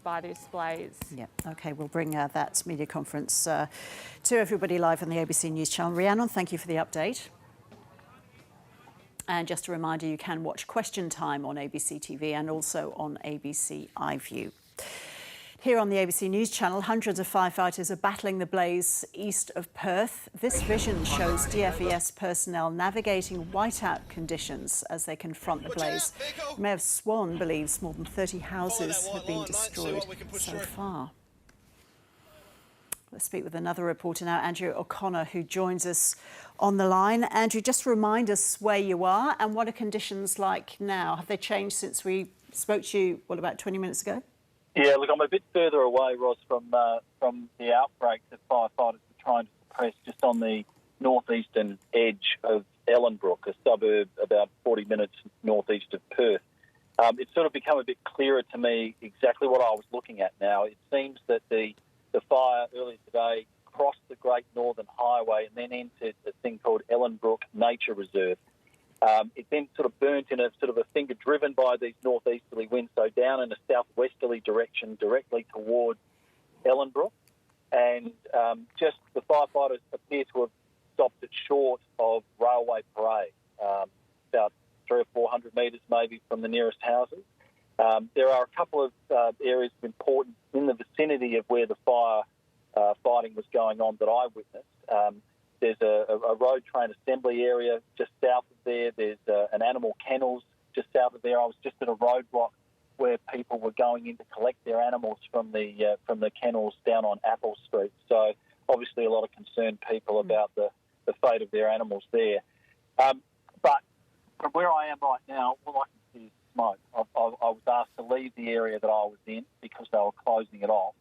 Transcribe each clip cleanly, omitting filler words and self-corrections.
by this blaze. Yeah, OK, we'll bring that media conference to everybody live on the ABC News channel. Rhiannon, thank you for the update. And just a reminder, you can watch Question Time on ABC TV and also on ABC iView. Here on the ABC News channel, hundreds of firefighters are battling the blaze east of Perth. This vision shows DFES personnel navigating whiteout conditions as they confront the blaze. Mayor Swan believes more than 30 houses have been destroyed so far. Let's speak with another reporter now, Andrew O'Connor, who joins us on the line. Andrew, just remind us where you are and what are conditions like now? Have they changed since we spoke to you, what, about 20 minutes ago? Yeah, look, I'm a bit further away, Ros, from the outbreak that firefighters were trying to suppress just on the northeastern edge of Ellenbrook, a suburb about 40 minutes northeast of Perth. It's sort of become a bit clearer to me exactly what I was looking at now. It seems that the fire earlier today crossed the Great Northern Highway and then entered a thing called Ellenbrook Nature Reserve. It then sort of burnt in a sort of a finger driven by these northeasterly winds, so down in a southwesterly direction directly towards Ellenbrook. And just the firefighters appear to have stopped it short of Railway Parade, about 300 or 400 metres maybe from the nearest houses. There are a couple of areas of importance in the vicinity of where the fighting was going on that I witnessed. There's a road train assembly area just south of there. There's an animal kennels just south of there. I was just at a roadblock where people were going in to collect their animals from the kennels down on Apple Street. So obviously a lot of concerned people about the fate of their animals there. But from where I am right now, all I can see is smoke. I was asked to leave the area that I was in because they were closing it off,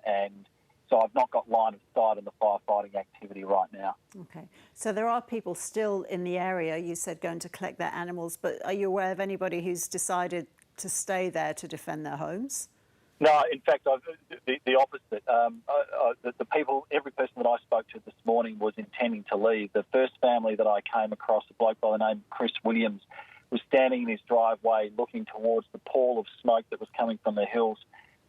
and so I've not got line of sight on the firefighting activity right now. OK. So there are people still in the area, you said, going to collect their animals, but are you aware of anybody who's decided to stay there to defend their homes? No, in fact, the opposite. The people, every person that I spoke to this morning was intending to leave. The first family that I came across, a bloke by the name of Chris Williams, was standing in his driveway looking towards the pall of smoke that was coming from the hills,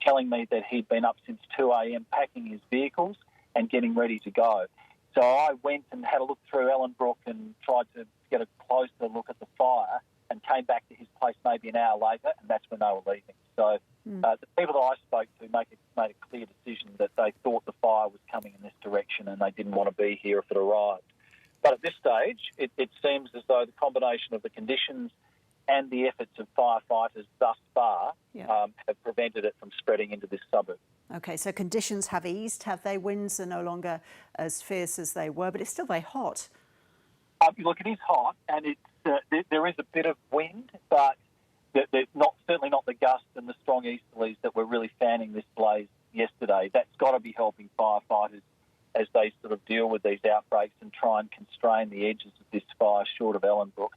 telling me that he'd been up since 2 a.m. packing his vehicles and getting ready to go. So I went and had a look through Ellenbrook and tried to get a closer look at the fire and came back to his place maybe an hour later, and that's when they were leaving. So the people that I spoke to made a clear decision that they thought the fire was coming in this direction and they didn't want to be here if it arrived. But at this stage, it seems as though the combination of the conditions and the efforts of firefighters thus far have prevented it from spreading into this suburb. OK, so conditions have eased, have they? Winds are no longer as fierce as they were, but it's still very hot. Look, it is hot, and there is a bit of wind, but there's certainly not the gusts and the strong easterlies that were really fanning this blaze yesterday. That's got to be helping firefighters as they sort of deal with these outbreaks and try and constrain the edges of this fire short of Ellenbrook.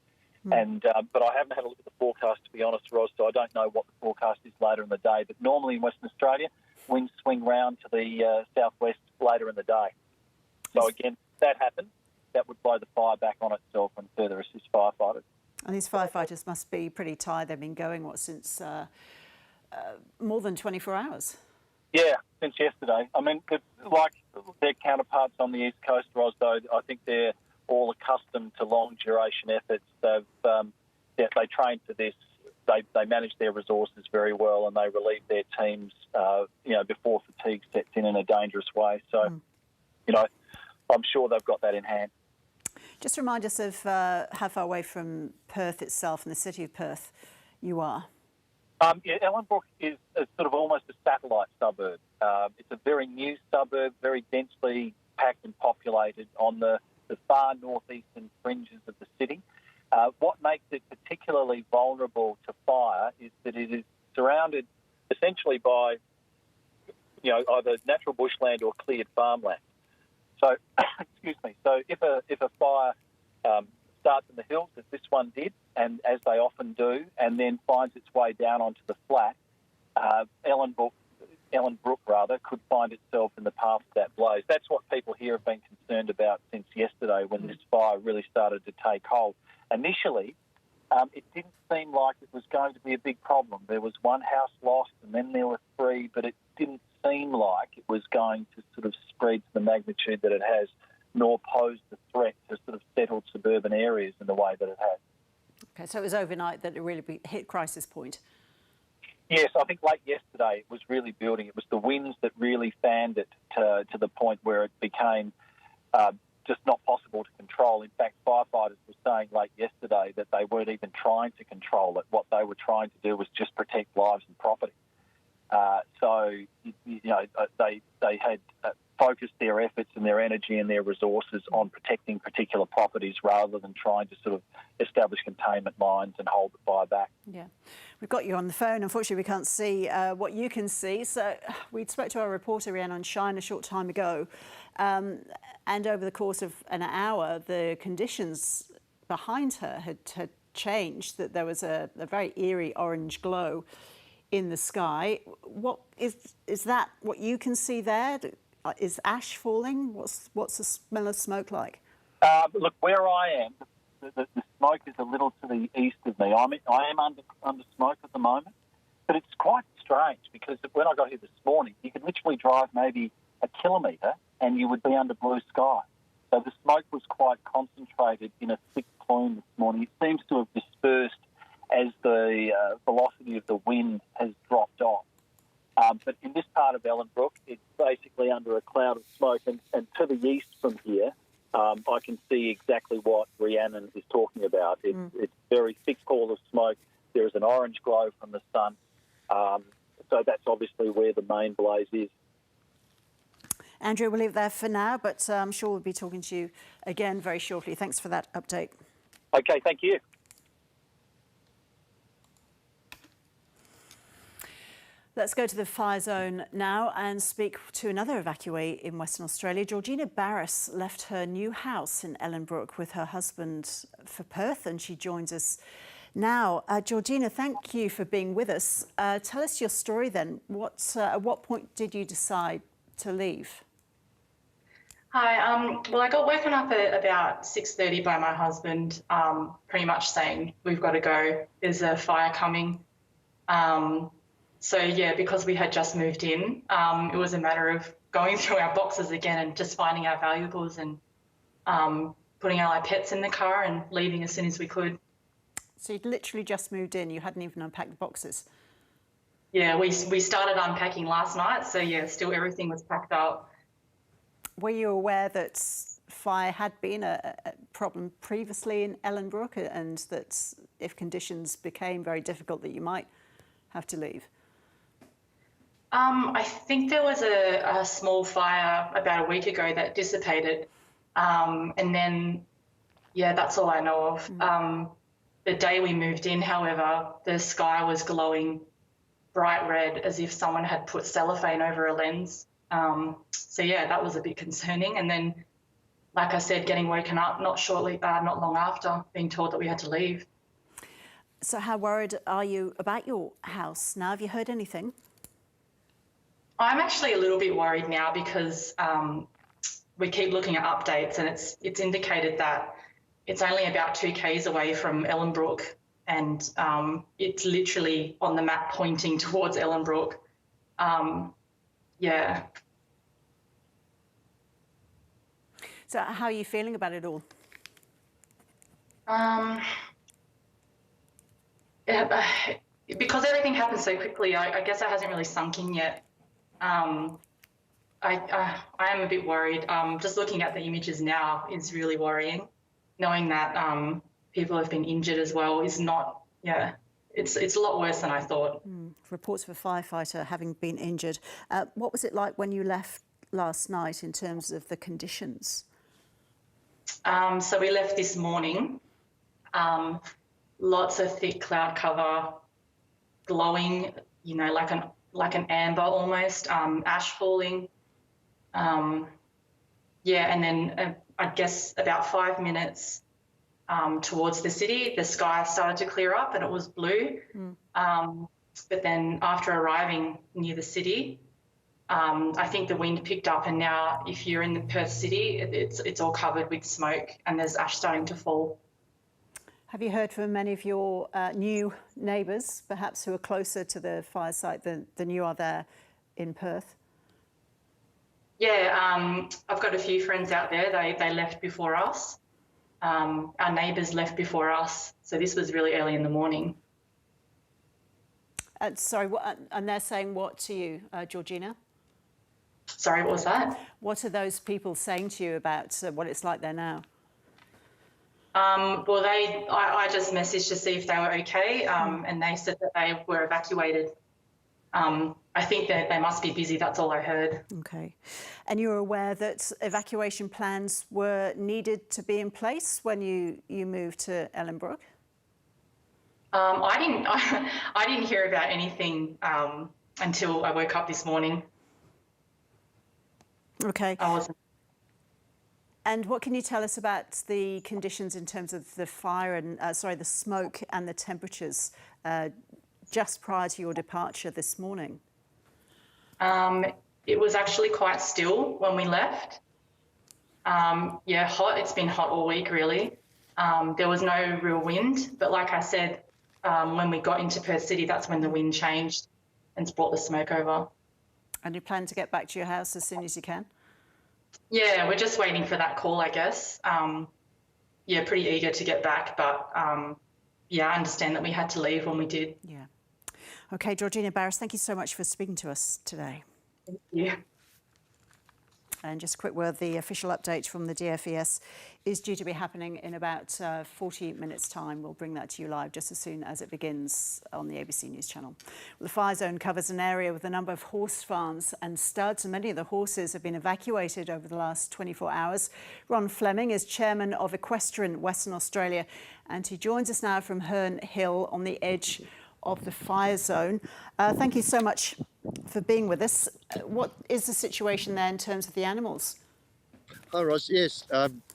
But I haven't had a look at the forecast, to be honest, Ros, so I don't know what the forecast is later in the day. But normally in Western Australia, winds swing round to the southwest later in the day. So again, if that happens, that would blow the fire back on itself and further assist firefighters. And these firefighters must be pretty tired. They've been going, since more than 24 hours? Yeah, since yesterday. I mean, like their counterparts on the East Coast, Ros, though, I think they're all accustomed to long-duration efforts. They train for this. They manage their resources very well, and they relieve their teams, before fatigue sets in a dangerous way. So, I'm sure they've got that in hand. Just remind us of how far away from Perth itself and the city of Perth you are. Ellenbrook is sort of almost a satellite suburb. It's a very new suburb, very densely packed and populated on the far northeastern fringes of the city. What makes it particularly vulnerable to fire is that it is surrounded essentially by, either natural bushland or cleared farmland. So, excuse me. So if a fire starts in the hills, as this one did, and as they often do, and then finds its way down onto the flat, Ellenbrook could find itself in the path of that blaze. That's what people here have been concerned about since yesterday when this fire really started to take hold. Initially, It didn't seem like it was going to be a big problem. There was one house lost and then there were three, but it didn't seem like it was going to sort of spread to the magnitude that it has, nor pose the threat to sort of settled suburban areas in the way that it has. Okay, so it was overnight that it really hit crisis point. Yes, I think late yesterday it was really building. It was the winds that really fanned it to the point where it became just not possible to control. In fact, firefighters were saying late yesterday that they weren't even trying to control it. What they were trying to do was just protect lives and property. They had focused their efforts and their energy and their resources on protecting particular properties rather than trying to sort of establish containment lines and hold the fire back. Yeah. We've got you on the phone. Unfortunately, we can't see what you can see. So we spoke to our reporter, Rhiannon Shine, a short time ago. And over the course of an hour, the conditions behind her had changed, that there was a very eerie orange glow in the sky. What is that what you can see there? Is ash falling? What's the smell of smoke like? Look, where I am, the smoke is a little to the east of me. I am under smoke at the moment, but it's quite strange because when I got here this morning, you could literally drive maybe a kilometre and you would be under blue sky. So the smoke was quite concentrated in a thick plume this morning. It seems to have dispersed as the velocity of the wind has dropped off. But in this part of Ellenbrook, it's basically under a cloud of smoke. And to the east from here, I can see exactly what Rhiannon is talking about. It's very thick pall of smoke. There is an orange glow from the sun. So that's obviously where the main blaze is. Andrew, we'll leave it there for now, but I'm sure we'll be talking to you again very shortly. Thanks for that update. Okay, thank you. Let's go to the fire zone now and speak to another evacuee in Western Australia. Georgina Barris left her new house in Ellenbrook with her husband for Perth, and she joins us now. Georgina, thank you for being with us. Tell us your story then. At what point did you decide to leave? Hi. Well, I got woken up at about 6:30 by my husband, pretty much saying, we've got to go. There's a fire coming. So, yeah, because we had just moved in, it was a matter of going through our boxes again and just finding our valuables and putting our pets in the car and leaving as soon as we could. So you'd literally just moved in. You hadn't even unpacked the boxes. Yeah, we started unpacking last night. So, yeah, still everything was packed up. Were you aware that fire had been a problem previously in Ellenbrook and that if conditions became very difficult that you might have to leave? I think there was a small fire about a week ago that dissipated. And then, yeah, that's all I know of. The day we moved in, however, the sky was glowing bright red as if someone had put cellophane over a lens. So, yeah, that was a bit concerning. And then, like I said, getting woken up not long after, being told that we had to leave. So how worried are you about your house now? Have you heard anything? I'm actually a little bit worried now because we keep looking at updates and it's indicated that it's only about 2 k's away from Ellenbrook and it's literally on the map pointing towards Ellenbrook. Yeah. So how are you feeling about it all? Yeah, because everything happened so quickly, I guess it hasn't really sunk in yet. I am a bit worried. Just looking at the images now is really worrying. Knowing that people have been injured as well is not, yeah, it's a lot worse than I thought. Reports of a firefighter having been injured. What was it like when you left last night in terms of the conditions? So we left this morning. Lots of thick cloud cover, glowing, you know, like an amber almost, ash falling. Yeah, and then I guess about 5 minutes towards the city, the sky started to clear up and it was blue. But then after arriving near the city, I think the wind picked up and now if you're in the Perth city, it's all covered with smoke and there's ash starting to fall. Have you heard from many of your new neighbours, perhaps who are closer to the fire site than you are there in Perth? Yeah, I've got a few friends out there. They left before us. Our neighbours left before us, so this was really early in the morning. Sorry, and they're saying what to you, Georgina? Sorry, what was that? What are those people saying to you about what it's like there now? Well, I just messaged to see if they were okay, and they said that they were evacuated. I think that they must be busy, that's all I heard. Okay. And you're aware that evacuation plans were needed to be in place when you moved to Ellenbrook? I didn't hear about anything until I woke up this morning. Okay. I wasn't. And what can you tell us about the conditions in terms of the fire and, the smoke and the temperatures just prior to your departure this morning? It was actually quite still when we left. Yeah, hot. It's been hot all week, really. There was no real wind, but like I said, when we got into Perth City, that's when the wind changed and brought the smoke over. And you plan to get back to your house as soon as you can? Yeah, we're just waiting for that call, I guess. Yeah, pretty eager to get back, but yeah, I understand that we had to leave when we did. Yeah. Okay, Georgina Barris, thank you so much for speaking to us today. Thank you. And just a quick word, the official update from the DFES is due to be happening in about 40 minutes' time. We'll bring that to you live just as soon as it begins on the ABC News channel. Well, the fire zone covers an area with a number of horse farms and studs, and many of the horses have been evacuated over the last 24 hours. Ron Fleming is chairman of Equestrian Western Australia, and he joins us now from Herne Hill on the edge of the fire zone. Thank you so much for being with us. What is the situation there in terms of the animals? Hi, Ros. Yes,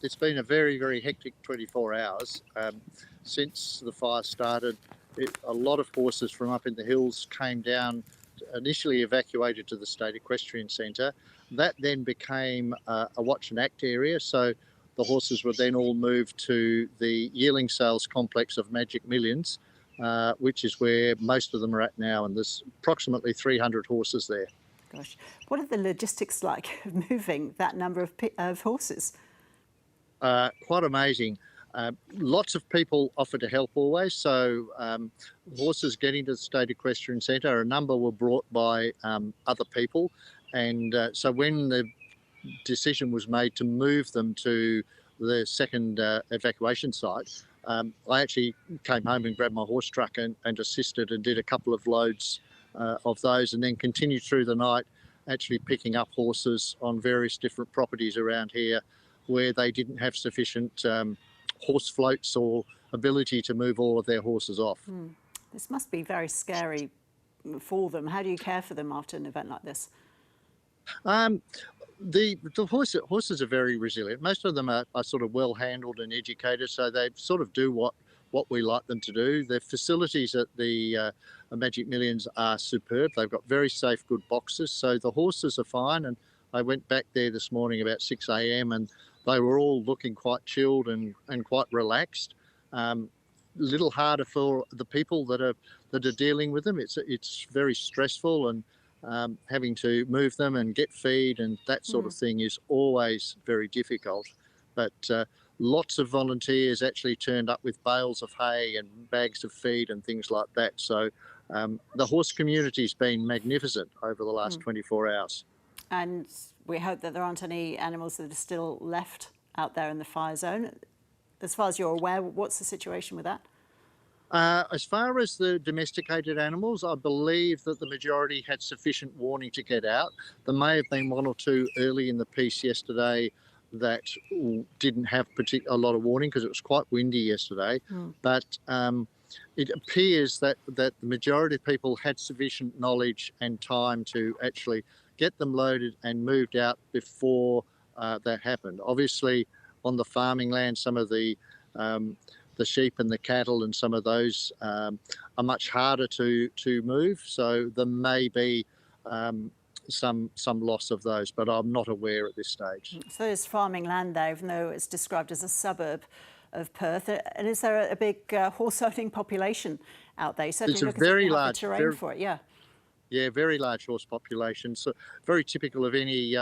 it's been a very, very hectic 24 hours. Since the fire started, a lot of horses from up in the hills came down, initially evacuated to the State Equestrian Centre. That then became a watch and act area, so the horses were then all moved to the yearling sales complex of Magic Millions, which is where most of them are at now, and there's approximately 300 horses there. Gosh, what are the logistics like of moving that number of horses? Quite amazing. Lots of people offer to help always, so horses getting to the State Equestrian Centre, a number were brought by other people, and so when the decision was made to move them to the second evacuation site, I actually came home and grabbed my horse truck and assisted and did a couple of loads of those, and then continued through the night actually picking up horses on various different properties around here where they didn't have sufficient horse floats or ability to move all of their horses off. This must be very scary for them. How do you care for them after an event like this? The horses are very resilient. Most of them are sort of well handled and educated, so they sort of do what we like them to do. The facilities at the Magic Millions are superb. They've got very safe, good boxes, so the horses are fine. And I went back there this morning about 6 a.m. and they were all looking quite chilled and quite relaxed. Little harder for the people that are dealing with them. It's very stressful, and having to move them and get feed and that sort of thing is always very difficult. But lots of volunteers actually turned up with bales of hay and bags of feed and things like that. So the horse community's been magnificent over the last 24 hours. And we hope that there aren't any animals that are still left out there in the fire zone. As far as you're aware, what's the situation with that? As far as the domesticated animals, I believe that the majority had sufficient warning to get out. There may have been one or two early in the piece yesterday that didn't have a lot of warning because it was quite windy yesterday. But it appears that the majority of people had sufficient knowledge and time to actually get them loaded and moved out before that happened. Obviously, on the farming land, some of the sheep and the cattle and some of those are much harder to move, so there may be some loss of those, but I'm not aware at this stage. So there's farming land there, even though it's described as a suburb of Perth. And is there a big horse-owning population out there? There's a very large terrain for it, yeah. Yeah, very large horse population. So very typical of any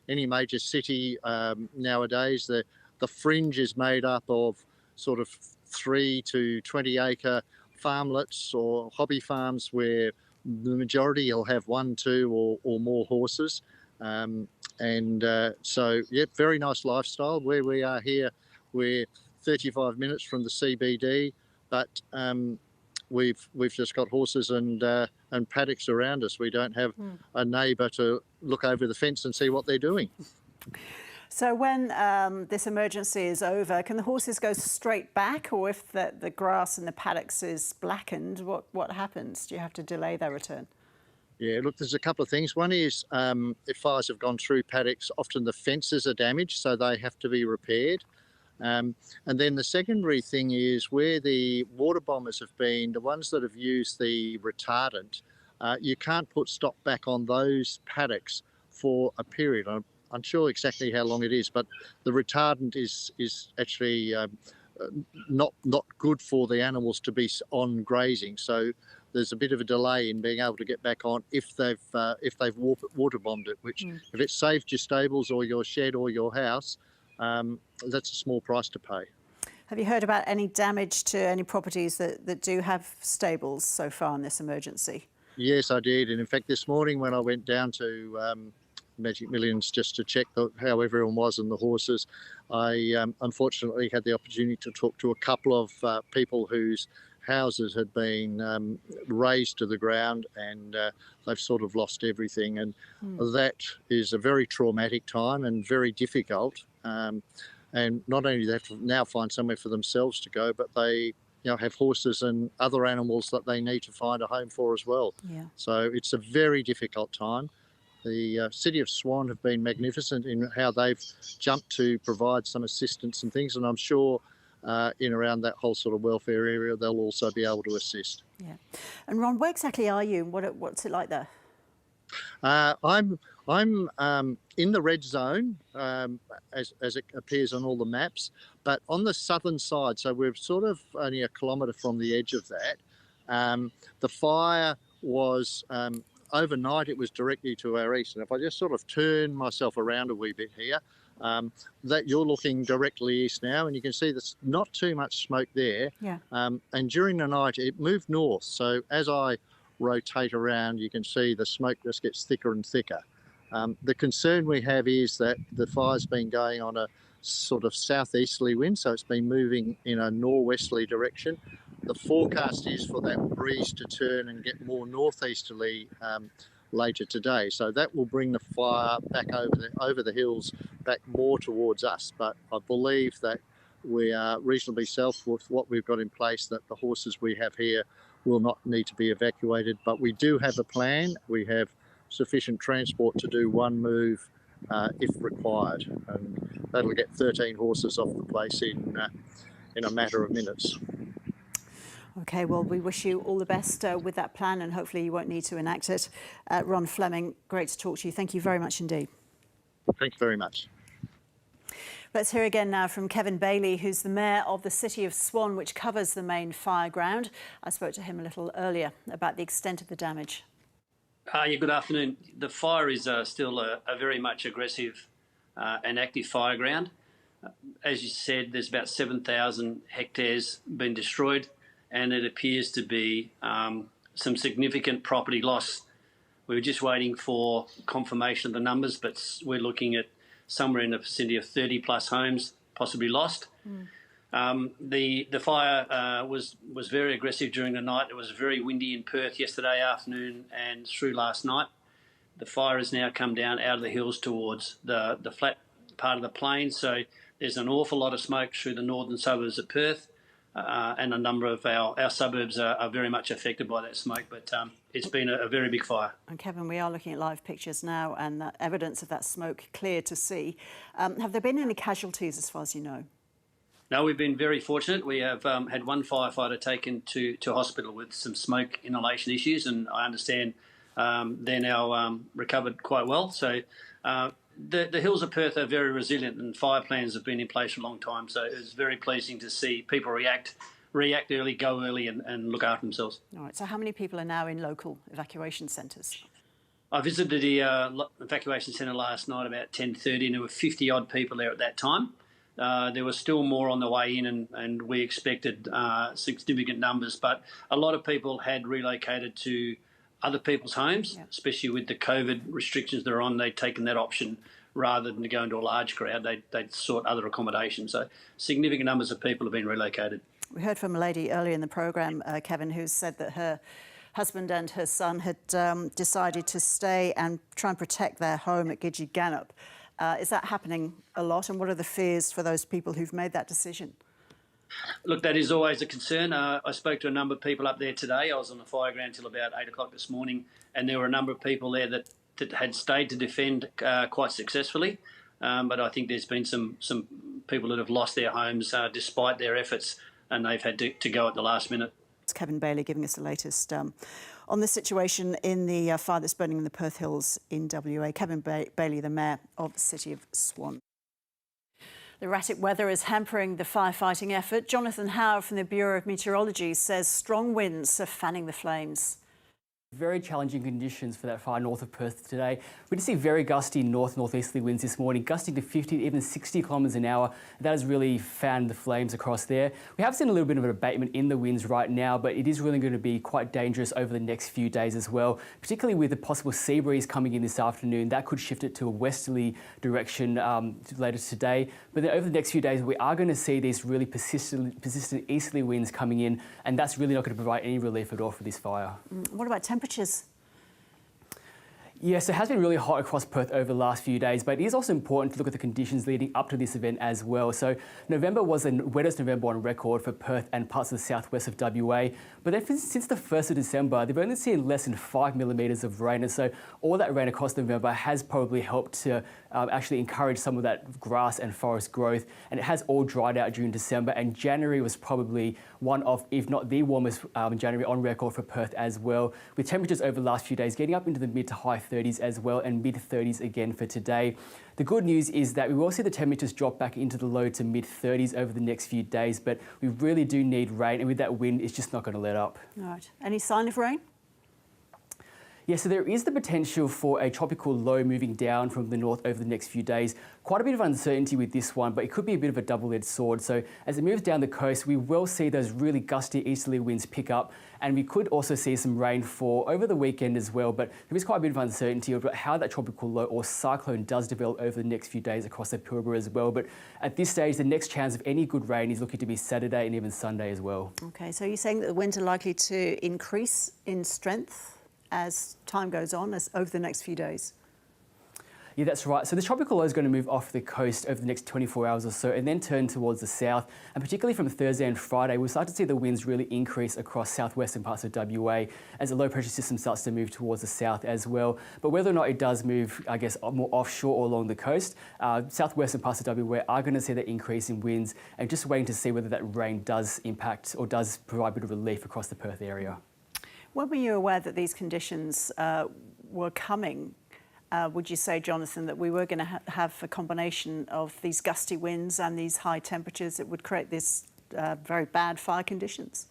major city nowadays. The fringe is made up of sort of 3 to 20 acre farmlets or hobby farms where the majority will have 1, 2 or more horses. So, yeah, very nice lifestyle. Where we are here, we're 35 minutes from the CBD, but we've just got horses and paddocks around us. We don't have a neighbour to look over the fence and see what they're doing. So when this emergency is over, can the horses go straight back, or if the grass in the paddocks is blackened, what happens? Do you have to delay their return? Yeah, look, there's a couple of things. One is if fires have gone through paddocks, often the fences are damaged, so they have to be repaired. And then the secondary thing is where the water bombers have been, the ones that have used the retardant, you can't put stock back on those paddocks for a period. I'm unsure exactly how long it is, but the retardant is actually not good for the animals to be on grazing. So there's a bit of a delay in being able to get back on if they've water bombed it. Which if it saved your stables or your shed or your house, that's a small price to pay. Have you heard about any damage to any properties that do have stables so far in this emergency? Yes, I did. And in fact, this morning when I went down to Magic Millions just to check how everyone was and the horses, I unfortunately had the opportunity to talk to a couple of people whose houses had been razed to the ground, and they've sort of lost everything. And that is a very traumatic time and very difficult. And not only do they have to now find somewhere for themselves to go, but they have horses and other animals that they need to find a home for as well. Yeah. So it's a very difficult time. The City of Swan have been magnificent in how they've jumped to provide some assistance and things, and I'm sure in around that whole sort of welfare area they'll also be able to assist. Yeah. And Ron, where exactly are you? What's it like there? I'm in the red zone as it appears on all the maps, but on the southern side, so we're sort of only a kilometre from the edge of that. The fire was overnight, it was directly to our east, and if I just sort of turn myself around a wee bit here, that you're looking directly east now, and you can see there's not too much smoke there. Yeah. And during the night it moved north, so as I rotate around you can see the smoke just gets thicker and thicker. The concern we have is that the fire's been going on a sort of southeasterly wind, so it's been moving in a northwesterly direction. The forecast is for that breeze to turn and get more northeasterly later today, so that will bring the fire back over the hills, back more towards us. But I believe that we are reasonably safe with what we've got in place, that the horses we have here will not need to be evacuated. But we do have a plan. We have sufficient transport to do one move if required, and that'll get 13 horses off the place in a matter of minutes. OK, well, we wish you all the best with that plan, and hopefully you won't need to enact it. Ron Fleming, great to talk to you. Thank you very much indeed. Thanks very much. Let's hear again now from Kevin Bailey, who's the Mayor of the City of Swan, which covers the main fire ground. I spoke to him a little earlier about the extent of the damage. Yeah, good afternoon. The fire is still a very much aggressive and active fire ground. As you said, there's about 7,000 hectares been destroyed, and it appears to be some significant property loss. We were just waiting for confirmation of the numbers, but we're looking at somewhere in the vicinity of 30 plus homes possibly lost. The fire was very aggressive during the night. It was very windy in Perth yesterday afternoon and through last night. The fire has now come down out of the hills towards the flat part of the plain, so there's an awful lot of smoke through the northern suburbs of Perth, and a number of our suburbs are very much affected by that smoke, but it's been a very big fire. And Kevin, we are looking at live pictures now, and evidence of that smoke clear to see. Have there been any casualties as far as you know? No, we've been very fortunate. We have had one firefighter taken to hospital with some smoke inhalation issues, and I understand they're now recovered quite well. So the hills of Perth are very resilient, and fire plans have been in place for a long time. So it's very pleasing to see people react early, go early, and look after themselves. All right. So how many people are now in local evacuation centres? I visited the evacuation centre last night about 10:30, and there were 50-odd people there at that time. There were still more on the way in, and we expected significant numbers, but a lot of people had relocated to other people's homes, especially with the COVID restrictions they're on. They'd taken that option rather than to go into a large crowd. They'd sought other accommodation. So significant numbers of people have been relocated. We heard from a lady earlier in the programme, Kevin, who said that her husband and her son had decided to stay and try and protect their home at Gidgee Gannup. Is that happening a lot, and what are the fears for those people who've made that decision? Look, that is always a concern. I spoke to a number of people up there today. I was on the fire ground till about 8 o'clock this morning, and there were a number of people there that had stayed to defend quite successfully. But I think there's been some people that have lost their homes despite their efforts, and they've had to go at the last minute. It's Kevin Bailey giving us the latest on the situation in the fire that's burning in the Perth Hills in WA. Kevin Bailey, the Mayor of the City of Swan. The erratic weather is hampering the firefighting effort. Jonathan Howe from the Bureau of Meteorology says strong winds are fanning the flames. Very challenging conditions for that fire north of Perth today. We did see very gusty north-northeasterly winds this morning, gusting to 50 to even 60 kilometres an hour. That has really fanned the flames across there. We have seen a little bit of an abatement in the winds right now, but it is really going to be quite dangerous over the next few days as well, particularly with the possible sea breeze coming in this afternoon. That could shift it to a westerly direction later today. But then over the next few days, we are going to see these really persistent easterly winds coming in, and that's really not going to provide any relief at all for this fire. What about temperatures? Yes, it has been really hot across Perth over the last few days, but it is also important to look at the conditions leading up to this event as well. So November was the wettest November on record for Perth and parts of the southwest of WA. But then since the 1st of December, they've only seen less than 5 millimetres of rain. And so all that rain across November has probably helped to actually encourage some of that grass and forest growth. And it has all dried out during December. And January was probably one of, if not the warmest January on record for Perth as well, with temperatures over the last few days getting up into the mid to high 30s as well, and mid 30s again for today. The good news is that we will see the temperatures drop back into the low to mid 30s over the next few days, but we really do need rain, and with that wind, it's just not going to let up. All right. Any sign of rain? Yeah, so there is the potential for a tropical low moving down from the north over the next few days. Quite a bit of uncertainty with this one, but it could be a bit of a double-edged sword. So as it moves down the coast, we will see those really gusty easterly winds pick up, and we could also see some rain fall over the weekend as well. But there is quite a bit of uncertainty about how that tropical low or cyclone does develop over the next few days across the Pilbara as well. But at this stage, the next chance of any good rain is looking to be Saturday and even Sunday as well. Okay, so you're saying that the winds are likely to increase in strength as time goes on, as over the next few days? Yeah, that's right. So the tropical low is going to move off the coast over the next 24 hours or so and then turn towards the south. And particularly from Thursday and Friday, we'll start to see the winds really increase across southwestern parts of WA as the low pressure system starts to move towards the south as well. But whether or not it does move, I guess, more offshore or along the coast, southwestern parts of WA are going to see that increase in winds, and just waiting to see whether that rain does impact or does provide a bit of relief across the Perth area. When were you aware that these conditions were coming? Would you say, Jonathan, that we were going to have a combination of these gusty winds and these high temperatures that would create this very bad fire conditions?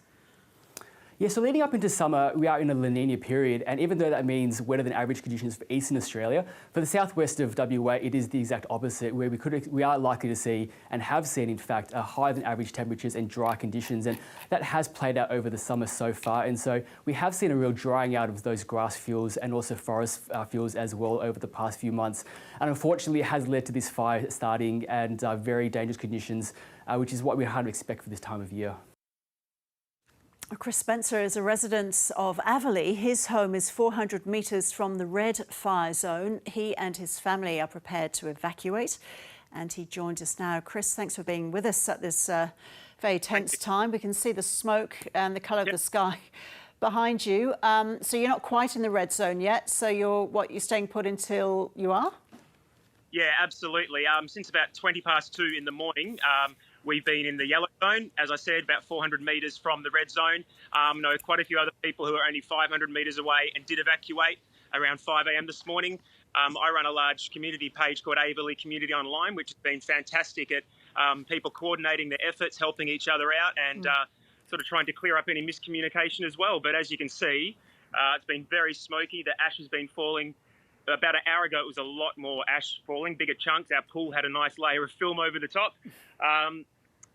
Yeah, so leading up into summer, we are in a La Nina period, and even though that means wetter than average conditions for eastern Australia, for the southwest of WA, it is the exact opposite, where we are likely to see, and have seen in fact, higher than average temperatures and dry conditions, and that has played out over the summer so far. And so we have seen a real drying out of those grass fuels and also forest fuels as well over the past few months. And unfortunately, it has led to this fire starting and very dangerous conditions, which is what we hard to expect for this time of year. Chris Spencer is a resident of Averley. His home is 400 metres from the red fire zone. He and his family are prepared to evacuate, and he joins us now. Chris, thanks for being with us at this very tense time. We can see the smoke and the colour of the sky behind you. So you're not quite in the red zone yet. So you're staying put until you are? Yeah, absolutely. Since about 20 past 2 in the morning, we've been in the yellow zone, as I said, about 400 metres from the red zone. Know quite a few other people who are only 500 metres away and did evacuate. around 5 a.m. this morning. I run a large community page called Averley Community Online, which has been fantastic at people coordinating their efforts, helping each other out, and sort of trying to clear up any miscommunication as well. But as you can see, it's been very smoky. The ash has been falling. About an hour ago, it was a lot more ash falling, bigger chunks. Our pool had a nice layer of film over the top.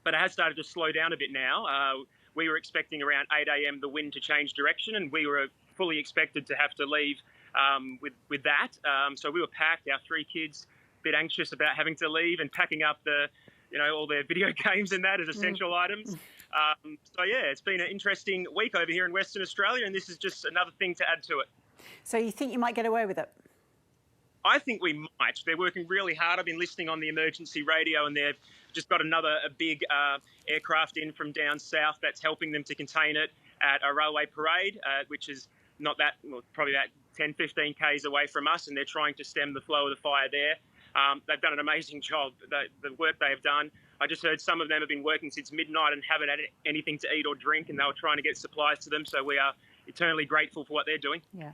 But it has started to slow down a bit now. We were expecting around 8 a.m. the wind to change direction, and we were fully expected to have to leave with that. So we were packed, our 3 kids, a bit anxious about having to leave and packing up all their video games and that as essential items. So yeah, it's been an interesting week over here in Western Australia, and this is just another thing to add to it. So you think you might get away with it? I think we might. They're working really hard. I've been listening on the emergency radio, and they've just got a big aircraft in from down south that's helping them to contain it at a railway parade, which is not that, well, probably about 10, 15 k's away from us, and they're trying to stem the flow of the fire there. They've done an amazing job. The work they have done. I just heard some of them have been working since midnight and haven't had anything to eat or drink, and they were trying to get supplies to them. So we are eternally grateful for what they're doing. Yeah.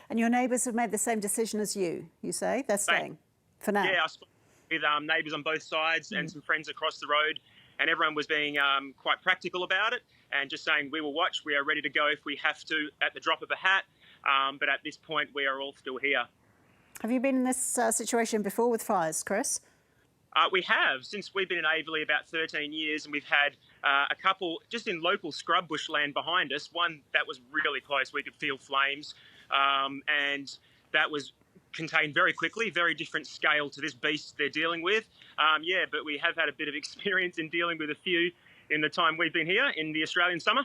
And your neighbours have made the same decision as you say? They're staying for now? Yeah, I spoke with neighbours on both sides and some friends across the road, and everyone was being quite practical about it and just saying, we will watch, we are ready to go if we have to at the drop of a hat, but at this point we are all still here. Have you been in this situation before with fires, Chris? We have, since we've been in Averley about 13 years, and we've had a couple just in local scrub bushland behind us, one that was really close, we could feel flames, and that was contained very quickly, very different scale to this beast they're dealing with. But we have had a bit of experience in dealing with a few in the time we've been here in the Australian summer.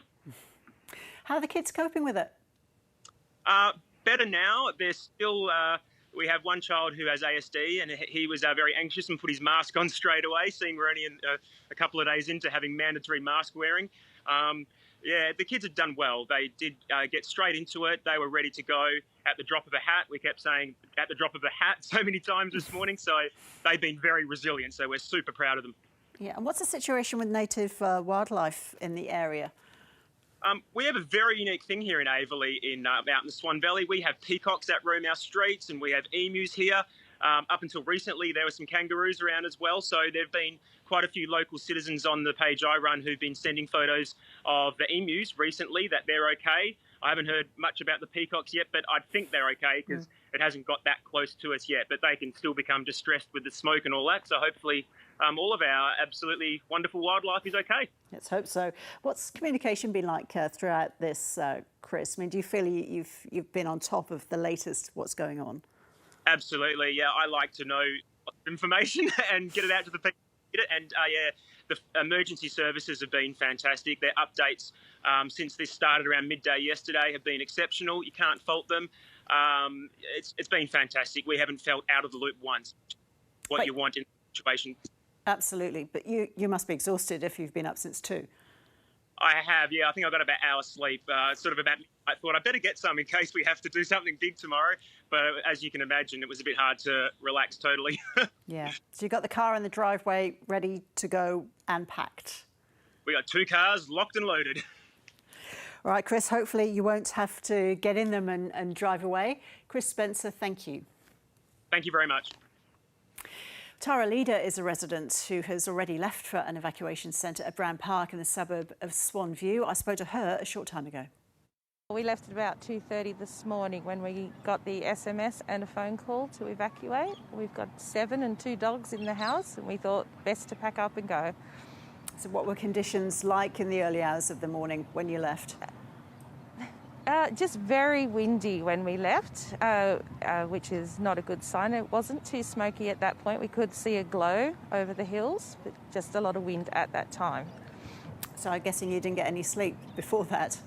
How are the kids coping with it? Better now. They're still... we have one child who has ASD, and he was very anxious and put his mask on straight away, seeing we're only a couple of days into having mandatory mask wearing. The kids have done well. They did get straight into it. They were ready to go at the drop of a hat. We kept saying at the drop of a hat so many times this morning. So they've been very resilient. So we're super proud of them. Yeah. And what's the situation with native wildlife in the area? We have a very unique thing here in Averley, out in the Swan Valley. We have peacocks that roam our streets, and we have emus here. Up until recently, there were some kangaroos around as well. So there have been quite a few local citizens on the page I run who've been sending photos of the emus recently, that they're okay. I haven't heard much about the peacocks yet, but I think they're okay because it hasn't got that close to us yet. But they can still become distressed with the smoke and all that. So hopefully all of our absolutely wonderful wildlife is okay. Let's hope so. What's communication been like throughout this, Chris? I mean, do you feel you've been on top of the latest what's going on? Absolutely, yeah. I like to know information and get it out to the people. And the emergency services have been fantastic. Their updates since this started around midday yesterday have been exceptional. You can't fault them. It's been fantastic. We haven't felt out of the loop once. You want in a situation. Absolutely, but you must be exhausted if you've been up since 2. I have, yeah. I think I got about an hour's sleep. Sort of about, I thought I'd better get some in case we have to do something big tomorrow. But as you can imagine, it was a bit hard to relax totally. Yeah. So you got the car in the driveway ready to go and packed? We got 2 cars locked and loaded. All right, Chris, hopefully you won't have to get in them and drive away. Chris Spencer, thank you. Thank you very much. Tara Leida is a resident who has already left for an evacuation centre at Brown Park in the suburb of Swan View. I spoke to her a short time ago. We left at about 2:30 this morning when we got the SMS and a phone call to evacuate. We've got 7 and 2 dogs in the house, and we thought best to pack up and go. So what were conditions like in the early hours of the morning when you left? Just very windy when we left, which is not a good sign. It wasn't too smoky at that point. We could see a glow over the hills, but just a lot of wind at that time. So I'm guessing you didn't get any sleep before that?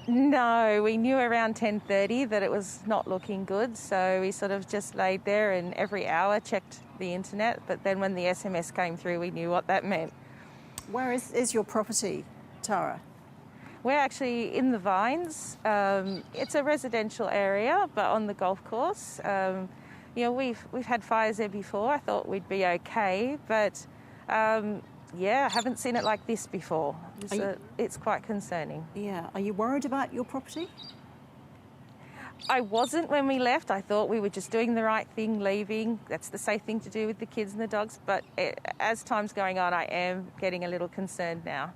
No, we knew around 10:30 that it was not looking good, so we sort of just laid there and every hour checked the internet, but then when the SMS came through, we knew what that meant. Where is your property, Tara? We're actually in the Vines. It's a residential area, but on the golf course. We've had fires there before. I thought we'd be okay, but I haven't seen it like this before. It's quite concerning. Yeah. Are you worried about your property? I wasn't when we left. I thought we were just doing the right thing, leaving. That's the safe thing to do with the kids and the dogs. But as time's going on, I am getting a little concerned now.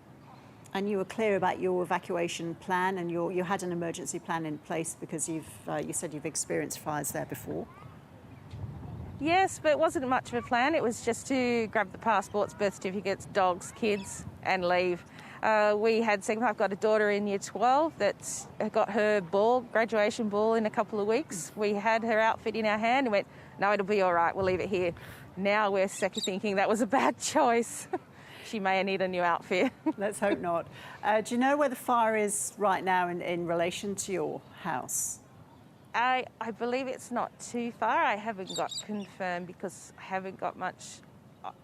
And you were clear about your evacuation plan, and you had an emergency plan in place because you said you've experienced fires there before. Yes, but it wasn't much of a plan. It was just to grab the passports, birth certificates, dogs, kids, and leave. I've got a daughter in year 12 that's got her graduation ball in a couple of weeks. We had her outfit in our hand and went, no, it'll be all right, we'll leave it here. Now we're second thinking that was a bad choice. She may need a new outfit. Let's hope not. Do you know where the fire is right now in relation to your house? I believe it's not too far. I haven't got confirmed because I haven't got much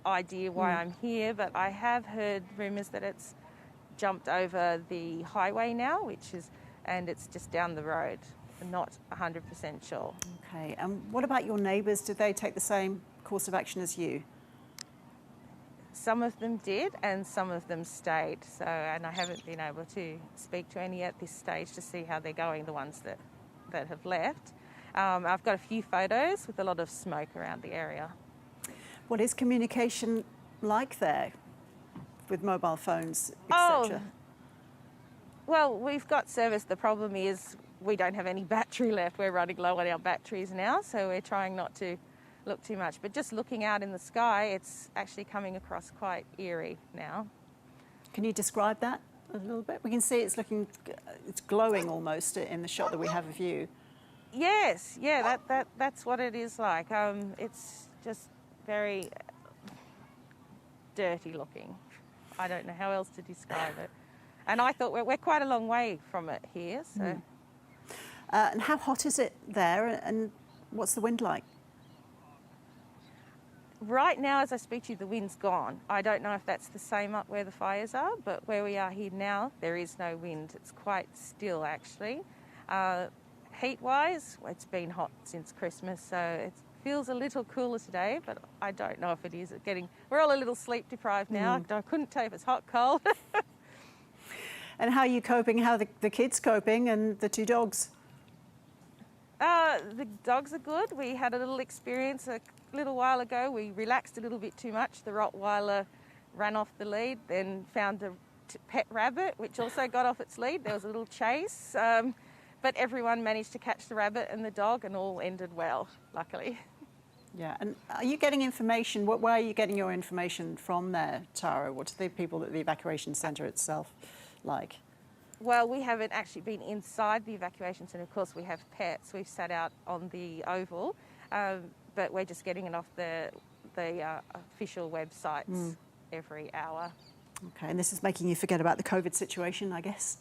idea why I'm here, but I have heard rumours that it's jumped over the highway now, and it's just down the road. I'm not 100% sure. Okay, and what about your neighbours? Did they take the same course of action as you? Some of them did, and some of them stayed. And I haven't been able to speak to any at this stage to see how they're going, the ones that have left. I've got a few photos with a lot of smoke around the area. What is communication like there with mobile phones, etc.? Well, we've got service. The problem is we don't have any battery left. We're running low on our batteries now, so we're trying not to look too much. But just looking out in the sky, it's actually coming across quite eerie now. Can you describe that a little bit? We can see it's glowing almost in the shot that we have of you. Yes, yeah, that's what it is like. It's just very dirty looking. I don't know how else to describe it. And I thought we're quite a long way from it here. So. And how hot is it there, and what's the wind like? Right now, as I speak to you, the wind's gone. I don't know if that's the same up where the fires are, but where we are here now, there is no wind. It's quite still, actually. Heat-wise, it's been hot since Christmas, so it feels a little cooler today, but I don't know if it is. We're all a little sleep-deprived now. I couldn't tell if it's hot, cold. And how are you coping? How are the kids coping, and the two dogs? The dogs are good. We had a little experience a little while ago. We relaxed a little bit too much. The Rottweiler ran off the lead, then found a pet rabbit, which also got off its lead. There was a little chase, but everyone managed to catch the rabbit and the dog, and all ended well, luckily. Yeah, and are you getting information? Where are you getting your information from there, Tara? What are the people at the evacuation centre itself like? Well, we haven't actually been inside the evacuation centre. Of course, we have pets. We've sat out on the oval, but we're just getting it off the official websites every hour. Okay, and this is making you forget about the COVID situation, I guess?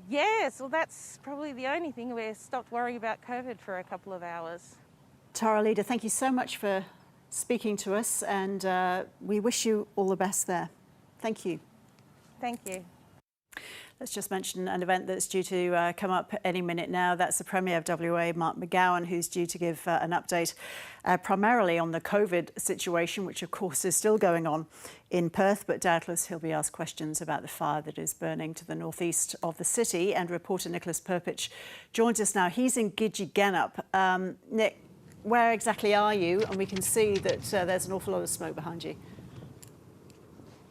Yes, well, that's probably the only thing. We've stopped worrying about COVID for a couple of hours. Tara, Leida, thank you so much for speaking to us, and we wish you all the best there. Thank you. Thank you. Let's just mention an event that's due to come up any minute now. That's the Premier of WA, Mark McGowan, who's due to give an update primarily on the COVID situation, which of course is still going on in Perth, but doubtless he'll be asked questions about the fire that is burning to the northeast of the city. And reporter Nicholas Perpich joins us now. He's in Gidgegannup. Nick, where exactly are you? And we can see that there's an awful lot of smoke behind you.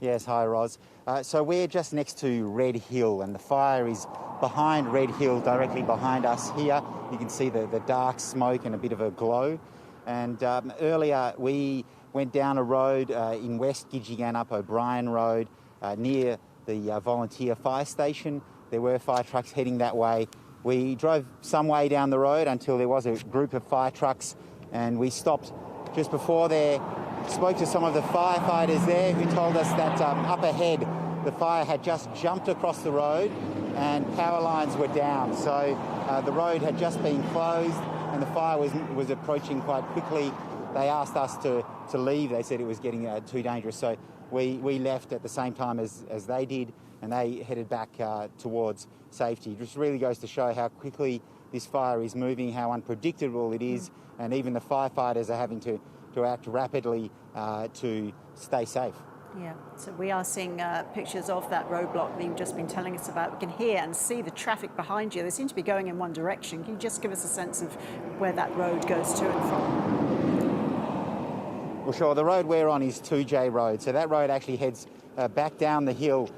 Yes, hi Roz. So we're just next to Red Hill, and the fire is behind Red Hill, directly behind us here. You can see the dark smoke and a bit of a glow. And earlier we went down a road in West Gidgegannup, O'Brien Road, near the volunteer fire station. There were fire trucks heading that way. We drove some way down the road until there was a group of fire trucks, and we stopped just before there, spoke to some of the firefighters there who told us that up ahead the fire had just jumped across the road and power lines were down. So the road had just been closed and the fire was approaching quite quickly. They asked us to leave. They said it was getting too dangerous. So we left at the same time as they did, and they headed back towards safety. It just really goes to show how quickly this fire is moving, how unpredictable it is, and even the firefighters are having to act rapidly to stay safe. Yeah, so we are seeing pictures of that roadblock that you've just been telling us about. We can hear and see the traffic behind you. They seem to be going in one direction. Can you just give us a sense of where that road goes to and from? Well, sure. The road we're on is 2J Road. So that road actually heads back down the hill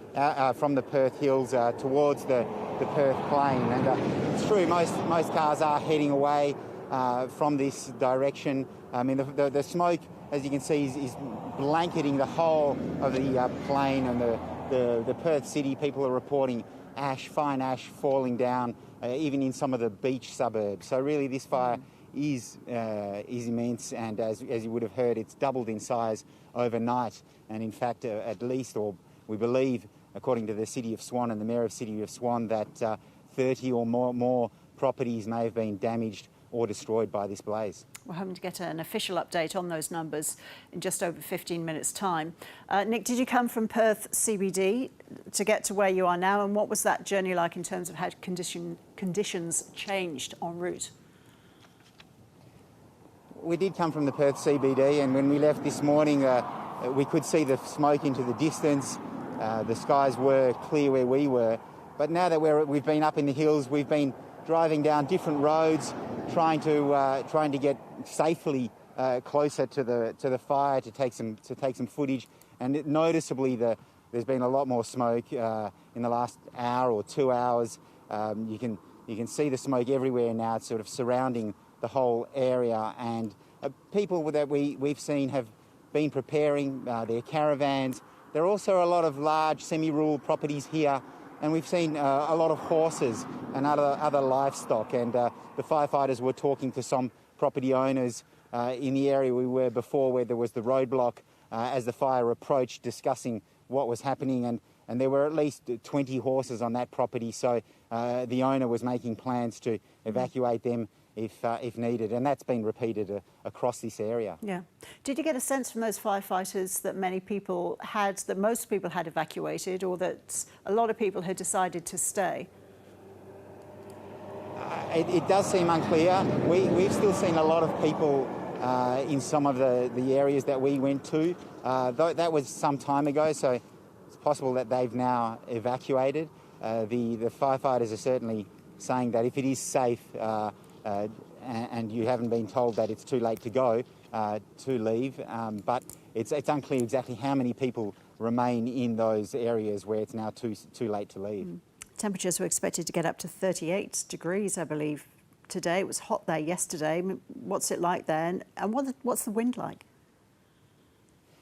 from the Perth hills towards the Perth plain. And it's true, most cars are heading away from this direction. I mean, the smoke, as you can see, is blanketing the whole of the plain and the Perth city. People are reporting ash, fine ash falling down, even in some of the beach suburbs. So really this fire is immense, and as you would have heard, it's doubled in size overnight. And in fact, at least, or we believe, according to the City of Swan and the Mayor of City of Swan, that 30 or more properties may have been damaged or destroyed by this blaze. We're hoping to get an official update on those numbers in just over 15 minutes' time. Nick, did you come from Perth CBD to get to where you are now, and what was that journey like in terms of how conditions changed en route? We did come from the Perth CBD, and when we left this morning, we could see the smoke into the distance. The skies were clear where we were. But now that we've been up in the hills, we've been driving down different roads, trying to get safely closer to the fire to take some footage. And noticeably, there's been a lot more smoke in the last hour or 2 hours. You can see the smoke everywhere now. It's sort of surrounding the whole area, and people that we've seen have been preparing their caravans. There are also a lot of large semi-rural properties here, and we've seen a lot of horses and other livestock. And the firefighters were talking to some property owners in the area we were before, where there was the roadblock, as the fire approached, discussing what was happening. And there were at least 20 horses on that property, so the owner was making plans to evacuate them if needed, and that's been repeated across this area. Yeah. Did you get a sense from those firefighters that most people had evacuated, or that a lot of people had decided to stay? It does seem unclear. We've still seen a lot of people in some of the areas that we went to. That was some time ago, so it's possible that they've now evacuated. The firefighters are certainly saying that if it is safe, and you haven't been told that it's too late to go, to leave. But it's unclear exactly how many people remain in those areas where it's now too late to leave. Temperatures were expected to get up to 38 degrees, I believe, today. It was hot there yesterday. What's it like there? And what's the wind like?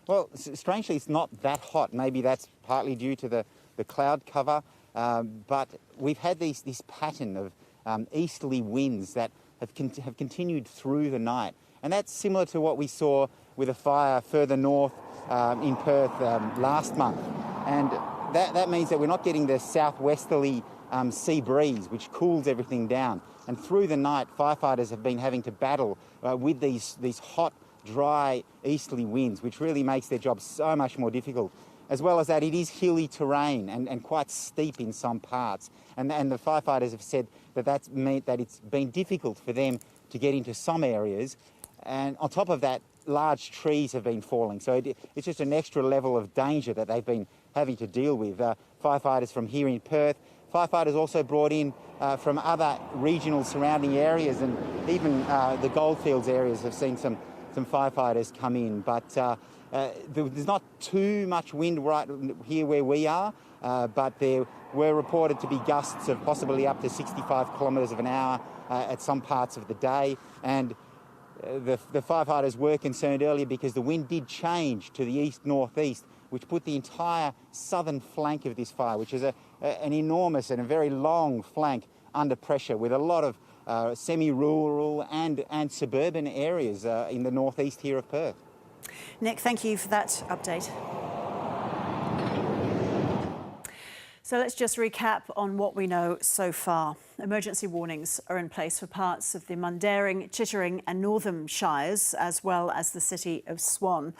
Well, strangely, it's not that hot. Maybe that's partly due to the cloud cover. But we've had this pattern of easterly winds that have continued through the night. And that's similar to what we saw with a fire further north in Perth last month. And that means that we're not getting the southwesterly sea breeze, which cools everything down. And through the night, firefighters have been having to battle with these hot, dry easterly winds, which really makes their job so much more difficult. As well as that, it is hilly terrain and quite steep in some parts. And the firefighters have said that that's meant that it's been difficult for them to get into some areas. And on top of that, large trees have been falling. So it's just an extra level of danger that they've been having to deal with. Firefighters from here in Perth, firefighters also brought in from other regional surrounding areas, and even the Goldfields areas have seen some firefighters come in. But there's not too much wind right here where we are, but there were reported to be gusts of possibly up to 65 kilometres an hour at some parts of the day. And the firefighters were concerned earlier because the wind did change to the east-northeast, which put the entire southern flank of this fire, which is an enormous and a very long flank, under pressure, with a lot of semi-rural and suburban areas in the northeast here of Perth. Nick, thank you for that update. So let's just recap on what we know so far. Emergency warnings are in place for parts of the Mundaring, Chittering and Northern Shires, as well as the city of Swan.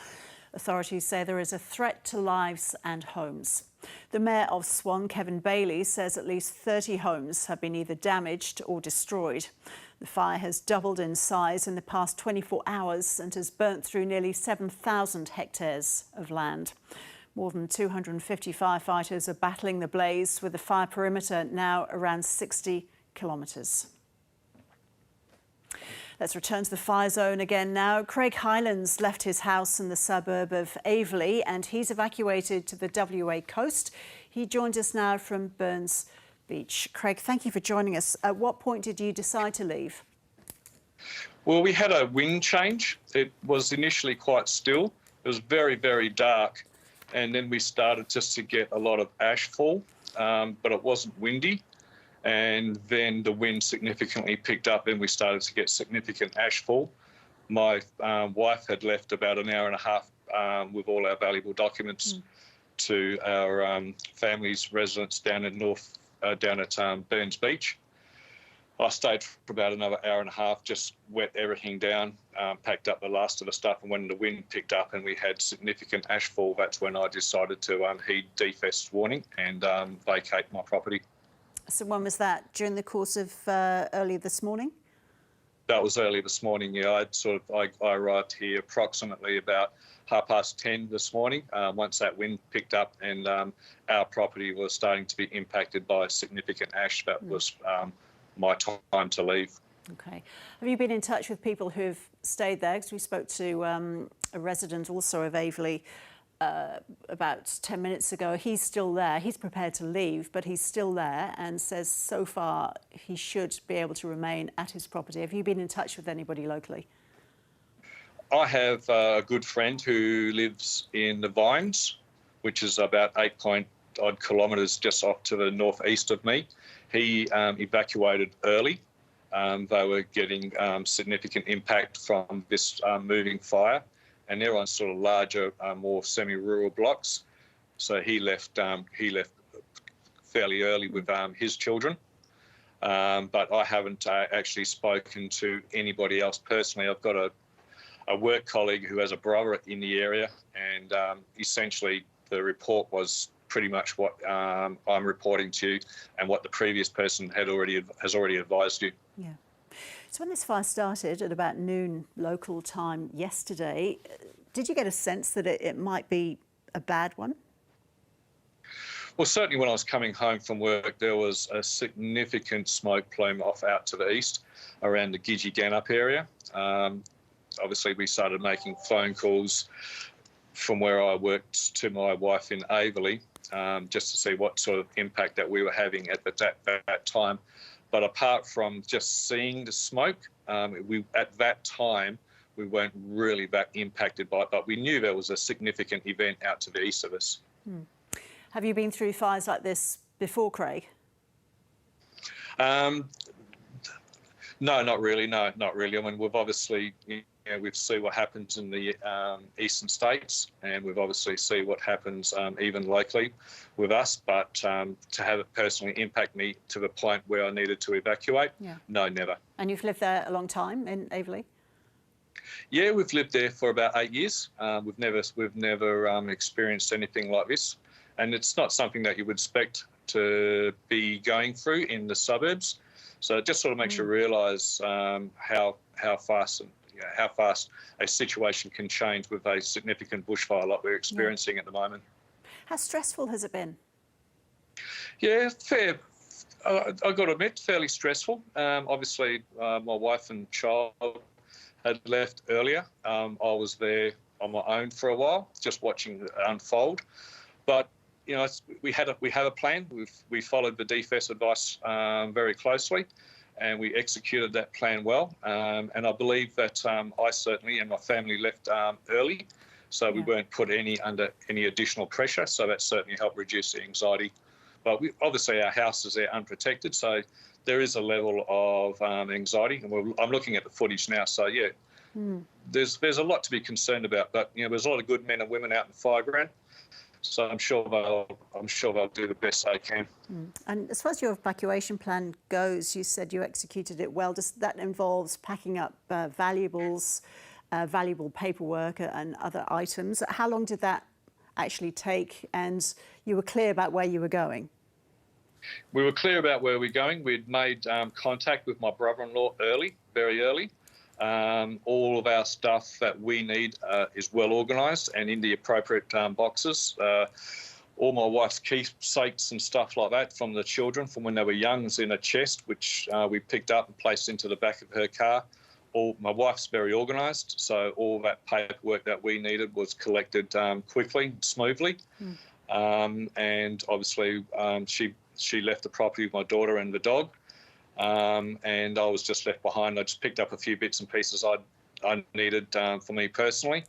Authorities say there is a threat to lives and homes. The Mayor of Swan, Kevin Bailey, says at least 30 homes have been either damaged or destroyed. The fire has doubled in size in the past 24 hours and has burnt through nearly 7,000 hectares of land. More than 250 firefighters are battling the blaze, with the fire perimeter now around 60 kilometres. Let's return to the fire zone again now. Craig Hylands left his house in the suburb of Aveley and he's evacuated to the WA coast. He joins us now from Burns Beach. Craig, thank you for joining us. At what point did you decide to leave? Well, we had a wind change. It was initially quite still. It was very, very dark. And then we started just to get a lot of ash fall, but it wasn't windy. And then the wind significantly picked up and we started to get significant ash fall. My wife had left about an hour and a half with all our valuable documents to our family's residence down in down at Burns Beach. I stayed for about another hour and a half, just wet everything down, packed up the last of the stuff, and when the wind picked up and we had significant ash fall, that's when I decided to heed DFES's warning and vacate my property. So when was that? During the course of early this morning? That was early this morning, yeah. I arrived here approximately about 10:30 this morning, once that wind picked up and our property was starting to be impacted by significant ash. That was my time to leave. Okay. Have you been in touch with people who've stayed there? Because we spoke to a resident also of Aveley about 10 minutes ago. He's still there. He's prepared to leave, but he's still there and says so far he should be able to remain at his property. Have you been in touch with anybody locally? I have a good friend who lives in the Vines, which is about 8-odd kilometres just off to the northeast of me. He evacuated early. They were getting significant impact from this moving fire, and they're on sort of larger, more semi-rural blocks. So he left fairly early with his children. But I haven't actually spoken to anybody else personally. I've got a work colleague who has a brother in the area, and essentially the report was pretty much what I'm reporting to you and what the previous person has already advised you. Yeah. So when this fire started at about noon local time yesterday, did you get a sense that it might be a bad one? Well, certainly when I was coming home from work, there was a significant smoke plume off out to the east around the Gidgee Gannup area. Obviously, we started making phone calls from where I worked to my wife in Aveley, just to see what sort of impact that we were having at that time. But apart from just seeing the smoke, at that time, we weren't really that impacted by it, but we knew there was a significant event out to the east of us. Have you been through fires like this before, Craig? No, not really. No, not really. I mean, we've obviously, we've seen what happens in the eastern states, and we've obviously seen what happens even locally with us. But to have it personally impact me to the point where I needed to evacuate, no, never. And you've lived there a long time in Aveley? Yeah, we've lived there for about 8 years. We've never experienced anything like this, and it's not something that you would expect to be going through in the suburbs. So it just sort of makes you realise how fast a situation can change with a significant bushfire like we're experiencing at the moment. How stressful has it been? Yeah, fair. I've got to admit, fairly stressful. Obviously, my wife and child had left earlier. I was there on my own for a while, just watching it unfold. But we have a plan. We followed the DFES advice very closely, and we executed that plan well. And I believe that I certainly and my family left early, so we weren't put under any additional pressure. So that certainly helped reduce the anxiety. But obviously our house is there unprotected, so there is a level of anxiety. And I'm looking at the footage now, so yeah, there's a lot to be concerned about. But there's a lot of good men and women out in the fireground. So I'm sure they'll do the best they can. And as far as your evacuation plan goes, you said you executed it well. Does that involves packing up valuables, valuable paperwork and other items? How long did that actually take? And you were clear about where you were going? We were clear about where we're going. We'd made contact with my brother-in-law very early. All of our stuff that we need is well organised and in the appropriate boxes. All my wife's keepsakes and stuff like that from the children from when they were young is in a chest, which we picked up and placed into the back of her car. My wife's very organised, so all that paperwork that we needed was collected quickly, smoothly. And obviously she left the property with my daughter and the dog. And I was just left behind. I just picked up a few bits and pieces I needed for me personally.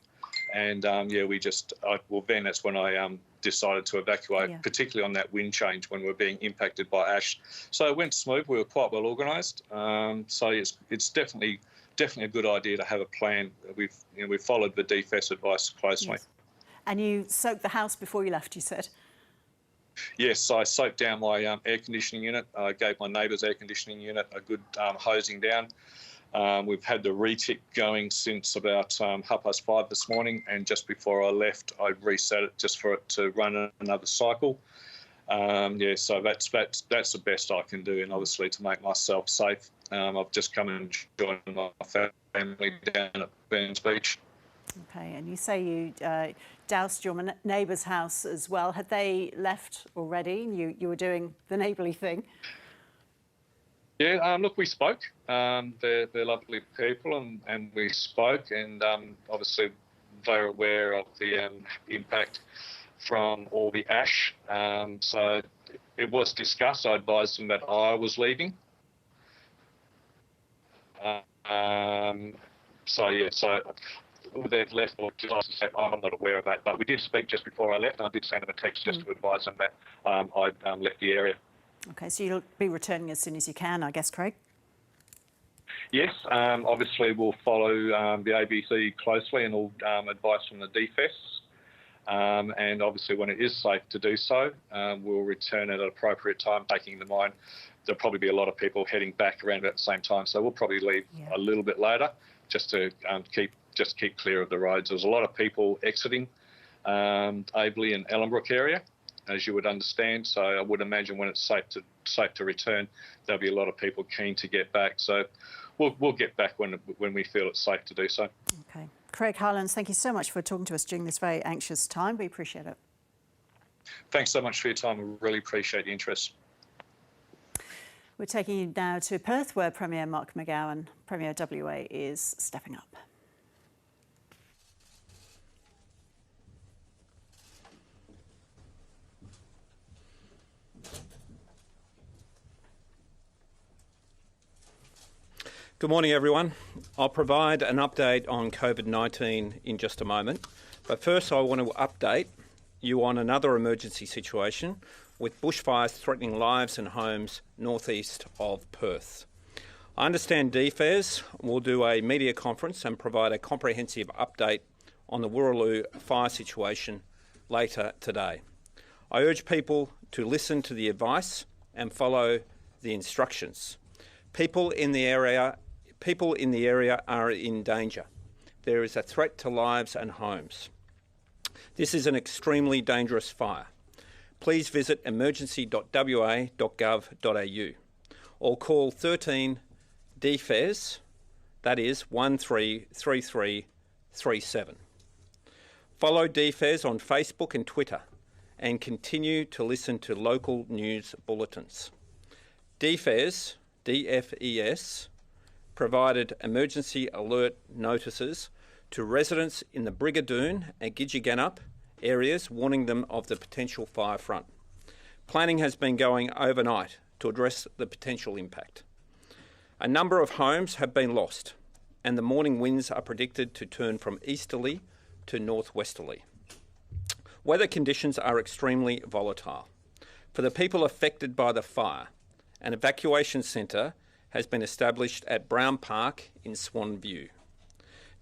And then that's when I decided to evacuate, particularly on that wind change when we were being impacted by ash. So it went smooth. We were quite well organised. So it's definitely a good idea to have a plan. We've followed the DFS advice closely. Yes. And you soaked the house before you left, you said? Yes, I soaked down my air conditioning unit. I gave my neighbour's air conditioning unit a good hosing down. We've had the retic going since about 5:30 this morning, and just before I left, I reset it just for it to run another cycle. So that's the best I can do, and obviously to make myself safe. I've just come and joined my family down at Burns Beach. Okay, and you say you doused your neighbour's house as well. Had they left already? You were doing the neighbourly thing. Yeah, look, we spoke. They're lovely people, and we spoke, and obviously they're aware of the impact from all the ash. So it was discussed. I advised them that I was leaving. So they've left, or I'm not aware of that, but we did speak just before I left, and I did send them a text just to advise them that I'd left the area. Okay, so you'll be returning as soon as you can, I guess, Craig? Yes, obviously we'll follow the ABC closely and all advice from the DFS. And obviously when it is safe to do so, we'll return at an appropriate time, taking in mind there'll probably be a lot of people heading back around at the same time. So we'll probably leave a little bit later just to keep clear of the roads. There's a lot of people exiting Aveley and Ellenbrook area, as you would understand. So I would imagine when it's safe to return, there'll be a lot of people keen to get back. So we'll get back when we feel it's safe to do so. Okay. Craig Highlands, thank you so much for talking to us during this very anxious time. We appreciate it. Thanks so much for your time. We really appreciate the interest. We're taking you now to Perth, where Premier Mark McGowan, Premier WA, is stepping up. Good morning, everyone. I'll provide an update on COVID-19 in just a moment. But first, I want to update you on another emergency situation with bushfires threatening lives and homes northeast of Perth. I understand DFARS will do a media conference and provide a comprehensive update on the Woolloomooloo fire situation later today. I urge people to listen to the advice and follow the instructions. People in the area are in danger. There is a threat to lives and homes. This is an extremely dangerous fire. Please visit emergency.wa.gov.au or call 13 DFARS, that is 133337. Follow DFARS on Facebook and Twitter and continue to listen to local news bulletins. DFARS, DFES, provided emergency alert notices to residents in the Brigadoon and Gidgegannup areas, warning them of the potential fire front. Planning has been going overnight to address the potential impact. A number of homes have been lost, and the morning winds are predicted to turn from easterly to northwesterly. Weather conditions are extremely volatile. For the people affected by the fire, an evacuation centre has been established at Brown Park in Swan View.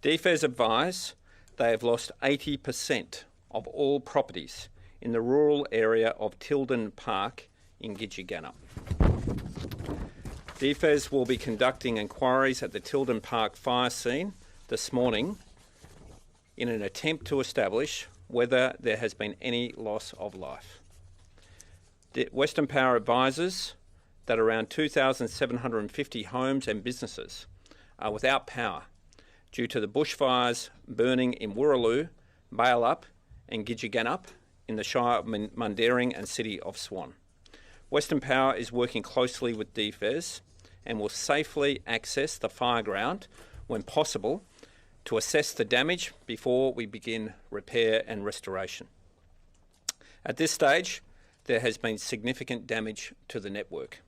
DFARS advise they have lost 80% of all properties in the rural area of Tilden Park in Gidgegannup. DFARS will be conducting inquiries at the Tilden Park fire scene this morning in an attempt to establish whether there has been any loss of life. Western Power advises that around 2,750 homes and businesses are without power due to the bushfires burning in Wooroloo, Bayalup and Gidgegannup in the Shire of Mundaring and City of Swan. Western Power is working closely with DFES and will safely access the fire ground when possible to assess the damage before we begin repair and restoration. At this stage, there has been significant damage to the network.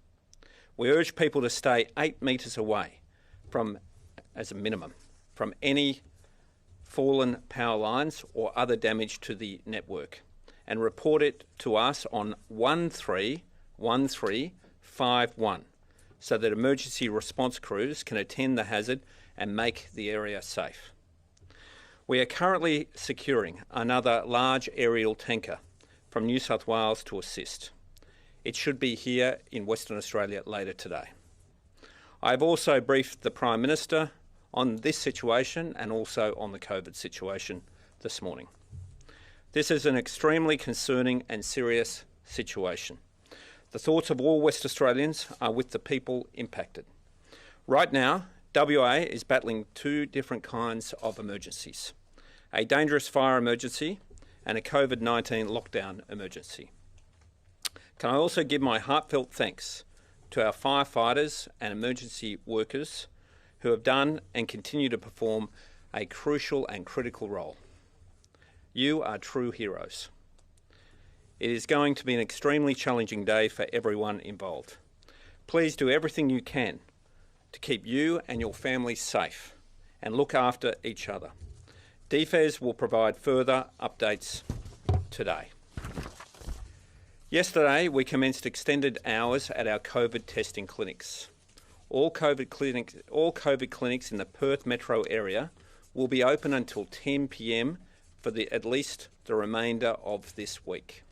We urge people to stay 8 metres away from, as a minimum, from any fallen power lines or other damage to the network, and report it to us on 131351 so that emergency response crews can attend the hazard and make the area safe. We are currently securing another large aerial tanker from New South Wales to assist. It should be here in Western Australia later today. I have also briefed the Prime Minister on this situation and also on the COVID situation this morning. This is an extremely concerning and serious situation. The thoughts of all West Australians are with the people impacted. Right now, WA is battling 2 different kinds of emergencies: a dangerous fire emergency and a COVID-19 lockdown emergency. Can I also give my heartfelt thanks to our firefighters and emergency workers who have done and continue to perform a crucial and critical role. You are true heroes. It is going to be an extremely challenging day for everyone involved. Please do everything you can to keep you and your family safe and look after each other. DFES will provide further updates today. Yesterday, we commenced extended hours at our COVID testing clinics. All COVID clinics in the Perth metro area will be open until 10 p.m. for at least the remainder of this week.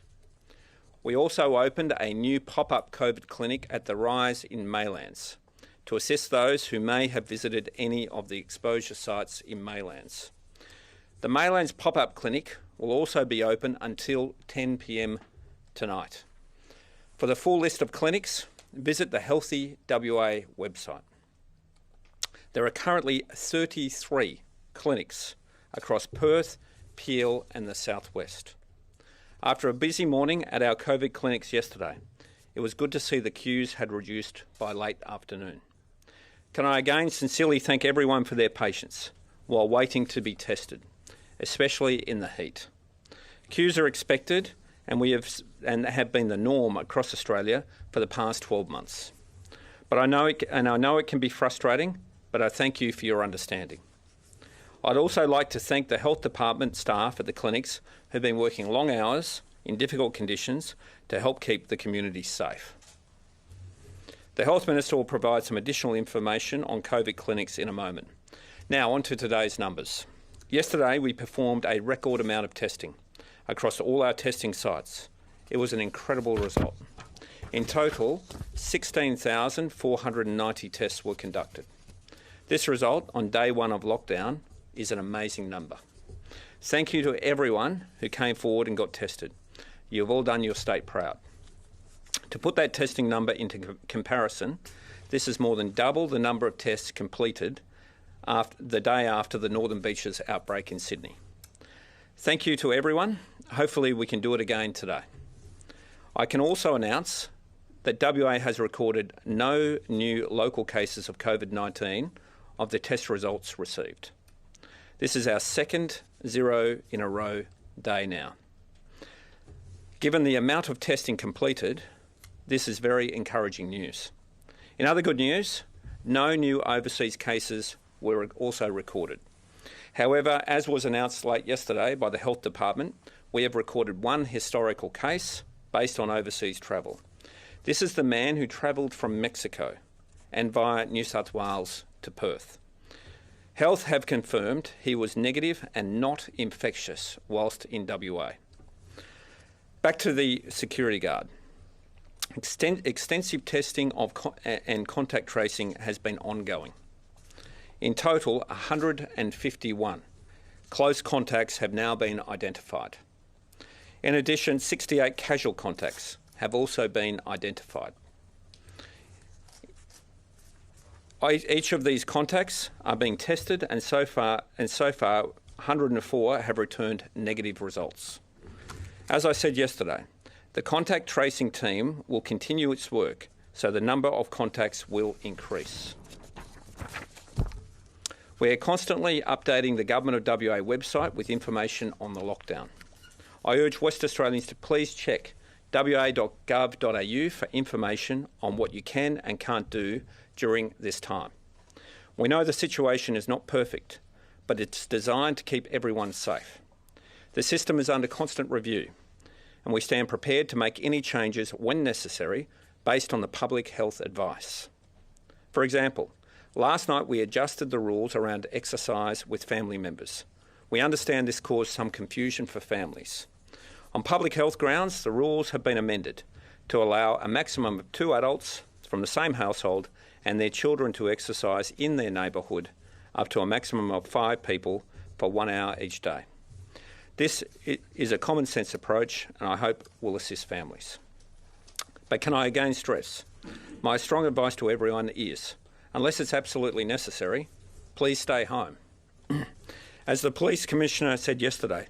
We also opened a new pop-up COVID clinic at the Rise in Maylands to assist those who may have visited any of the exposure sites in Maylands. The Maylands pop-up clinic will also be open until 10 p.m. tonight. For the full list of clinics, visit the Healthy WA website. There are currently 33 clinics across Perth, Peel and the southwest. After a busy morning at our COVID clinics yesterday, it was good to see the queues had reduced by late afternoon. Can I again sincerely thank everyone for their patience while waiting to be tested, especially in the heat. Queues are expected and have been the norm across Australia for the past 12 months. But I know it can be frustrating, but I thank you for your understanding. I'd also like to thank the Health Department staff at the clinics who've been working long hours in difficult conditions to help keep the community safe. The Health Minister will provide some additional information on COVID clinics in a moment. Now on to today's numbers. Yesterday we performed a record amount of testing across all our testing sites. It was an incredible result. In total, 16,490 tests were conducted. This result on day one of lockdown is an amazing number. Thank you to everyone who came forward and got tested. You've all done your state proud. To put that testing number into comparison, this is more than double the number of tests completed the day after the Northern Beaches outbreak in Sydney. Thank you to everyone. Hopefully we can do it again today. I can also announce that WA has recorded no new local cases of COVID-19 of the test results received. This is our second 0 in a row day now. Given the amount of testing completed, this is very encouraging news. In other good news, no new overseas cases were also recorded. However, as was announced late yesterday by the Health Department, we have recorded one historical case based on overseas travel. This is the man who travelled from Mexico and via New South Wales to Perth. Health have confirmed he was negative and not infectious whilst in WA. Back to the security guard. Extensive testing and contact tracing has been ongoing. In total, 151 close contacts have now been identified. In addition, 68 casual contacts have also been identified. Each of these contacts are being tested, and so far 104 have returned negative results. As I said yesterday, the contact tracing team will continue its work, so the number of contacts will increase. We are constantly updating the Government of WA website with information on the lockdown. I urge West Australians to please check wa.gov.au for information on what you can and can't do during this time. We know the situation is not perfect, but it's designed to keep everyone safe. The system is under constant review, and we stand prepared to make any changes when necessary based on the public health advice. For example, last night we adjusted the rules around exercise with family members. We understand this caused some confusion for families. On public health grounds, the rules have been amended to allow a maximum of 2 adults from the same household and their children to exercise in their neighbourhood up to a maximum of 5 people for 1 hour each day. This is a common sense approach and I hope will assist families. But can I again stress, my strong advice to everyone is, unless it's absolutely necessary, please stay home. As the Police Commissioner said yesterday,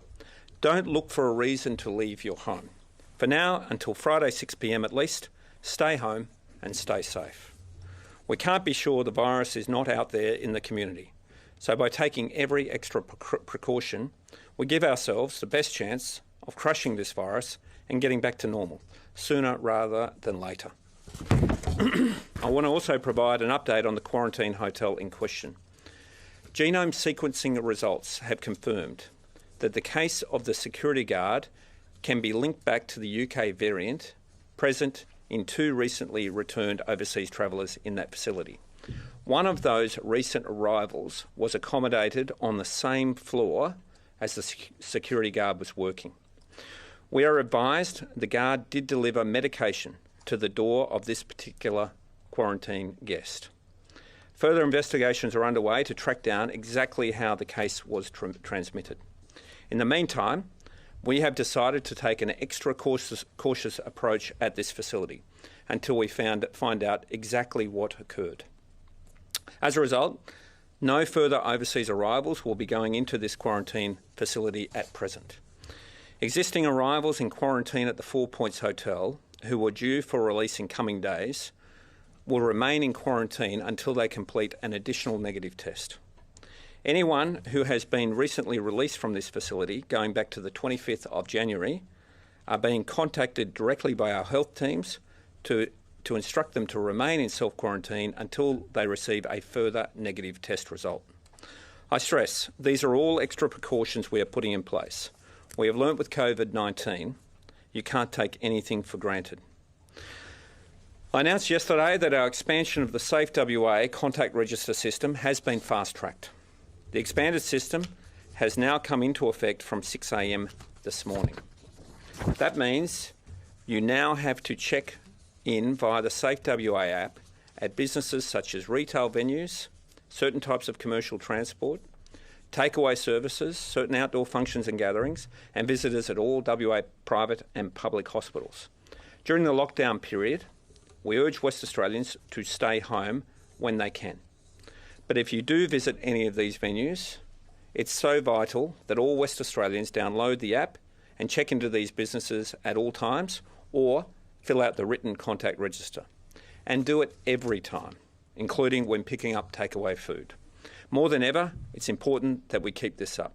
don't look for a reason to leave your home. For now, until Friday 6 p.m. at least, stay home and stay safe. We can't be sure the virus is not out there in the community. So by taking every extra precaution, we give ourselves the best chance of crushing this virus and getting back to normal, sooner rather than later. I want to also provide an update on the quarantine hotel in question. Genome sequencing results have confirmed that the case of the security guard can be linked back to the UK variant present in 2 recently returned overseas travellers in that facility. One of those recent arrivals was accommodated on the same floor as the security guard was working. We are advised the guard did deliver medication to the door of this particular quarantine guest. Further investigations are underway to track down exactly how the case was transmitted. In the meantime, we have decided to take an extra cautious approach at this facility until we find out exactly what occurred. As a result, no further overseas arrivals will be going into this quarantine facility at present. Existing arrivals in quarantine at the 4 Points Hotel who were due for release in coming days will remain in quarantine until they complete an additional negative test. Anyone who has been recently released from this facility, going back to the 25th of January, are being contacted directly by our health teams to instruct them to remain in self-quarantine until they receive a further negative test result. I stress, these are all extra precautions we are putting in place. We have learnt with COVID-19, you can't take anything for granted. I announced yesterday that our expansion of the Safe WA contact register system has been fast-tracked. The expanded system has now come into effect from 6 a.m. this morning. That means you now have to check in via the Safe WA app at businesses such as retail venues, certain types of commercial transport, takeaway services, certain outdoor functions and gatherings, and visitors at all WA private and public hospitals. During the lockdown period, we urge West Australians to stay home when they can. But if you do visit any of these venues, it's so vital that all West Australians download the app and check into these businesses at all times or fill out the written contact register. And do it every time, including when picking up takeaway food. More than ever, it's important that we keep this up.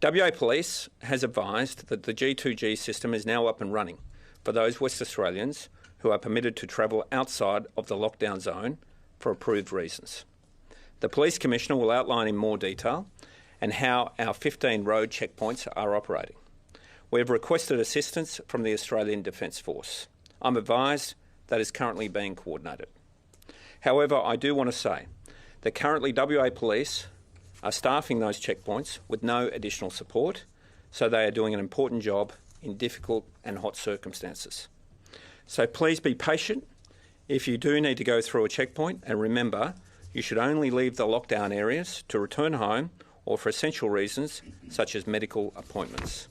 WA Police has advised that the G2G system is now up and running for those West Australians who are permitted to travel outside of the lockdown zone for approved reasons. The Police Commissioner will outline in more detail and how our 15 road checkpoints are operating. We have requested assistance from the Australian Defence Force. I'm advised that is currently being coordinated. However, I do want to say that currently WA Police are staffing those checkpoints with no additional support, so they are doing an important job in difficult and hot circumstances. So please be patient if you do need to go through a checkpoint, and remember, you should only leave the lockdown areas to return home or for essential reasons such as medical appointments.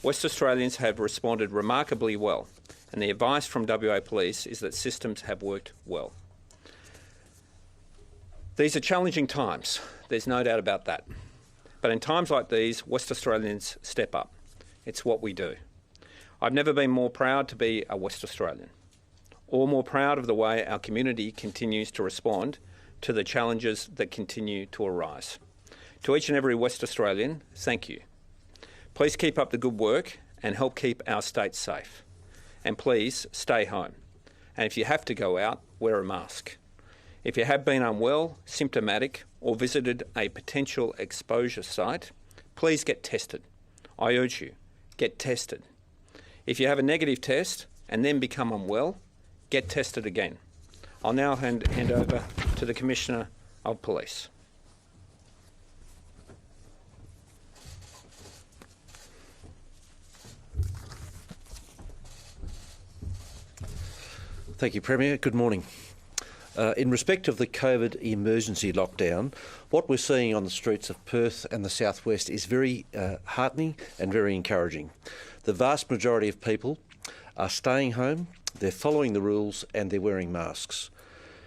West Australians have responded remarkably well, and the advice from WA Police is that systems have worked well. These are challenging times, there's no doubt about that. But in times like these, West Australians step up. It's what we do. I've never been more proud to be a West Australian, or more proud of the way our community continues to respond to the challenges that continue to arise. To each and every West Australian, thank you. Please keep up the good work and help keep our state safe. And please stay home. And if you have to go out, wear a mask. If you have been unwell, symptomatic, or visited a potential exposure site, please get tested. I urge you, get tested. If you have a negative test and then become unwell, get tested again. I'll now hand over to the Commissioner of Police. Thank you, Premier. Good morning. In respect of the COVID emergency lockdown, what we're seeing on the streets of Perth and the southwest is very heartening and very encouraging. The vast majority of people are staying home, they're following the rules and they're wearing masks.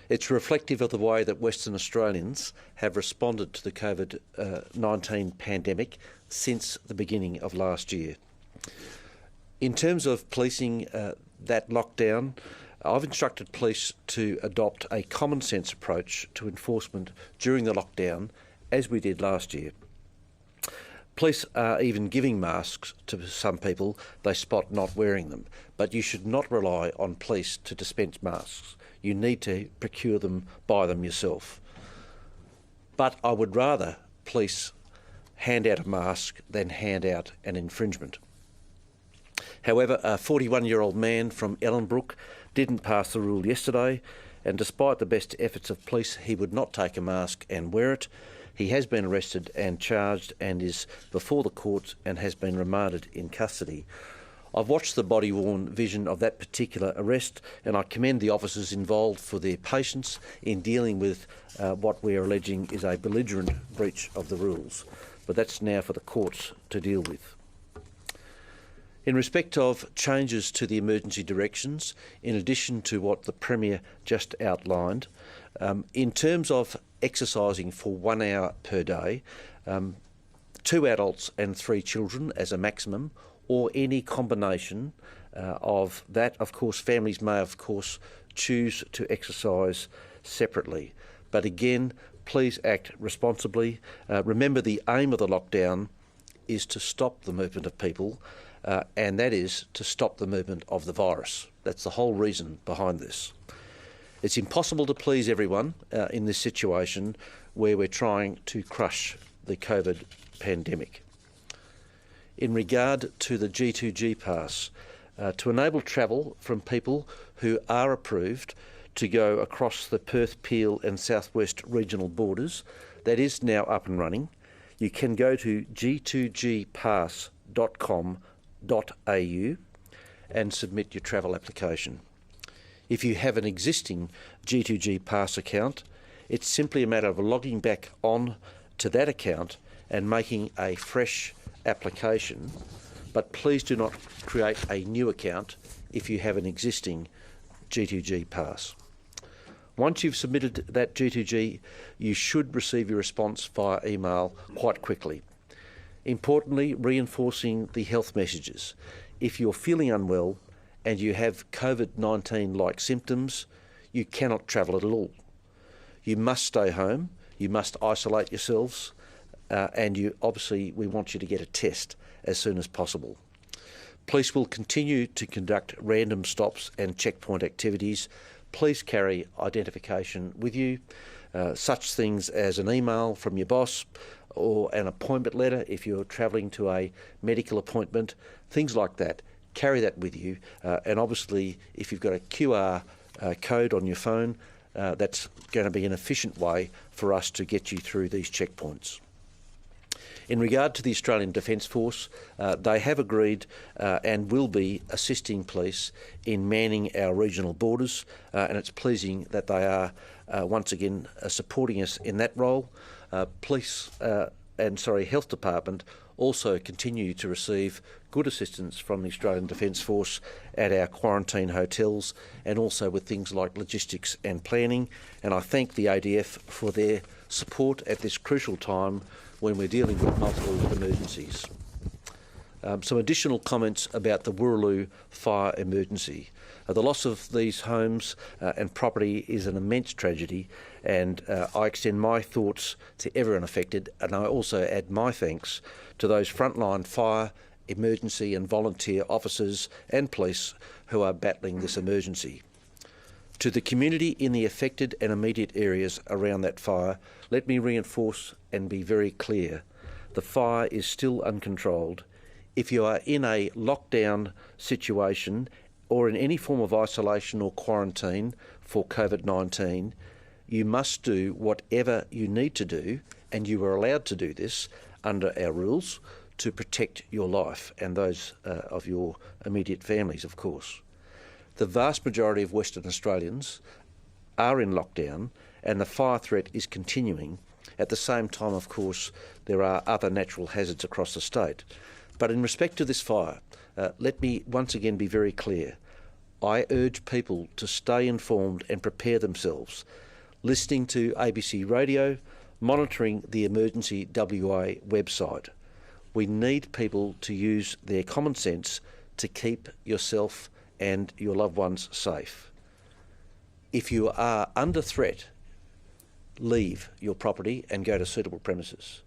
It's reflective of the way that Western Australians have responded to the COVID-19 pandemic since the beginning of last year. In terms of policing that lockdown, I've instructed police to adopt a common sense approach to enforcement during the lockdown, as we did last year. Police are even giving masks to some people they spot not wearing them, but you should not rely on police to dispense masks. You need to procure them, buy them yourself. But I would rather police hand out a mask than hand out an infringement. However, a 41-year-old man from Ellenbrook didn't pass the rule yesterday, and despite the best efforts of police, he would not take a mask and wear it. He has been arrested and charged and is before the courts and has been remanded in custody. I've watched the body-worn vision of that particular arrest, and I commend the officers involved for their patience in dealing with what we are alleging is a belligerent breach of the rules. But that's now for the courts to deal with. In respect of changes to the emergency directions, in addition to what the Premier just outlined, in terms of exercising for 1 hour per day, 2 adults and 3 children as a maximum, or any combination of that. Of course, families may, of course, choose to exercise separately. But again, please act responsibly. Remember, the aim of the lockdown is to stop the movement of people, and that is to stop the movement of the virus. That's the whole reason behind this. It's impossible to please everyone in this situation where we're trying to crush the COVID pandemic. In regard to the G2G pass, to enable travel from people who are approved to go across the Perth, Peel and South West regional borders, that is now up and running. You can go to g2gpass.com.au and submit your travel application. If you have an existing G2G Pass account, it's simply a matter of logging back on to that account and making a fresh application, but please do not create a new account if you have an existing G2G Pass. Once you've submitted that G2G, you should receive your response via email quite quickly. Importantly, reinforcing the health messages. If you're feeling unwell and you have COVID-19-like symptoms, you cannot travel at all. You must stay home, you must isolate yourselves, and we want you to get a test as soon as possible. Police will continue to conduct random stops and checkpoint activities. Please carry identification with you, such things as an email from your boss or an appointment letter if you're travelling to a medical appointment, things like that. Carry that with you, and obviously if you've got a QR code on your phone, that's going to be an efficient way for us to get you through these checkpoints. In regard to the Australian Defence Force, they have agreed and will be assisting police in manning our regional borders, and it's pleasing that they are once again supporting us in that role. Police Health Department also continue to receive good assistance from the Australian Defence Force at our quarantine hotels and also with things like logistics and planning. And I thank the ADF for their support at this crucial time when we're dealing with multiple emergencies. Some additional comments about the Wooroloo fire emergency. The loss of these homes and property is an immense tragedy, and I extend my thoughts to everyone affected, and I also add my thanks to those frontline fire, emergency and volunteer officers and police who are battling this emergency. To the community in the affected and immediate areas around that fire, let me reinforce and be very clear. The fire is still uncontrolled. If you are in a lockdown situation or in any form of isolation or quarantine for COVID-19, you must do whatever you need to do, and you are allowed to do this under our rules, to protect your life and those of your immediate families, of course. The vast majority of Western Australians are in lockdown, and the fire threat is continuing. At the same time, of course, there are other natural hazards across the state. But in respect to this fire, let me once again be very clear. I urge people to stay informed and prepare themselves, listening to ABC Radio, monitoring the Emergency WA website. We need people to use their common sense to keep yourself and your loved ones safe. If you are under threat, leave your property and go to suitable premises.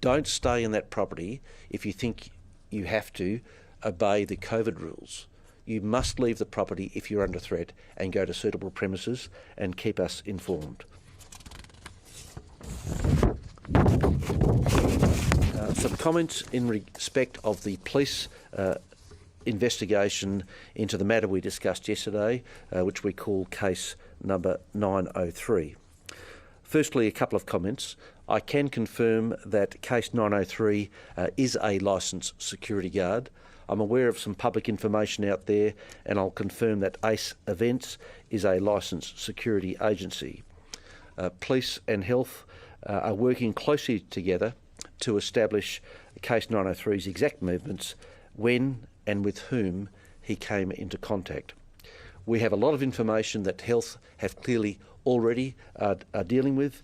Don't stay in that property if you think you have to obey the COVID rules. You must leave the property if you're under threat and go to suitable premises and keep us informed. Some comments in respect of the police investigation into the matter we discussed yesterday, which we call case number 903. Firstly, a couple of comments. I can confirm that case 903 is a licensed security guard. I'm aware of some public information out there, and I'll confirm that ACE Events is a licensed security agency. Police and health are working closely together to establish case 903's exact movements, when and with whom he came into contact. We have a lot of information that health have clearly already are dealing with.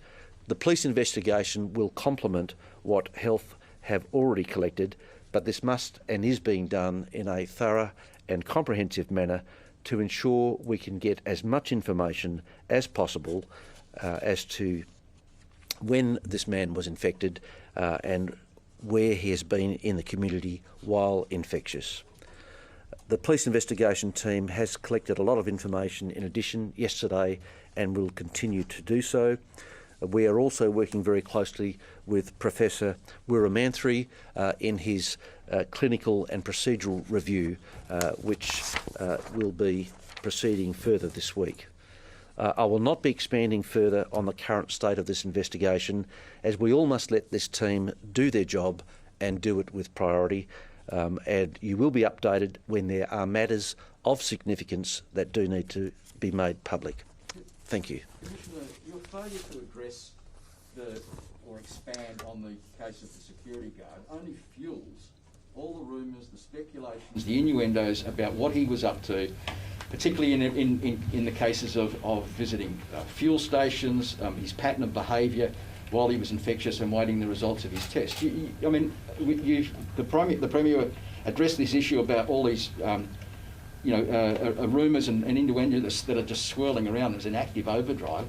The police investigation will complement what health have already collected, but this must and is being done in a thorough and comprehensive manner to ensure we can get as much information as possible as to when this man was infected and where he has been in the community while infectious. The police investigation team has collected a lot of information in addition yesterday and will continue to do so. We are also working very closely with Professor Weeramanthri in his clinical and procedural review, which will be proceeding further this week. I will not be expanding further on the current state of this investigation, as we all must let this team do their job and do it with priority. And you will be updated when there are matters of significance that do need to be made public. Thank you. Commissioner, your failure to address or expand on the case of the security guard only fuels all the rumours, the speculations, the innuendos about what he was up to, particularly in the cases of visiting fuel stations, his pattern of behaviour while he was infectious and waiting the results of his test. The Premier addressed this issue about all these rumours and innuendos that are just swirling around as an active overdrive.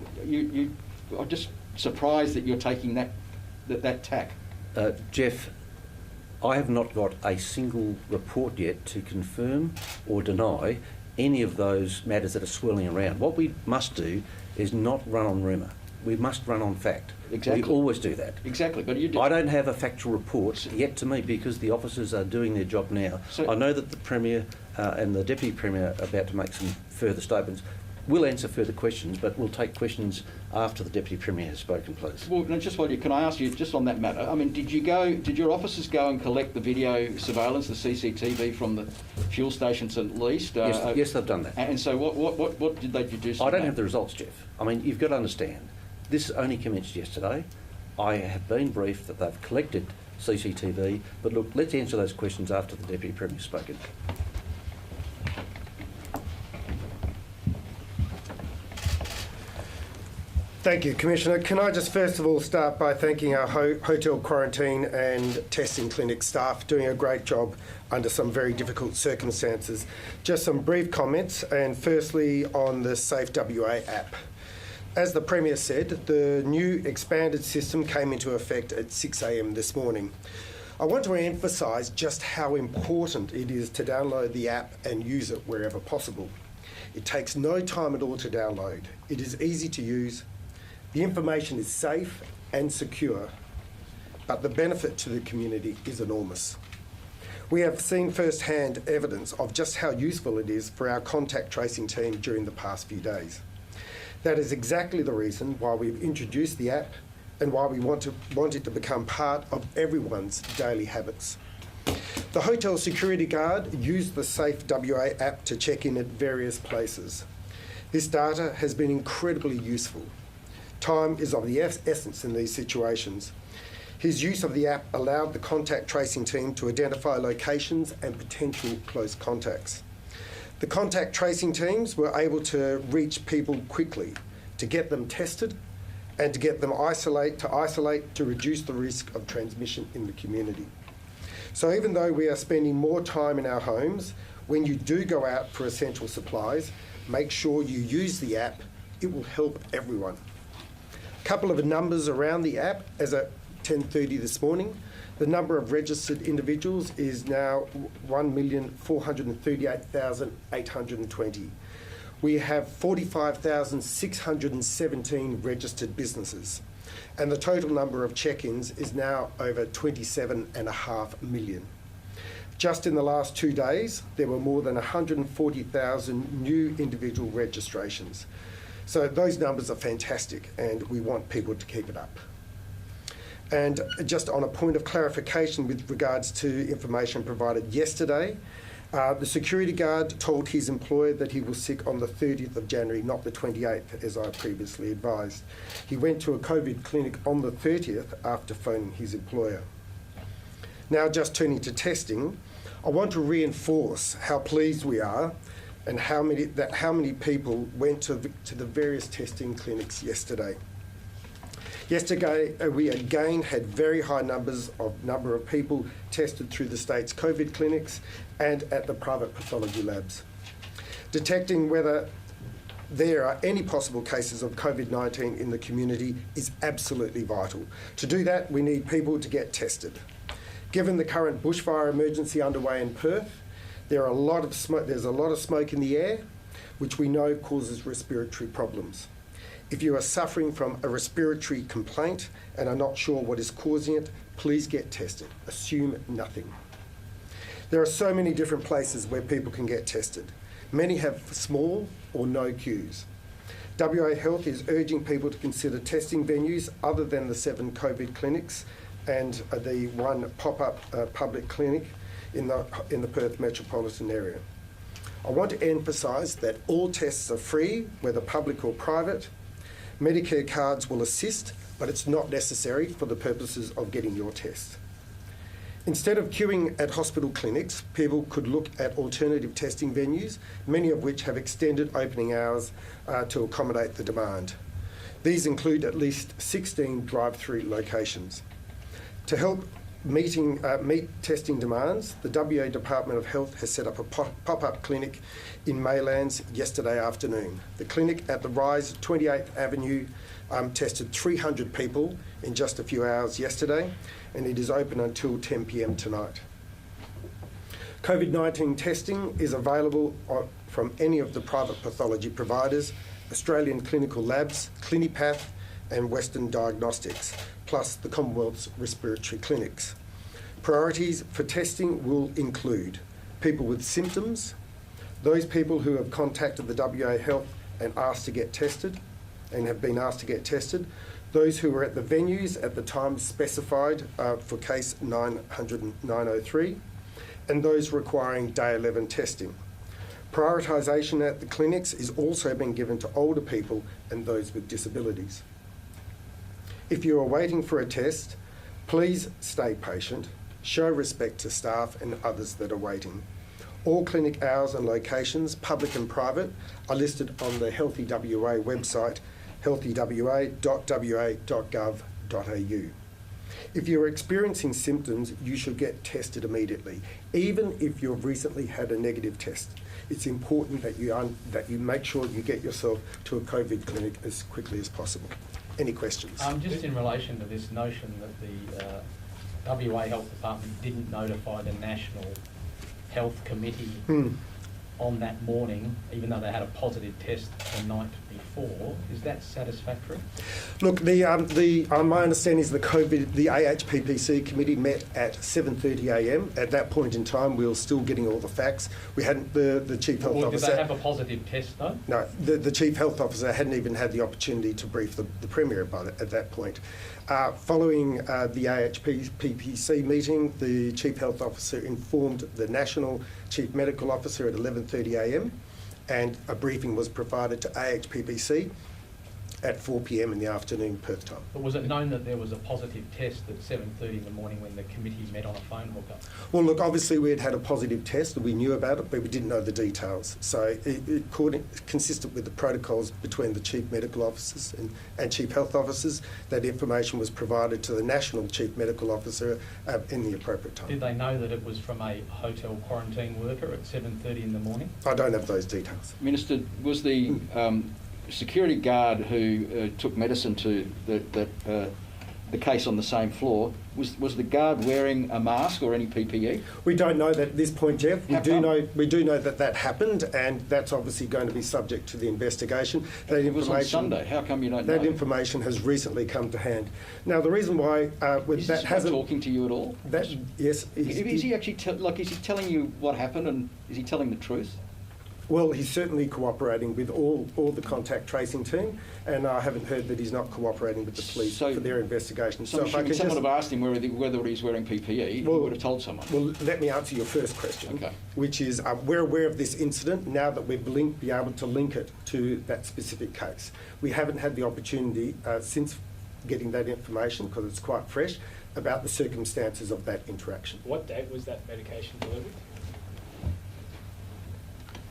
I'm just surprised that you're taking that tack. Jeff, I have not got a single report yet to confirm or deny any of those matters that are swirling around. What we must do is not run on rumour. We must run on fact. Exactly. We always do that. Exactly, but you do. I don't have a factual report yet to me because the officers are doing their job now. So, I know that the Premier and the Deputy Premier are about to make some further statements. We'll answer further questions, but we'll take questions after the Deputy Premier has spoken, please. Well, just while can I ask you, just on that matter, I mean, did your officers go and collect the video surveillance, the CCTV from the fuel stations at least? Yes, they've done that. And so what did they deduce? I don't have the results, Jeff. I mean, you've got to understand, this only commenced yesterday. I have been briefed that they've collected CCTV, but look, let's answer those questions after the Deputy Premier's spoken. Thank you, Commissioner. Can I just first of all start by thanking our hotel quarantine and testing clinic staff doing a great job under some very difficult circumstances. Just some brief comments, and firstly on the Safe WA app. As the Premier said, the new expanded system came into effect at 6 a.m. this morning. I want to emphasise just how important it is to download the app and use it wherever possible. It takes no time at all to download. It is easy to use. The information is safe and secure, but the benefit to the community is enormous. We have seen first-hand evidence of just how useful it is for our contact tracing team during the past few days. That is exactly the reason why we've introduced the app and why we want it to become part of everyone's daily habits. The hotel security guard used the Safe WA app to check in at various places. This data has been incredibly useful. Time is of the essence in these situations. His use of the app allowed the contact tracing team to identify locations and potential close contacts. The contact tracing teams were able to reach people quickly, to get them tested and to get them isolate to reduce the risk of transmission in the community. So even though we are spending more time in our homes, when you do go out for essential supplies, make sure you use the app. It will help everyone. A couple of numbers around the app. As at 10:30 this morning, the number of registered individuals is now 1,438,820. We have 45,617 registered businesses, and the total number of check-ins is now over 27.5 million. Just in the last 2 days, there were more than 140,000 new individual registrations. So those numbers are fantastic, and we want people to keep it up. And just on a point of clarification with regards to information provided yesterday, the security guard told his employer that he was sick on the 30th of January, not the 28th, as I previously advised. He went to a COVID clinic on the 30th after phoning his employer. Now, just turning to testing, I want to reinforce how pleased we are and how many people went to the various testing clinics yesterday. Yesterday, we again had very high number of people tested through the state's COVID clinics and at the private pathology labs. Detecting whether there are any possible cases of COVID-19 in the community is absolutely vital. To do that, we need people to get tested. Given the current bushfire emergency underway in Perth, there's a lot of smoke in the air, which we know causes respiratory problems. If you are suffering from a respiratory complaint and are not sure what is causing it, please get tested. Assume nothing. There are so many different places where people can get tested. Many have small or no queues. WA Health is urging people to consider testing venues other than the 7 COVID clinics and the 1 pop-up public clinic in the Perth metropolitan area. I want to emphasise that all tests are free, whether public or private. Medicare cards will assist, but it's not necessary for the purposes of getting your test. Instead of queuing at hospital clinics, people could look at alternative testing venues, many of which have extended opening hours to accommodate the demand. These include at least 16 drive-through locations. To help meet testing demands, the WA Department of Health has set up a pop-up clinic in Maylands yesterday afternoon. The clinic at the Rise 28th Avenue tested 300 people in just a few hours yesterday, and it is open until 10 p.m. tonight. COVID-19 testing is available from any of the private pathology providers, Australian Clinical Labs, Clinipath and Western Diagnostics, plus the Commonwealth's respiratory clinics. Priorities for testing will include people with symptoms, those people who have contacted the WA Health and asked to get tested and have been asked to get tested, those who were at the venues at the time specified for case 903, and those requiring day 11 testing. Prioritisation at the clinics is also being given to older people and those with disabilities. If you are waiting for a test, please stay patient, show respect to staff and others that are waiting. All clinic hours and locations, public and private, are listed on the Healthy WA website, healthywa.wa.gov.au. If you're experiencing symptoms, you should get tested immediately, even if you've recently had a negative test. It's important that you make sure you get yourself to a COVID clinic as quickly as possible. Any questions? Just in relation to this notion that the WA Health Department didn't notify the National Health Committee on that morning, even though they had a positive test the night before, is that satisfactory? Look, my understanding is the AHPPC committee met at 7:30 a.m. At that point in time, we were still getting all the facts. We hadn't the chief health officer. Did they have a positive test though? No, the chief health officer hadn't even had the opportunity to brief the Premier about it at that point. Following the AHPPC meeting, the chief health officer informed the national chief medical officer at 11:30 a.m. and a briefing was provided to AHPPC at 4 p.m. in the afternoon, Perth time. But was it known that there was a positive test at 7:30 in the morning when the committee met on a phone hookup? Well, look, obviously we had had a positive test, we knew about it, but we didn't know the details. So consistent with the protocols between the chief medical officers and chief health officers, that information was provided to the national chief medical officer in the appropriate time. Did they know that it was from a hotel quarantine worker at 7:30 in the morning? I don't have those details. Minister, was the security guard who took medicine to the case on the same floor, was the guard wearing a mask or any PPE? We don't know that at this point, Jeff. We do know that happened, and that's obviously going to be subject to the investigation. It was on Sunday. How come you don't know? That information has recently come to hand. Now, the reason why that hasn't talking to you at all. Yes. Is he actually is he telling you what happened, and is he telling the truth? Well, he's certainly cooperating with all the contact tracing team, and I haven't heard that he's not cooperating with the police for their investigation. So if someone had asked him whether he's wearing PPE, he would have told someone. Well, let me answer your first question, which is we're aware of this incident now that we've been able to link it to that specific case. We haven't had the opportunity since getting that information, because it's quite fresh, about the circumstances of that interaction. What date was that medication delivered?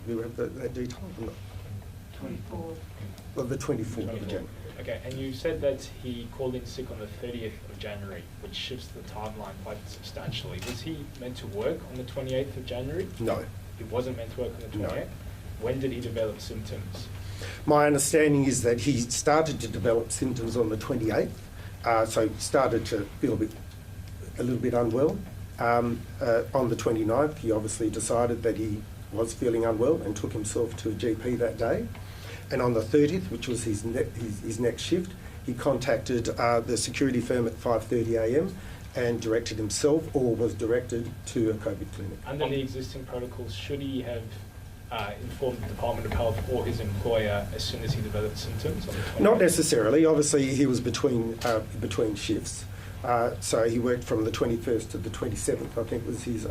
Do we have that detail? 24th. Well, the 24th of January. Okay, and you said that he called in sick on the 30th of January, which shifts the timeline quite substantially. Was he meant to work on the 28th of January? No. He wasn't meant to work on the 28th? No. When did he develop symptoms? My understanding is that he started to develop symptoms on the 28th, so started to feel a little bit unwell. On the 29th, he obviously decided that he was feeling unwell and took himself to a GP that day. And on the 30th, which was his next shift, he contacted the security firm at 5:30 a.m. and directed himself, or was directed, to a COVID clinic. Under the existing protocols, should he have informed the Department of Health or his employer as soon as he developed symptoms on the 28th? Not necessarily. Obviously, he was between shifts. So he worked from the 21st to the 27th, I think was his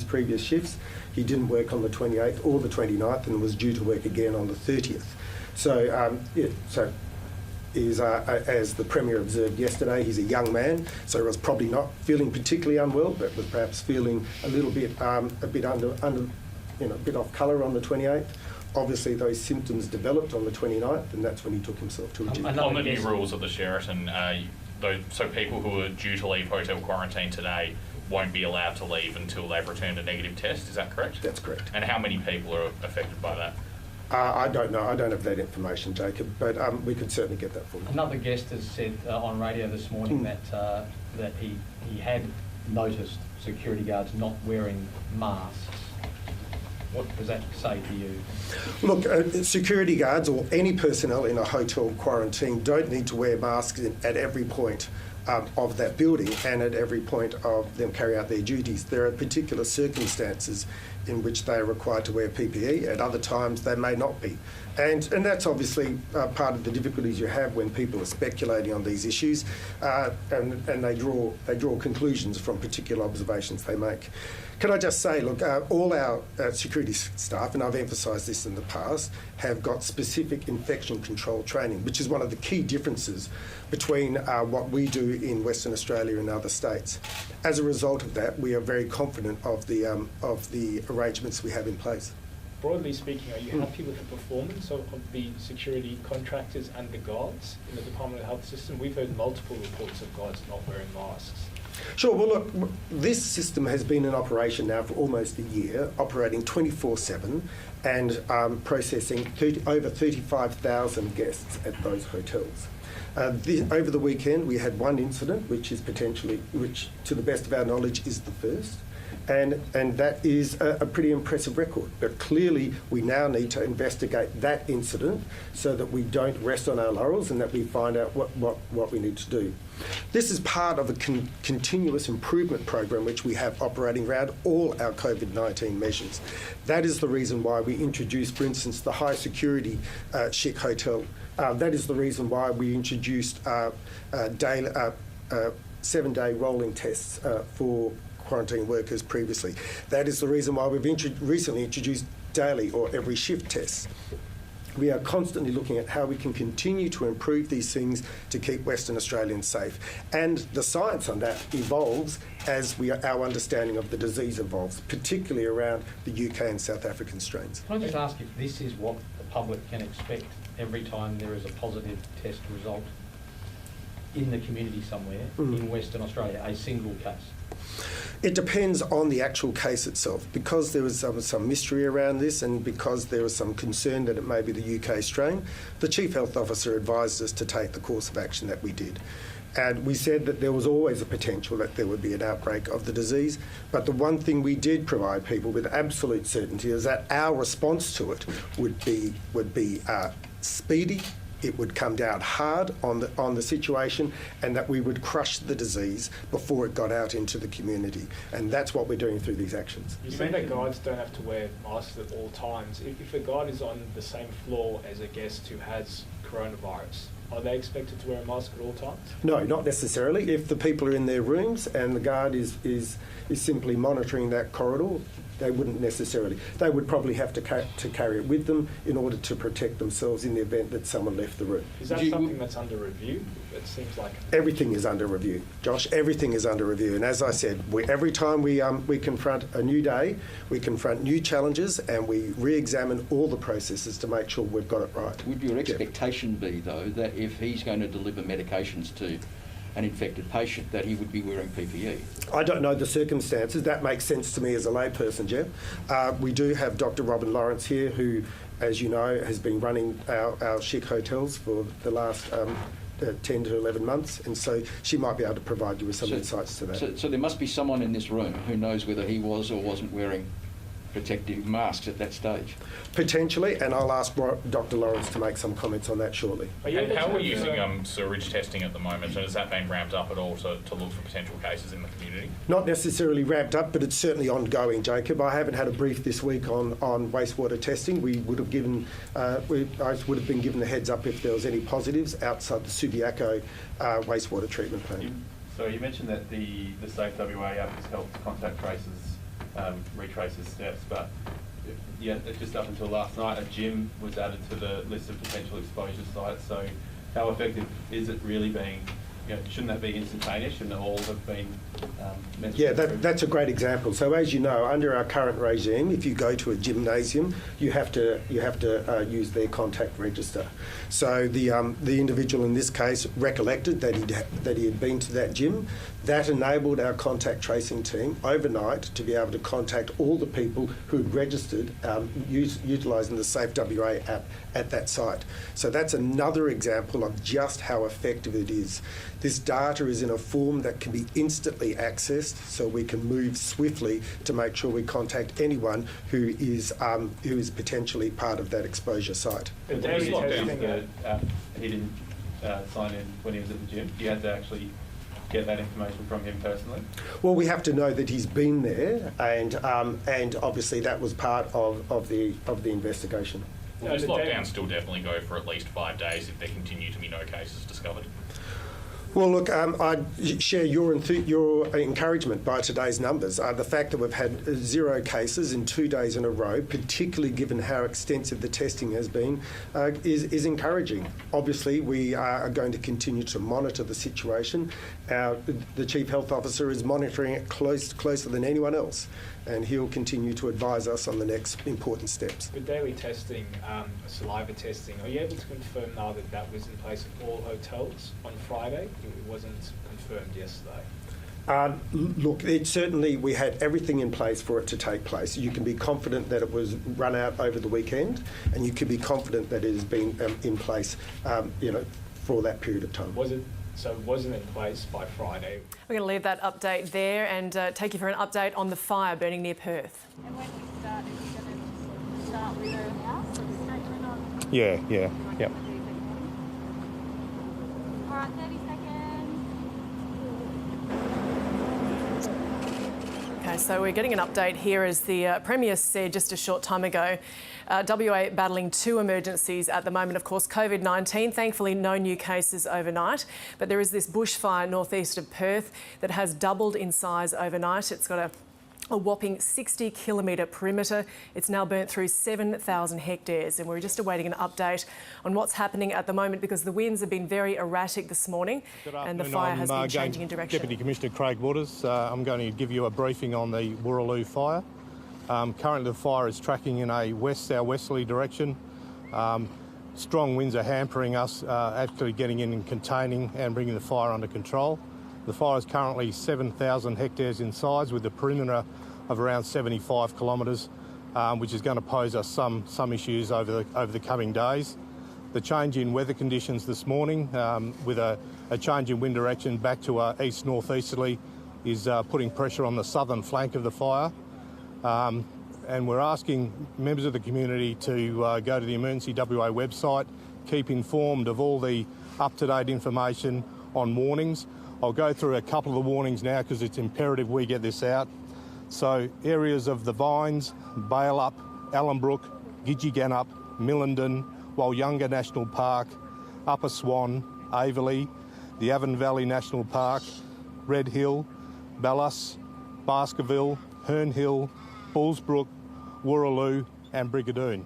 previous shifts. He didn't work on the 28th or the 29th and was due to work again on the 30th. So, he's, as the Premier observed yesterday, he's a young man, so he was probably not feeling particularly unwell, but was perhaps feeling a little bit, a bit off colour on the 28th. Obviously, those symptoms developed on the 29th, and that's when he took himself to a GP. On the new rules of the Sheraton, so people who are due to leave hotel quarantine today won't be allowed to leave until they've returned a negative test, is that correct? That's correct. And how many people are affected by that? I don't know. I don't have that information, Jacob, but we could certainly get that for you. Another guest has said on radio this morning that he had noticed security guards not wearing masks. What does that say to you? Look, security guards or any personnel in a hotel quarantine don't need to wear masks at every point of that building and at every point of them carry out their duties. There are particular circumstances in which they are required to wear PPE. At other times, they may not be. And that's obviously part of the difficulties you have when people are speculating on these issues, and they draw conclusions from particular observations they make. Can I just say, look, all our security staff, and I've emphasised this in the past, have got specific infection control training, which is one of the key differences between what we do in Western Australia and other states. As a result of that, we are very confident of the arrangements we have in place. Broadly speaking, are you happy with the performance of the security contractors and the guards in the Department of Health system? We've heard multiple reports of guards not wearing masks. Sure. Well, look, this system has been in operation now for almost a year, operating 24/7 and processing over 35,000 guests at those hotels. Over the weekend, we had one incident, which to the best of our knowledge is the first. And that is a pretty impressive record. But clearly, we now need to investigate that incident so that we don't rest on our laurels and that we find out what we need to do. This is part of a continuous improvement program which we have operating around all our COVID-19 measures. That is the reason why we introduced, for instance, the high security chic hotel. That is the reason why we introduced 7-day rolling tests for quarantine workers previously. That is the reason why we've recently introduced daily or every shift tests. We are constantly looking at how we can continue to improve these things to keep Western Australians safe. And the science on that evolves as our understanding of the disease evolves, particularly around the UK and South African strains. Can I just ask if this is what the public can expect every time there is a positive test result in the community somewhere in Western Australia, a single case? It depends on the actual case itself. Because there was some mystery around this and because there was some concern that it may be the UK strain, the Chief Health Officer advised us to take the course of action that we did. And we said that there was always a potential that there would be an outbreak of the disease. But the one thing we did provide people with absolute certainty is that our response to it would be speedy. It would come down hard on the situation, and that we would crush the disease before it got out into the community. And that's what we're doing through these actions. You said that guards don't have to wear masks at all times. If a guard is on the same floor as a guest who has coronavirus, are they expected to wear a mask at all times? No, not necessarily. If the people are in their rooms and the guard is simply monitoring that corridor, they wouldn't necessarily. They would probably have to carry it with them in order to protect themselves in the event that someone left the room. Is that something that's under review? It seems like everything is under review, Josh. Everything is under review, and as I said, every time we confront a new day, we confront new challenges, and we re-examine all the processes to make sure we've got it right. Would your expectation be, though, that if he's going to deliver medications to an infected patient, that he would be wearing PPE? I don't know the circumstances. That makes sense to me as a layperson, Jeff. We do have Dr. Robin Lawrence here, who, as you know, has been running our chic hotels for the last 10 to 11 months, and so she might be able to provide you with some insights to that. So there must be someone in this room who knows whether he was or wasn't wearing protective masks at that stage. Potentially, and I'll ask Dr. Lawrence to make some comments on that shortly. And how are we using sewage testing at the moment? So has that been ramped up at all to look for potential cases in the community? Not necessarily ramped up, but it's certainly ongoing, Jacob. I haven't had a brief this week on wastewater testing. We would have given, I would have been given the heads up if there was any positives outside the Subiaco wastewater treatment plant. So you mentioned that the Safe WA app has helped contact tracers retrace his steps, but just up until last night, a gym was added to the list of potential exposure sites. So how effective is it really being? Shouldn't that be instantaneous? Shouldn't it all have been that's a great example. So as you know, under our current regime, if you go to a gymnasium, you have to use their contact register. So the individual in this case recollected that he had been to that gym. That enabled our contact tracing team overnight to be able to contact all the people who had registered utilising the Safe WA app at that site. So that's another example of just how effective it is. This data is in a form that can be instantly accessed, so we can move swiftly to make sure we contact anyone who is potentially part of that exposure site. He didn't sign in when he was at the gym. You had to actually get that information from him personally? Well, we have to know that he's been there, and obviously that was part of the investigation. Will this lockdown still definitely go for at least 5 days if there continue to be no cases discovered? Well, look, I share your encouragement by today's numbers. The fact that we've had 0 cases in 2 days in a row, particularly given how extensive the testing has been, is encouraging. Obviously, we are going to continue to monitor the situation. The Chief Health Officer is monitoring it closer than anyone else, and he'll continue to advise us on the next important steps. The daily testing, saliva testing, are you able to confirm now that that was in place at all hotels on Friday? It wasn't confirmed yesterday. Look, certainly we had everything in place for it to take place. You can be confident that it was run out over the weekend, and you can be confident that it has been in place, for that period of time. So it wasn't in place by Friday. We're going to leave that update there and take you for an update on the fire burning near Perth. And when we start, are you going to start with a house or a statement on? Yeah, yep. All right, 30 seconds. Okay, so we're getting an update here as the Premier said just a short time ago. WA battling 2 emergencies at the moment, of course, COVID-19. Thankfully, no new cases overnight. But there is this bushfire northeast of Perth that has doubled in size overnight. It's got a whopping 60-kilometre perimeter. It's now burnt through 7,000 hectares, and we're just awaiting an update on what's happening at the moment because the winds have been very erratic this morning and the fire has been changing in direction. Deputy Commissioner Craig Waters, I'm going to give you a briefing on the Wooroloo fire. Currently the fire is tracking in a west-southwesterly direction. Strong winds are hampering us actually getting in and containing and bringing the fire under control. The fire is currently 7,000 hectares in size with a perimeter of around 75 kilometres, which is going to pose us some issues over the coming days. The change in weather conditions this morning with a change in wind direction back to east-northeasterly is putting pressure on the southern flank of the fire. And we're asking members of the community to go to the Emergency WA website, keep informed of all the up-to-date information on warnings. I'll go through a couple of the warnings now because it's imperative we get this out. So areas of the Vines, Baileup, Allenbrook, Gidgegannup, Millenden, Wolyunga National Park, Upper Swan, Averley, the Avon Valley National Park, Red Hill, Ballas, Baskerville, Herne Hill, Bullsbrook, Wooroloo and Brigadoon.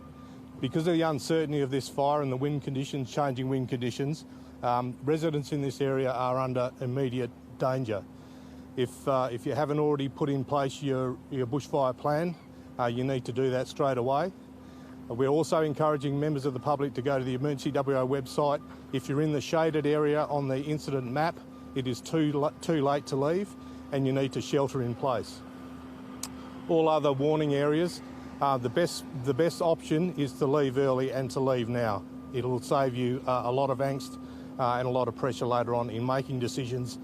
Because of the uncertainty of this fire and the wind conditions, changing wind conditions, residents in this area are under immediate danger. If you haven't already put in place your bushfire plan, you need to do that straight away. We're also encouraging members of the public to go to the Emergency WA website. If you're in the shaded area on the incident map, it is too late to leave and you need to shelter in place. All other warning areas, the best option is to leave early and to leave now. It'll save you a lot of angst and a lot of pressure later on in making decisions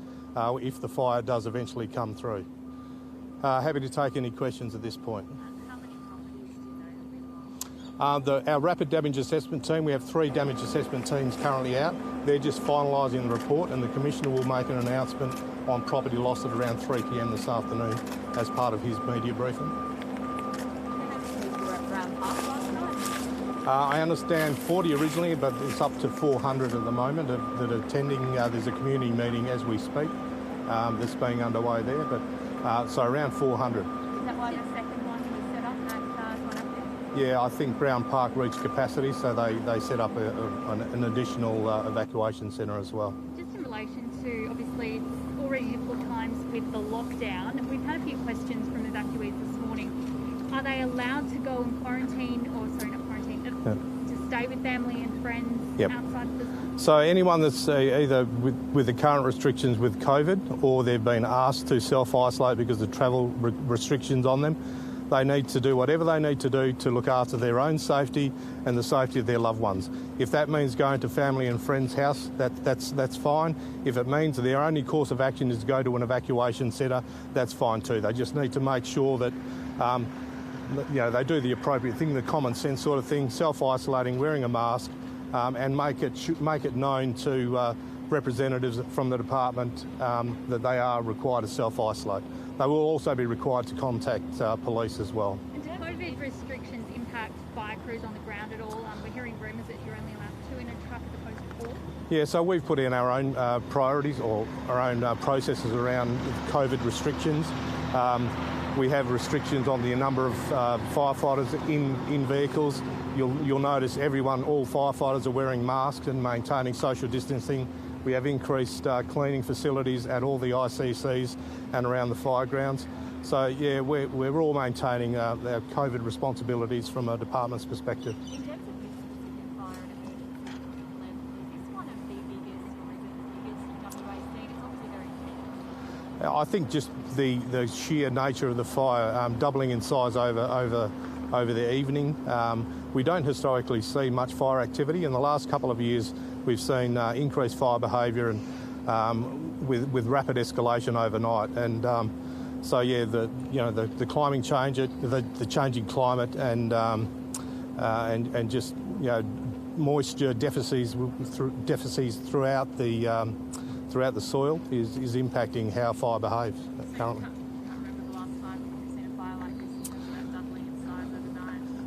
if the fire does eventually come through. Happy to take any questions at this point. Our rapid damage assessment team, we have 3 damage assessment teams currently out. They're just finalising the report and the Commissioner will make an announcement on property loss at around 3 p.m. this afternoon as part of his media briefing. I understand 40 originally, but it's up to 400 at the moment that are attending. There's a community meeting as we speak that's being underway there, but so around 400. Is that why the second one was set up at Monaco? Yeah, I think Brown Park reached capacity, so they set up an additional evacuation centre as well. Just in relation to, obviously, it's already difficult times with the lockdown. We've had a few questions from evacuees this morning. Are they allowed to go and quarantine, or sorry, not quarantine, to stay with family and friends outside of the zone? So anyone that's either with the current restrictions with COVID or they've been asked to self-isolate because of travel restrictions on them, they need to do whatever they need to do to look after their own safety and the safety of their loved ones. If that means going to family and friends' house, that's fine. If it means their only course of action is to go to an evacuation centre, that's fine too. They just need to make sure that they do the appropriate thing, the common sense sort of thing, self-isolating, wearing a mask, and make it known to representatives from the department that they are required to self-isolate. They will also be required to contact police as well. And do COVID restrictions impact fire crews on the ground at all? We're hearing rumours that you're only allowed 2 in a truck as opposed to 4. Yeah, so we've put in our own priorities or our own processes around COVID restrictions. We have restrictions on the number of firefighters in vehicles. You'll notice all firefighters are wearing masks and maintaining social distancing. We have increased cleaning facilities at all the ICCs and around the fire grounds. So yeah, we're all maintaining our COVID responsibilities from a department's perspective. In terms of this specific fire and emergency level, is this one of the biggest, or is it the biggest WA scene? It's obviously very intense. I think just the sheer nature of the fire, doubling in size over the evening. We don't historically see much fire activity. In the last couple of years, we've seen increased fire behaviour and with rapid escalation overnight. And so yeah, the climate change, the changing climate, and just moisture deficits throughout the soil is impacting how fire behaves currently.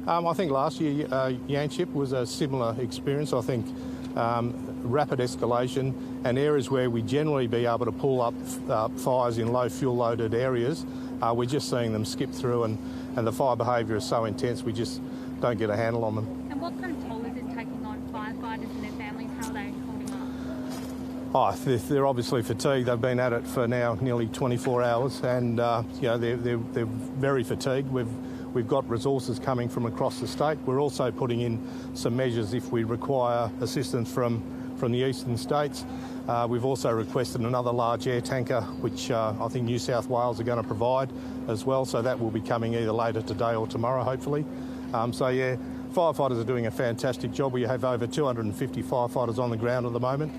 I think last year Yanchep was a similar experience. I think rapid escalation and areas where we generally be able to pull up fires in low fuel loaded areas, we're just seeing them skip through, and the fire behaviour is so intense we just don't get a handle on them. And what kind of toll is this taking on firefighters and their families? How are they holding up? They're obviously fatigued. They've been at it for now nearly 24 hours, and they're very fatigued. We've got resources coming from across the state. We're also putting in some measures if we require assistance from the eastern states. We've also requested another large air tanker, which I think New South Wales are going to provide as well. So that will be coming either later today or tomorrow, hopefully. So yeah, firefighters are doing a fantastic job. We have over 250 firefighters on the ground at the moment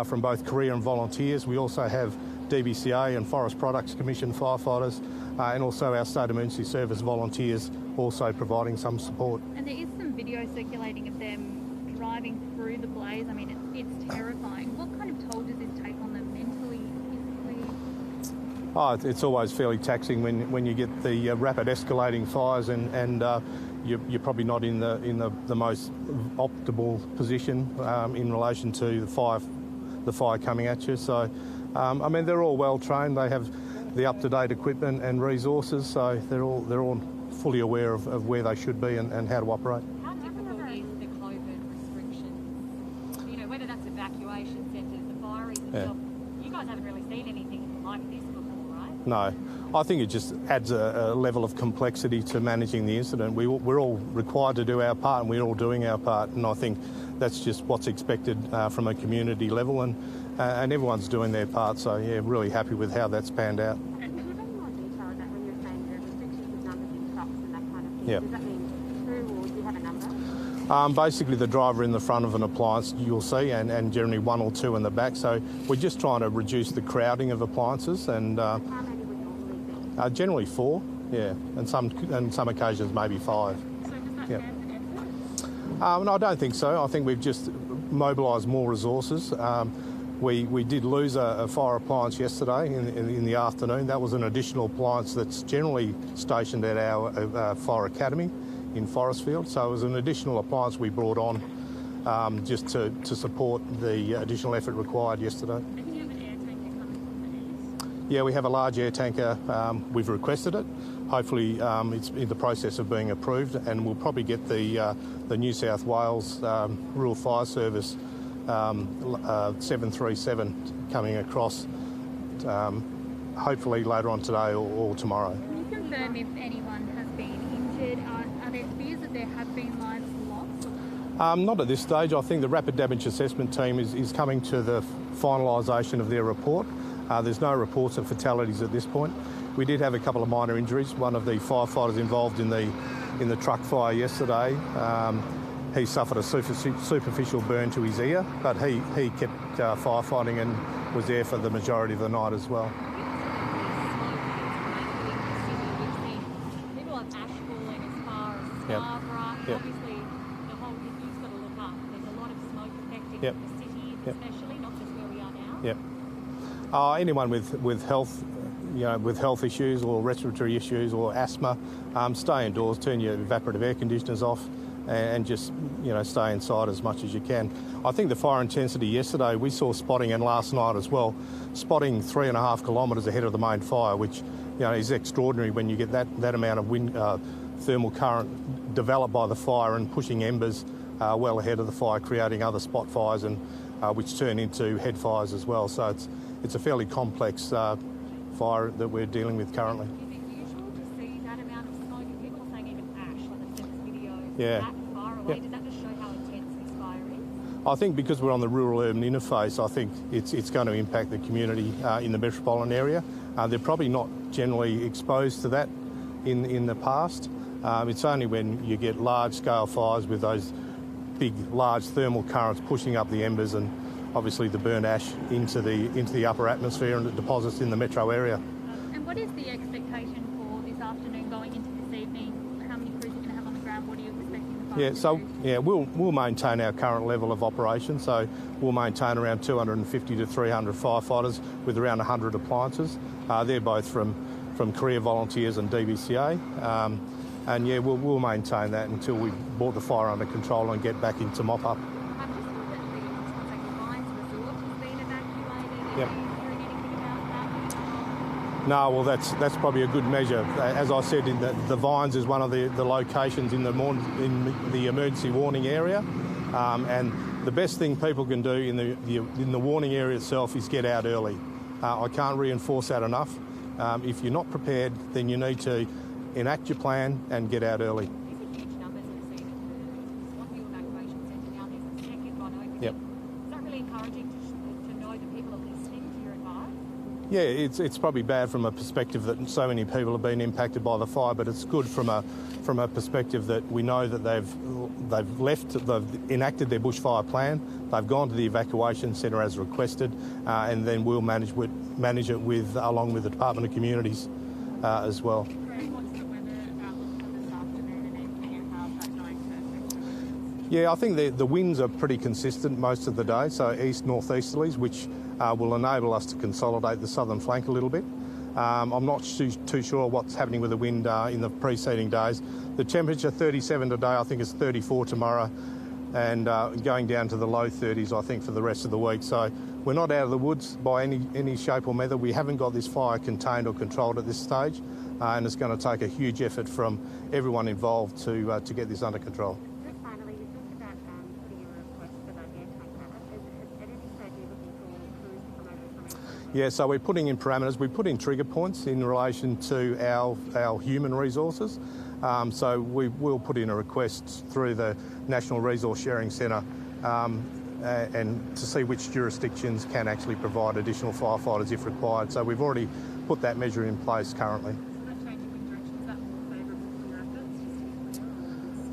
from both career and volunteers. We also have DBCA and Forest Products Commission firefighters, and also our State Emergency Service volunteers also providing some support. And there is some video circulating of them driving through the blaze. I mean, it's terrifying. What kind of toll does this take on them mentally, physically? It's always fairly taxing when you get the rapid escalating fires, and you're probably not in the most optimal position in relation to the fire coming at you. So, I mean, they're all well trained. They have the up-to-date equipment and resources, so they're all fully aware of where they should be and how to operate. How difficult is the COVID restrictions? You know, whether that's evacuation centres, the fire itself. You guys haven't really seen anything like this before, right? No. I think it just adds a level of complexity to managing the incident. We're all required to do our part, and we're all doing our part, and I think that's just what's expected from a community level, and everyone's doing their part. So yeah, really happy with how that's panned out. And can you give any more detail about when you're saying the restrictions of numbers in trucks and that kind of thing? Yeah. Does that mean 2, or do you have a number? Basically, the driver in the front of an appliance you'll see, and generally 1 or 2 in the back. So we're just trying to reduce the crowding of appliances, and how many would normally be? generally 4, yeah, and some occasions maybe 5. So does that stand an effort? No, I don't think so. I think we've just mobilised more resources. We did lose a fire appliance yesterday in the afternoon. That was an additional appliance that's generally stationed at our fire academy in Forestfield. So it was an additional appliance we brought on just to support the additional effort required yesterday. And you have an air tanker coming from the east? Yeah, we have a large air tanker. We've requested it. Hopefully it's in the process of being approved, and we'll probably get the New South Wales Rural Fire Service 737 coming across hopefully later on today or tomorrow. Can you confirm if anyone has been injured? Are there fears that there have been lives lost? Not at this stage. I think the Rapid Damage Assessment team is coming to the finalisation of their report. There's no reports of fatalities at this point. We did have a couple of minor injuries. One of the firefighters involved in the truck fire yesterday, he suffered a superficial burn to his ear, but he kept firefighting and was there for the majority of the night as well. People have ash falling as far as Scarborough. Yep. Obviously, the whole you've got to look up. There's a lot of smoke affecting Yep. the city, Yep. especially, not just where we are Yep. Anyone with health, with health issues or respiratory issues or asthma, stay indoors, turn your evaporative air conditioners off, and just stay inside as much as you can. I think the fire intensity yesterday, we saw spotting, and last night as well, spotting 3.5 kilometres ahead of the main fire, which is extraordinary when you get that amount of wind, thermal current developed by the fire and pushing embers well ahead of the fire, creating other spot fires, and which turn into head fires as well. So it's a fairly complex fire that we're dealing with currently. Is it usual to see that amount of smoke? People are saying even ash, like I've seen this video, Yeah. that far away. Yeah. Does that just show how intense this fire is? I think because we're on the rural-urban interface, I think it's going to impact the community in the metropolitan area. They're probably not generally exposed to that in the past. It's only when you get large-scale fires with those big, large thermal currents pushing up the embers and obviously the burnt ash into the upper atmosphere, and it deposits in the metro area. And what is the expectation for this afternoon going into this evening? How many crews are you going to have on the ground? What are you expecting the fire to do? We'll maintain our current level of operation. So we'll maintain around 250 to 300 firefighters with around 100 appliances. They're both from career volunteers and DBCA. We'll maintain that until we've brought the fire under control and get back into mop-up. I've just heard that the Vines Resort has been evacuated. Yep. Are you hearing anything about that? No, well, that's probably a good measure. As I said, the Vines is one of the locations in the emergency warning area, and the best thing people can do in the warning area itself is get out early. I can't reinforce that enough. If you're not prepared, then you need to enact your plan and get out early. These are huge numbers that are seen at the Swanview evacuation centre now. There's a second one opening. Yep. Is that really encouraging to know that people are listening to your advice? Yeah, it's probably bad from a perspective that so many people have been impacted by the fire, but it's good from a perspective that we know that they've enacted their bushfire plan, they've gone to the evacuation centre as requested, and then we'll manage it along with the Department of Communities as well. Yeah, I think the winds are pretty consistent most of the day, so east-northeasterlies, which will enable us to consolidate the southern flank a little bit. I'm not too sure what's happening with the wind in the preceding days. The temperature 37 today, I think it's 34 tomorrow, and going down to the low 30s, I think, for the rest of the week. So we're not out of the woods by any shape or method. We haven't got this fire contained or controlled at this stage, and it's going to take a huge effort from everyone involved to get this under control. Yeah, so we're putting in parameters. We put in trigger points in relation to our human resources. So we will put in a request through the National Resource Sharing Centre and to see which jurisdictions can actually provide additional firefighters if required. So we've already put that measure in place currently.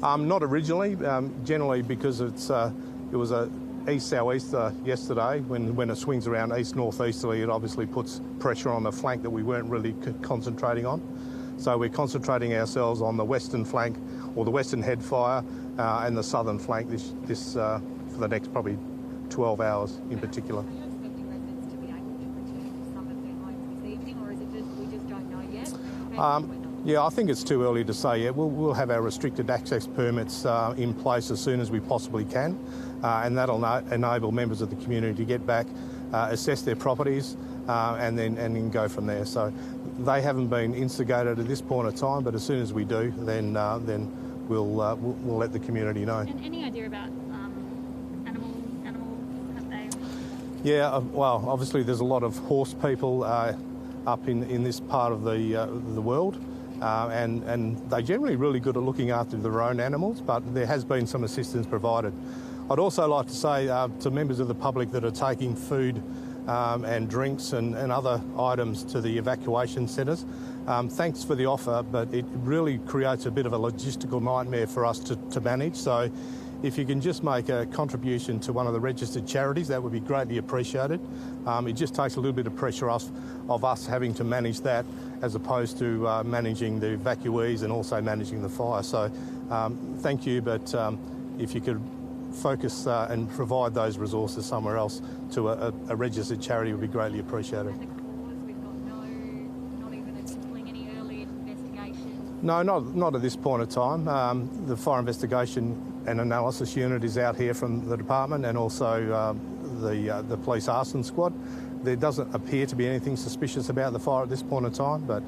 Not originally, generally because it was a east-southeaster yesterday. When it swings around east-northeasterly, it obviously puts pressure on the flank that we weren't really concentrating on. So we're concentrating ourselves on the western flank, or the western head fire, and the southern flank this for the next probably 12 hours in particular. Are you expecting residents to be able to return to some of their homes this evening, or is it just we just don't know yet? Yeah, I think it's too early to say yet. We'll have our restricted access permits in place as soon as we possibly can, and that'll enable members of the community to get back, assess their properties, and then go from there. So they haven't been instigated at this point of time, but as soon as we do, then we'll let the community know. And any idea about animals? Have they? Yeah, well, obviously there's a lot of horse people up in this part of the world. And they're generally really good at looking after their own animals, but there has been some assistance provided. I'd also like to say to members of the public that are taking food and drinks and other items to the evacuation centres, thanks for the offer, but it really creates a bit of a logistical nightmare for us to manage. So if you can just make a contribution to one of the registered charities, that would be greatly appreciated. It just takes a little bit of pressure off of us having to manage that, as opposed to managing the evacuees and also managing the fire. So thank you, but if you could focus and provide those resources somewhere else to a registered charity would be greatly appreciated. No, not at this point of time. The Fire Investigation and Analysis Unit is out here from the department, and also the Police Arson Squad. There doesn't appear to be anything suspicious about the fire at this point in time, but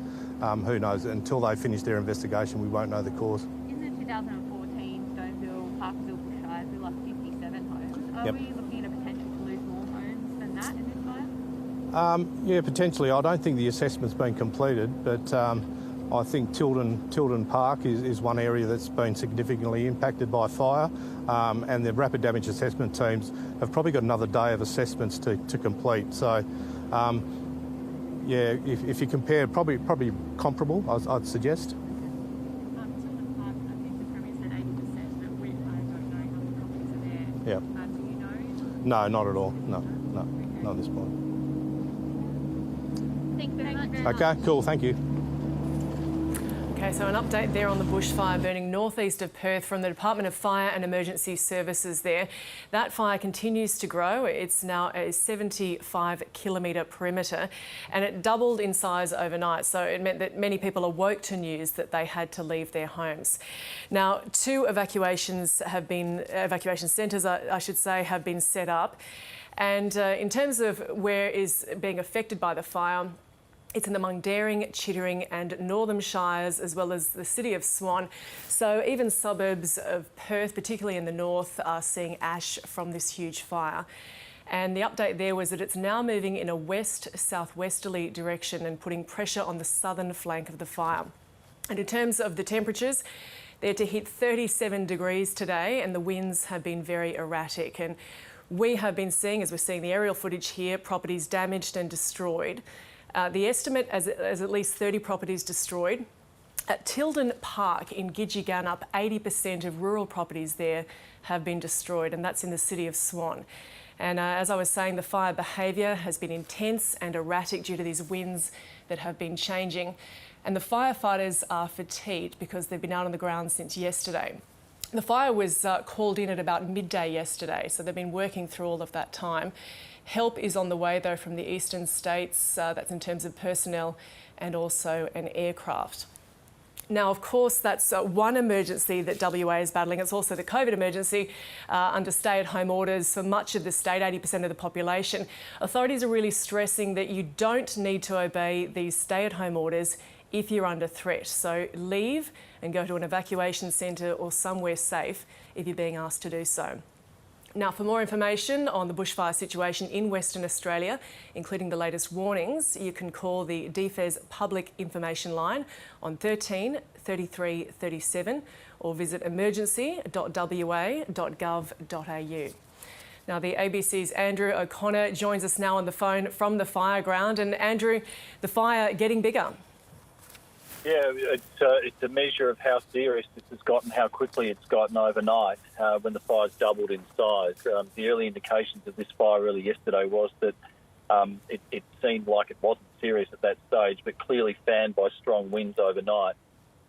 who knows? Until they finish their investigation, we won't know the cause. In the 2014 Stoneville, Parkville bushfires, we lost 57 homes. Are we looking at a potential to lose more homes than that in this fire? Yeah, potentially. I don't think the assessment's been completed, but I think Tilden Park is one area that's been significantly impacted by fire, and the rapid damage assessment teams have probably got another day of assessments to complete. So, yeah, if you compare, probably comparable, I'd suggest. Tilden Park, I think the Premier said 80%, but I don't know how many properties are there. Yeah. Do you know? No, not at all. No, not at this point. Thank you very much. Okay, cool. Thank you. Okay, so an update there on the bushfire burning northeast of Perth from the Department of Fire and Emergency Services there. That fire continues to grow. It's now a 75-kilometre perimeter, and it doubled in size overnight. So it meant that many people awoke to news that they had to leave their homes. Now, 2 evacuation centres, I should say, have been set up. And in terms of where is being affected by the fire, it's in the Mundaring, Chittering and Northern Shires, as well as the city of Swan. So even suburbs of Perth, particularly in the north, are seeing ash from this huge fire. And the update there was that it's now moving in a west-southwesterly direction and putting pressure on the southern flank of the fire. And in terms of the temperatures, they're to hit 37 degrees today, and the winds have been very erratic. And we have been seeing, as we're seeing the aerial footage here, properties damaged and destroyed. The estimate is at least 30 properties destroyed. At Tilden Park in Gidgegannup, 80% of rural properties there have been destroyed, and that's in the city of Swan. And as I was saying, the fire behaviour has been intense and erratic due to these winds that have been changing. And the firefighters are fatigued because they've been out on the ground since yesterday. The fire was called in at about midday yesterday, so they've been working through all of that time. Help is on the way, though, from the eastern states. That's in terms of personnel and also an aircraft. Now, of course, that's one emergency that WA is battling. It's also the COVID emergency under stay-at-home orders for much of the state, 80% of the population. Authorities are really stressing that you don't need to obey these stay-at-home orders if you're under threat. So leave and go to an evacuation centre or somewhere safe if you're being asked to do so. Now, for more information on the bushfire situation in Western Australia, including the latest warnings, you can call the DFES Public Information Line on 13 33 37 or visit emergency.wa.gov.au. Now, the ABC's Andrew O'Connor joins us now on the phone from the fire ground. And Andrew, the fire getting bigger? Yeah, it's a measure of how serious this has gotten, how quickly it's gotten overnight when the fire's doubled in size. The early indications of this fire really yesterday was that it seemed like it wasn't serious at that stage, but clearly fanned by strong winds overnight.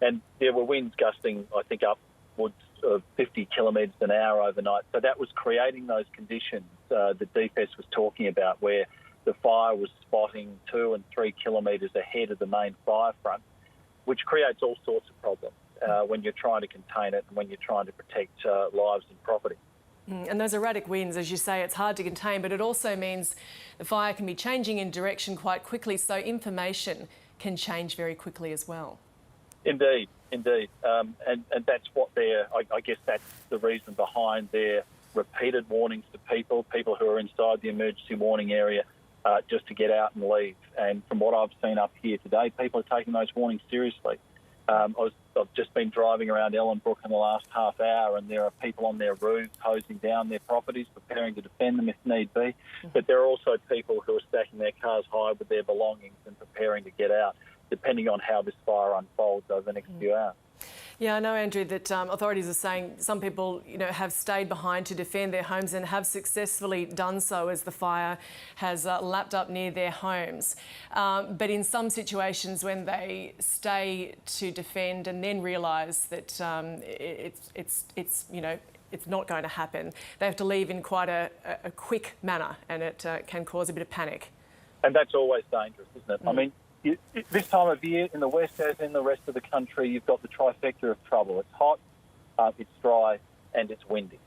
And there were winds gusting, I think, upwards of 50 kilometres an hour overnight. So that was creating those conditions that DFES was talking about, where the fire was spotting 2 and 3 kilometres ahead of the main fire front, which creates all sorts of problems when you're trying to contain it and when you're trying to protect lives and property. And those erratic winds, as you say, it's hard to contain, but it also means the fire can be changing in direction quite quickly, so information can change very quickly as well. Indeed. And that's what I guess that's the reason behind their repeated warnings to people who are inside the emergency warning area, just to get out and leave. And from what I've seen up here today, people are taking those warnings seriously. I've just been driving around Ellenbrook in the last half hour, and there are people on their roofs hosing down their properties, preparing to defend them if need be. But there are also people who are stacking their cars high with their belongings and preparing to get out, depending on how this fire unfolds over the next few hours. Yeah, I know, Andrew, that authorities are saying some people, have stayed behind to defend their homes and have successfully done so as the fire has lapped up near their homes. But in some situations, when they stay to defend and then realise that it's it's not going to happen. They have to leave in quite a quick manner, and it can cause a bit of panic. And that's always dangerous, isn't it? I mean, this time of year in the west, as in the rest of the country, you've got the trifecta of trouble. It's hot, it's dry, and it's windy.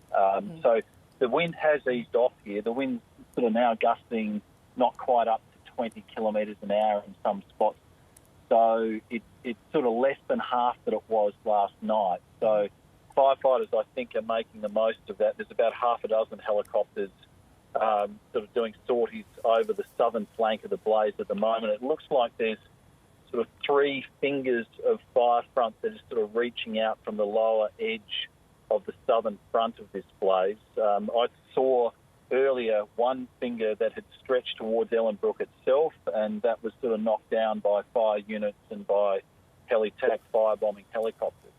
So the wind has eased off here. The wind's sort of now gusting not quite up to 20 kilometres an hour in some spots. So it's sort of less than half that it was last night. So firefighters, I think, are making the most of that. There's about half a dozen helicopters sort of doing sorties over the southern flank of the blaze at the moment. It looks like there's sort of 3 fingers of fire front that is sort of reaching out from the lower edge of the southern front of this blaze. I saw earlier one finger that had stretched towards Ellenbrook itself, and that was sort of knocked down by fire units and by heli-tac firebombing helicopters.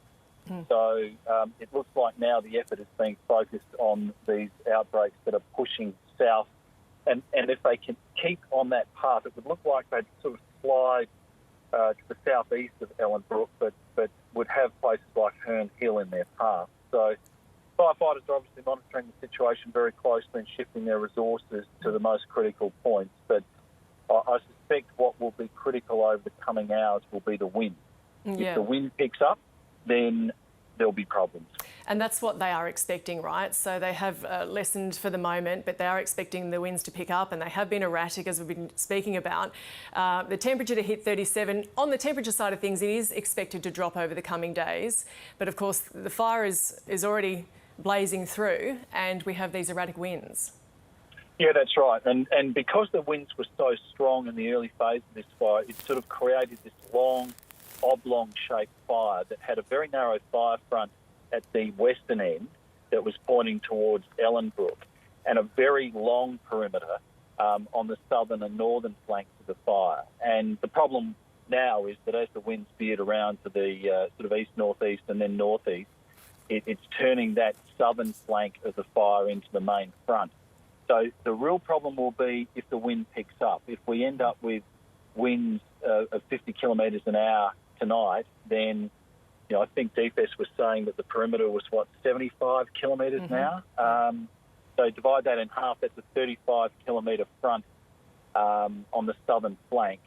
So it looks like now the effort is being focused on these outbreaks that are pushing south. And if they can keep on that path, it would look like they'd sort of slide to the southeast of Ellenbrook, but would have places like Herne Hill in their path. So firefighters are obviously monitoring the situation very closely and shifting their resources to the most critical points. But I suspect what will be critical over the coming hours will be the wind. If the wind picks up, then there'll be problems. And that's what they are expecting, right? So they have lessened for the moment, but they are expecting the winds to pick up, and they have been erratic, as we've been speaking about. The temperature to hit 37. On the temperature side of things, it is expected to drop over the coming days. But of course, the fire is already blazing through, and we have these erratic winds. Yeah, that's right. And because the winds were so strong in the early phase of this fire, it sort of created this long, oblong-shaped fire that had a very narrow fire front at the western end that was pointing towards Ellenbrook, and a very long perimeter on the southern and northern flanks of the fire. And the problem now is that as the winds veered around to the sort of east-northeast and then northeast, it's turning that southern flank of the fire into the main front. So the real problem will be if the wind picks up. If we end up with winds of 50 kilometres an hour tonight, then I think DFS was saying that the perimeter was 75 kilometres an hour. So divide that in half. That's a 35 kilometre front on the southern flank.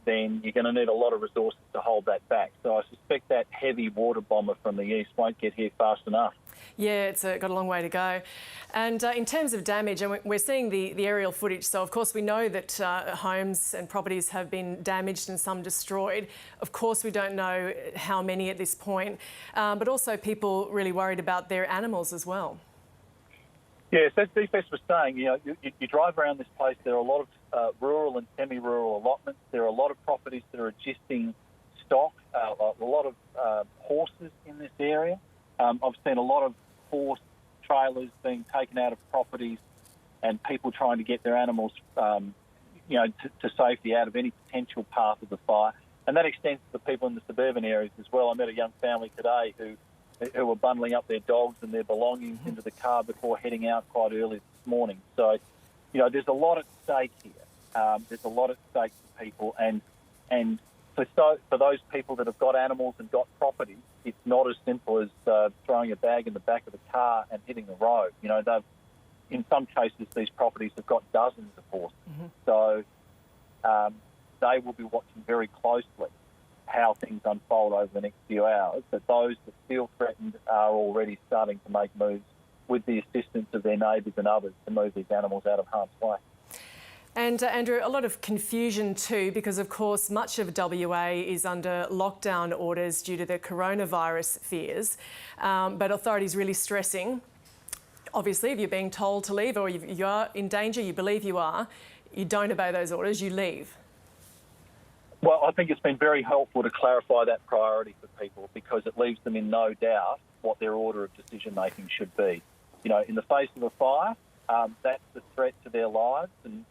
Then you're going to need a lot of resources to hold that back. So I suspect that heavy water bomber from the east won't get here fast enough. Yeah, it's got a long way to go. And in terms of damage, and we're seeing the aerial footage, so of course we know that homes and properties have been damaged and some destroyed. Of course we don't know how many at this point, but also people really worried about their animals as well. Yes, as DFS was saying, you drive around this place, there are a lot of rural and semi-rural allotments. There are a lot of properties that are adjusting stock, a lot of horses in this area. I've seen a lot of horse trailers being taken out of properties and people trying to get their animals, to safety out of any potential path of the fire. And that extends to the people in the suburban areas as well. I met a young family today who were bundling up their dogs and their belongings into the car before heading out quite early this morning. So, there's a lot at stake here. There's a lot at stake for people, and for those people that have got animals and got property, it's not as simple as throwing a bag in the back of the car and hitting the road. In some cases, these properties have got dozens of horses. So they will be watching very closely how things unfold over the next few hours. But those that feel threatened are already starting to make moves with the assistance of their neighbours and others to move these animals out of harm's way. And Andrew, a lot of confusion too, because of course much of WA is under lockdown orders due to the coronavirus fears. But authorities really stressing, obviously, if you're being told to leave or you are in danger, you believe you are, you don't obey those orders, you leave. Well, I think it's been very helpful to clarify that priority for people because it leaves them in no doubt what their order of decision-making should be. In the face of a fire, that's the threat to their lives, and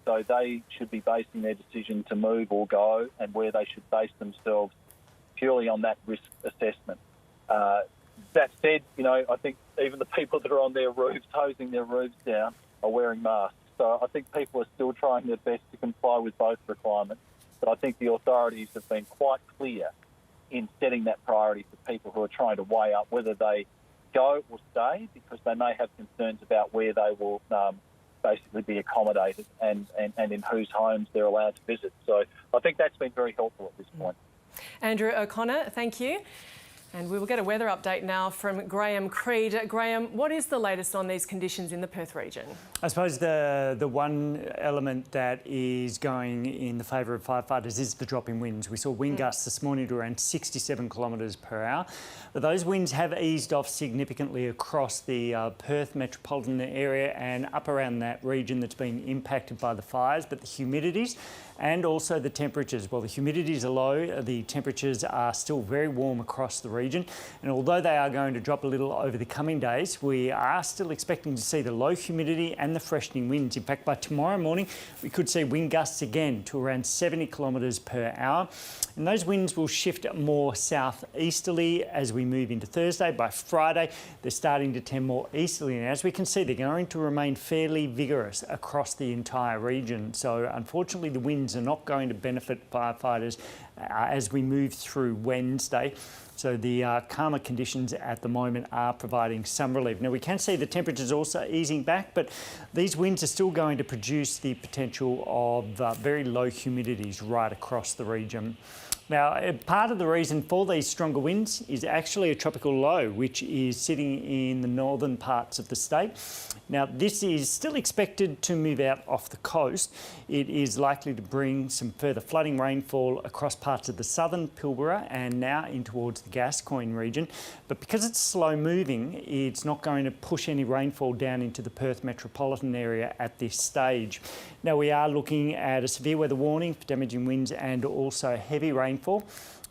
so they should be basing their decision to move or go and where they should base themselves purely on that risk assessment. That said, I think even the people that are on their roofs, hosing their roofs down, are wearing masks. So I think people are still trying their best to comply with both requirements. But I think the authorities have been quite clear in setting that priority for people who are trying to weigh up whether they go or stay, because they may have concerns about where they will basically be accommodated and in whose homes they're allowed to visit. So I think that's been very helpful at this point. Andrew O'Connor, thank you. And we will get a weather update now from Graham Creed. Graham, what is the latest on these conditions in the Perth region? I suppose the one element that is going in the favour of firefighters is the drop in winds. We saw wind gusts this morning to around 67 kilometres per hour. But those winds have eased off significantly across the Perth metropolitan area and up around that region that's been impacted by the fires. But the humidities and also the temperatures, well, the humidities are low, the temperatures are still very warm across the region. And although they are going to drop a little over the coming days, we are still expecting to see the low humidity and the freshening winds. In fact, by tomorrow morning, we could see wind gusts again to around 70 kilometres per hour. And those winds will shift more southeasterly as we move into Thursday. By Friday, they're starting to tend more easterly. And as we can see, they're going to remain fairly vigorous across the entire region. So unfortunately, the winds are not going to benefit firefighters as we move through Wednesday. So the calmer conditions at the moment are providing some relief. Now, we can see the temperatures also easing back, but these winds are still going to produce the potential of very low humidities right across the region. Now, part of the reason for these stronger winds is actually a tropical low, which is sitting in the northern parts of the state. Now, this is still expected to move out off the coast. It is likely to bring some further flooding rainfall across parts of the southern Pilbara and now in towards the Gascoyne region. But because it's slow moving, it's not going to push any rainfall down into the Perth metropolitan area at this stage. Now, we are looking at a severe weather warning for damaging winds and also heavy rainfall.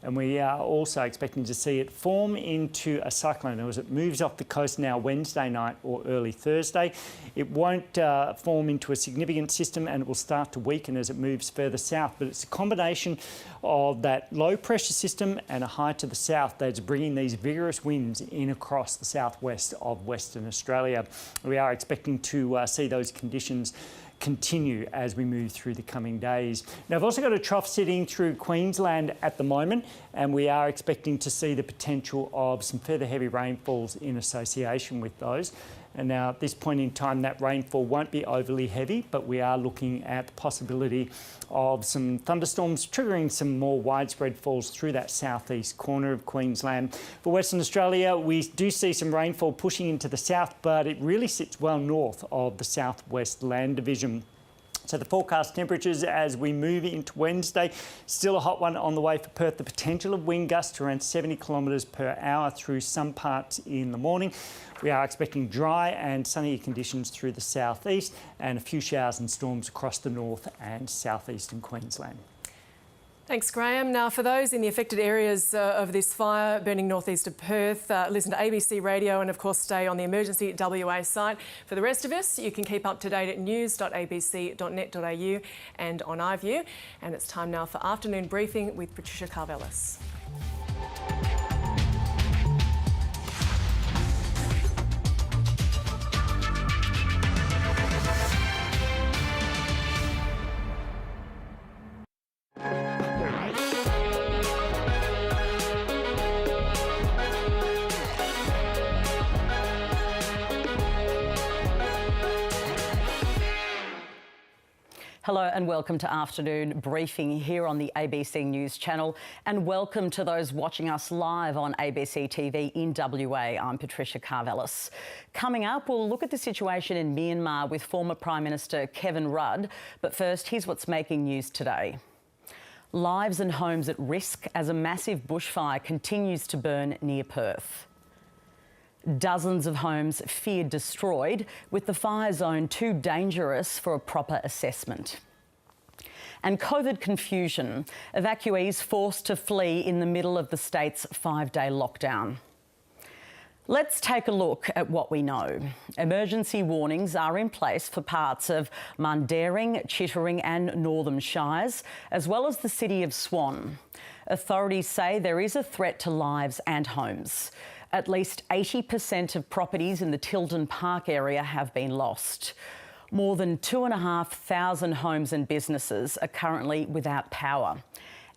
And we are also expecting to see it form into a cyclone as it moves off the coast now Wednesday night or early Thursday. It won't form into a significant system and it will start to weaken as it moves further south. But it's a combination of that low pressure system and a high to the south that's bringing these vigorous winds in across the southwest of Western Australia. We are expecting to see those conditions continue as we move through the coming days. Now, I've also got a trough sitting through Queensland at the moment, and we are expecting to see the potential of some further heavy rainfalls in association with those. And now at this point in time, that rainfall won't be overly heavy, but we are looking at the possibility of some thunderstorms triggering some more widespread falls through that southeast corner of Queensland. For Western Australia, we do see some rainfall pushing into the south, but it really sits well north of the southwest land division. So the forecast temperatures as we move into Wednesday, still a hot one on the way for Perth. The potential of wind gusts to around 70 kilometres per hour through some parts in the morning. We are expecting dry and sunny conditions through the southeast and a few showers and storms across the north and southeastern Queensland. Thanks, Graham. Now, for those in the affected areas of this fire burning northeast of Perth, listen to ABC Radio and, of course, stay on the Emergency WA site. For the rest of us, you can keep up to date at news.abc.net.au and on iView. And it's time now for Afternoon Briefing with Patricia Carvelis. Hello and welcome to Afternoon Briefing here on the ABC News channel, and welcome to those watching us live on ABC TV in WA. I'm Patricia Carvelis. Coming up, we'll look at the situation in Myanmar with former Prime Minister Kevin Rudd, but first, here's what's making news today. Lives and homes at risk as a massive bushfire continues to burn near Perth. Dozens of homes feared destroyed, with the fire zone too dangerous for a proper assessment. And COVID confusion, evacuees forced to flee in the middle of the state's 5-day lockdown. Let's take a look at what we know. Emergency warnings are in place for parts of Mundaring, Chittering and Northern Shires, as well as the city of Swan. Authorities say there is a threat to lives and homes. At least 80% of properties in the Tilden Park area have been lost. More than 2,500 homes and businesses are currently without power.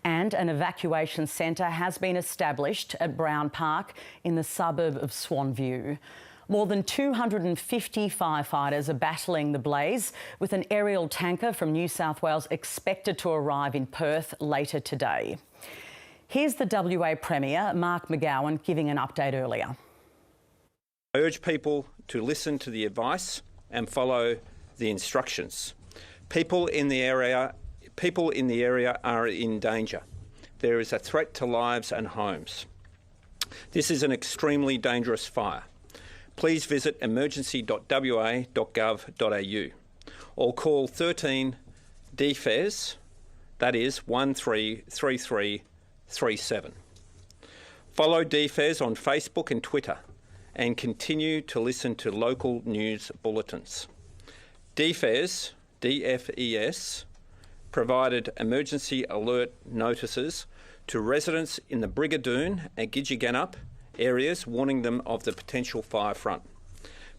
and an evacuation centre has been established at Brown Park in the suburb of Swanview. More than 250 firefighters are battling the blaze, with an aerial tanker from New South Wales expected to arrive in Perth later today. Here's the WA Premier Mark McGowan giving an update earlier. I urge people to listen to the advice and follow the instructions. People in the area are in danger. There is a threat to lives and homes. This is an extremely dangerous fire. Please visit emergency.wa.gov.au or call 13 DFES, that is 133337. Follow DFES on Facebook and Twitter and continue to listen to local news bulletins. DFES, DFES, provided emergency alert notices to residents in the Brigadoon and Gidgegannup areas, warning them of the potential fire front.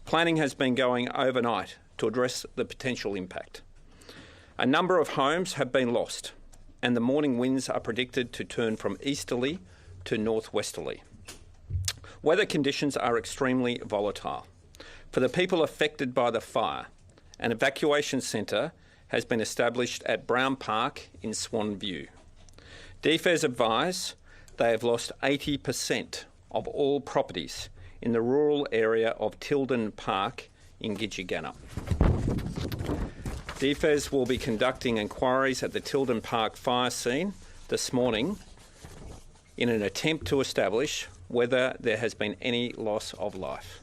Planning has been going overnight to address the potential impact. A number of homes have been lost, and the morning winds are predicted to turn from easterly to northwesterly. Weather conditions are extremely volatile. For the people affected by the fire, an evacuation centre has been established at Brown Park in Swanview. DFES advise they have lost 80% of all properties in the rural area of Tilden Park in Gidgegannup. DFES will be conducting inquiries at the Tilden Park fire scene this morning in an attempt to establish whether there has been any loss of life.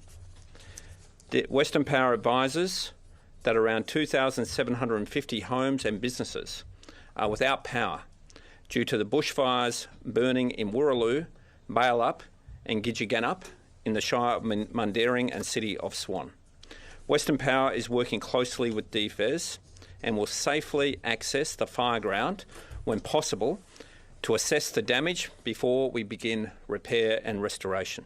Western Power advises that around 2,750 homes and businesses are without power due to the bushfires burning in Woolloomooloo, Ballarat and Gidgegannup in the Shire of Mundaring and City of Swan. Western Power is working closely with DFES and will safely access the fireground when possible to assess the damage before we begin repair and restoration.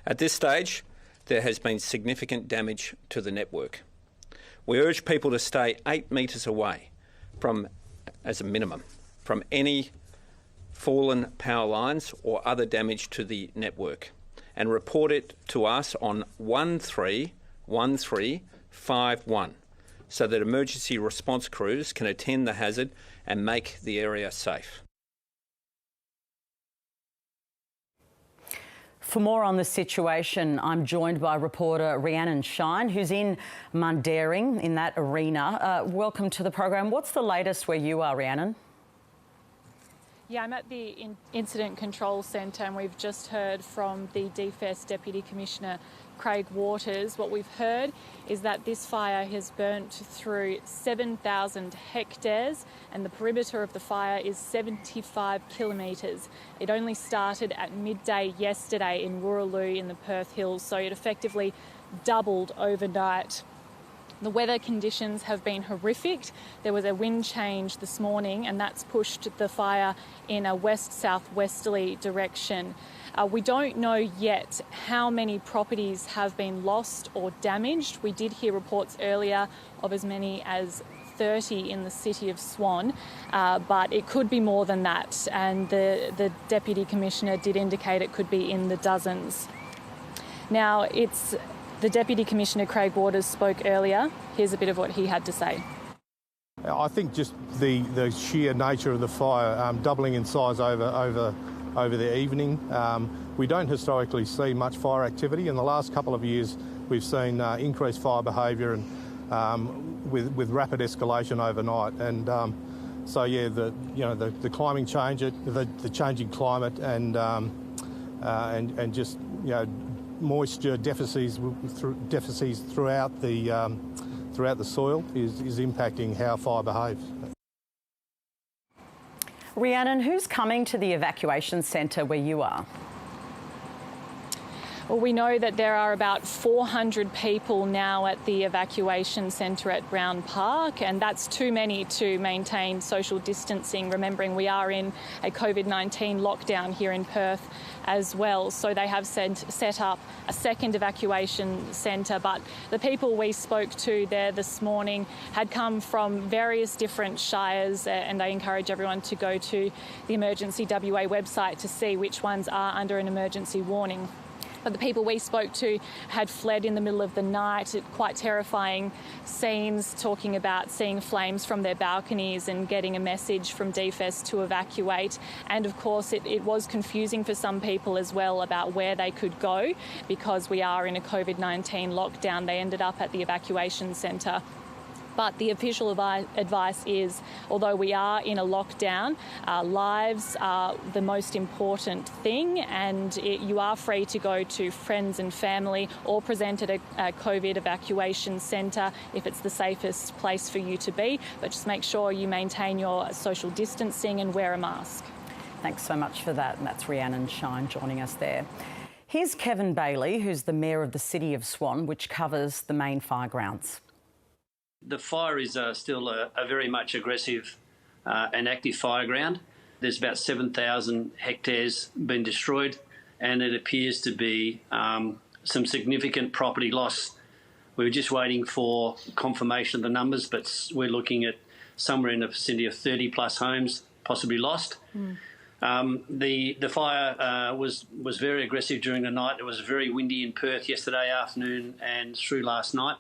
At this stage, there has been significant damage to the network. We urge people to stay 8 metres away as a minimum, from any fallen power lines or other damage to the network, and report it to us on 131351 so that emergency response crews can attend the hazard and make the area safe. For more on the situation, I'm joined by reporter Rhiannon Shine, who's in Mundaring in that arena. Welcome to the program. What's the latest where you are, Rhiannon? Yeah, I'm at the Incident Control Centre and we've just heard from the DFES Deputy Commissioner Craig Waters. What we've heard is that this fire has burnt through 7,000 hectares and the perimeter of the fire is 75 kilometres. It only started at midday yesterday in Woolloomooloo in the Perth Hills, so it effectively doubled overnight. The weather conditions have been horrific. There was a wind change this morning and that's pushed the fire in a west-southwesterly direction. We don't know yet how many properties have been lost or damaged. We did hear reports earlier of as many as 30 in the city of Swan, but it could be more than that. And the Deputy Commissioner did indicate it could be in the dozens. Now, the Deputy Commissioner Craig Waters spoke earlier. Here's a bit of what he had to say. I think just the sheer nature of the fire, doubling in size over the evening. We don't historically see much fire activity. In the last couple of years, we've seen increased fire behaviour and with rapid escalation overnight. And so yeah, the climate change, the changing climate, and just moisture deficits throughout the soil is impacting how fire behaves. Rhiannon, who's coming to the evacuation centre where you are? Well, we know that there are about 400 people now at the evacuation centre at Brown Park, and that's too many to maintain social distancing, remembering we are in a COVID-19 lockdown here in Perth as well. So they have set up a second evacuation centre, but the people we spoke to there this morning had come from various different shires, and I encourage everyone to go to the Emergency WA website to see which ones are under an emergency warning. But the people we spoke to had fled in the middle of the night. Quite terrifying scenes, talking about seeing flames from their balconies and getting a message from DFES to evacuate. And of course, it was confusing for some people as well about where they could go because we are in a COVID-19 lockdown. They ended up at the evacuation centre. But the official advice is, although we are in a lockdown, lives are the most important thing, and you are free to go to friends and family or present at a COVID evacuation centre if it's the safest place for you to be. But just make sure you maintain your social distancing and wear a mask. Thanks so much for that. And that's Rhiannon Shine joining us there. Here's Kevin Bailey, who's the Mayor of the City of Swan, which covers the main fire grounds. The fire is still a very much aggressive and active fire ground. There's about 7,000 hectares been destroyed, and it appears to be some significant property loss. We were just waiting for confirmation of the numbers, but we're looking at somewhere in the vicinity of 30 plus homes possibly lost. The fire was very aggressive during the night. It was very windy in Perth yesterday afternoon and through last night.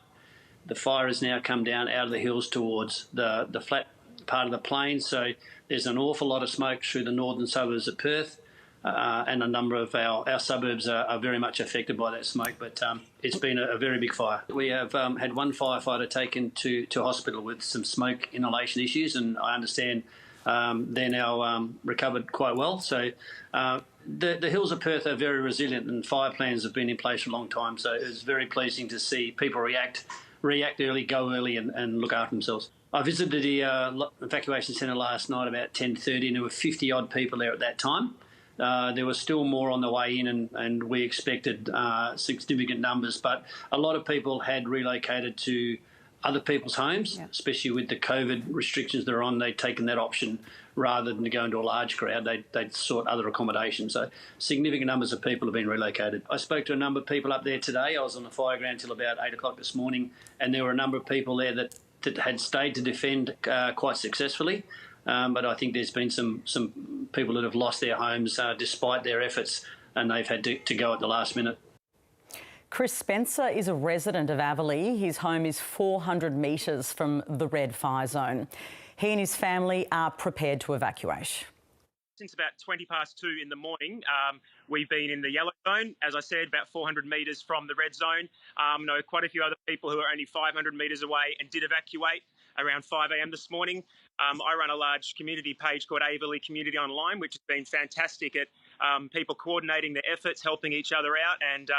The fire has now come down out of the hills towards the flat part of the plain, so there's an awful lot of smoke through the northern suburbs of Perth, and a number of our suburbs are very much affected by that smoke, but it's been a very big fire. We have had one firefighter taken to hospital with some smoke inhalation issues, and I understand they're now recovered quite well. So the hills of Perth are very resilient, and fire plans have been in place for a long time, so it's very pleasing to see people react early, go early and look after themselves. I visited the evacuation centre last night about 10:30 and there were 50-odd people there at that time. There were still more on the way in and we expected significant numbers, but a lot of people had relocated to other people's homes, especially with the COVID restrictions that are on. They'd taken that option rather than to go into a large crowd. They'd sought other accommodation. So significant numbers of people have been relocated. I spoke to a number of people up there today. I was on the fire ground till about 8 o'clock this morning, and there were a number of people there that had stayed to defend quite successfully. But I think there's been some people that have lost their homes despite their efforts, and they've had to go at the last minute. Chris Spencer is a resident of Averley. His home is 400 metres from the red fire zone. He and his family are prepared to evacuate. Since about 20 past 2 in the morning, we've been in the yellow zone, as I said, about 400 metres from the red zone. Know quite a few other people who are only 500 metres away and did evacuate around 5 a.m. this morning. I run a large community page called WA Community Online, which has been fantastic at people coordinating their efforts, helping each other out and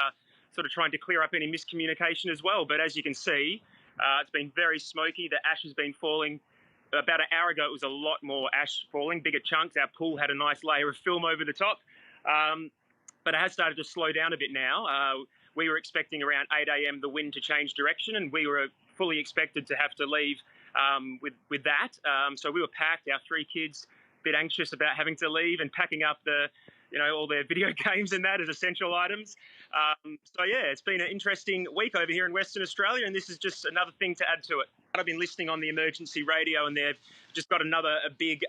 sort of trying to clear up any miscommunication as well. But as you can see, it's been very smoky. The ash has been falling. About an hour ago, it was a lot more ash falling, bigger chunks. Our pool had a nice layer of film over the top. But it has started to slow down a bit now. We were expecting around 8 a.m. the wind to change direction, and we were fully expected to have to leave with that. So we were packed, our 3 kids, a bit anxious about having to leave and packing up all their video games and that as essential items. So yeah, it's been an interesting week over here in Western Australia, and this is just another thing to add to it. I've been listening on the emergency radio, and they've just got a big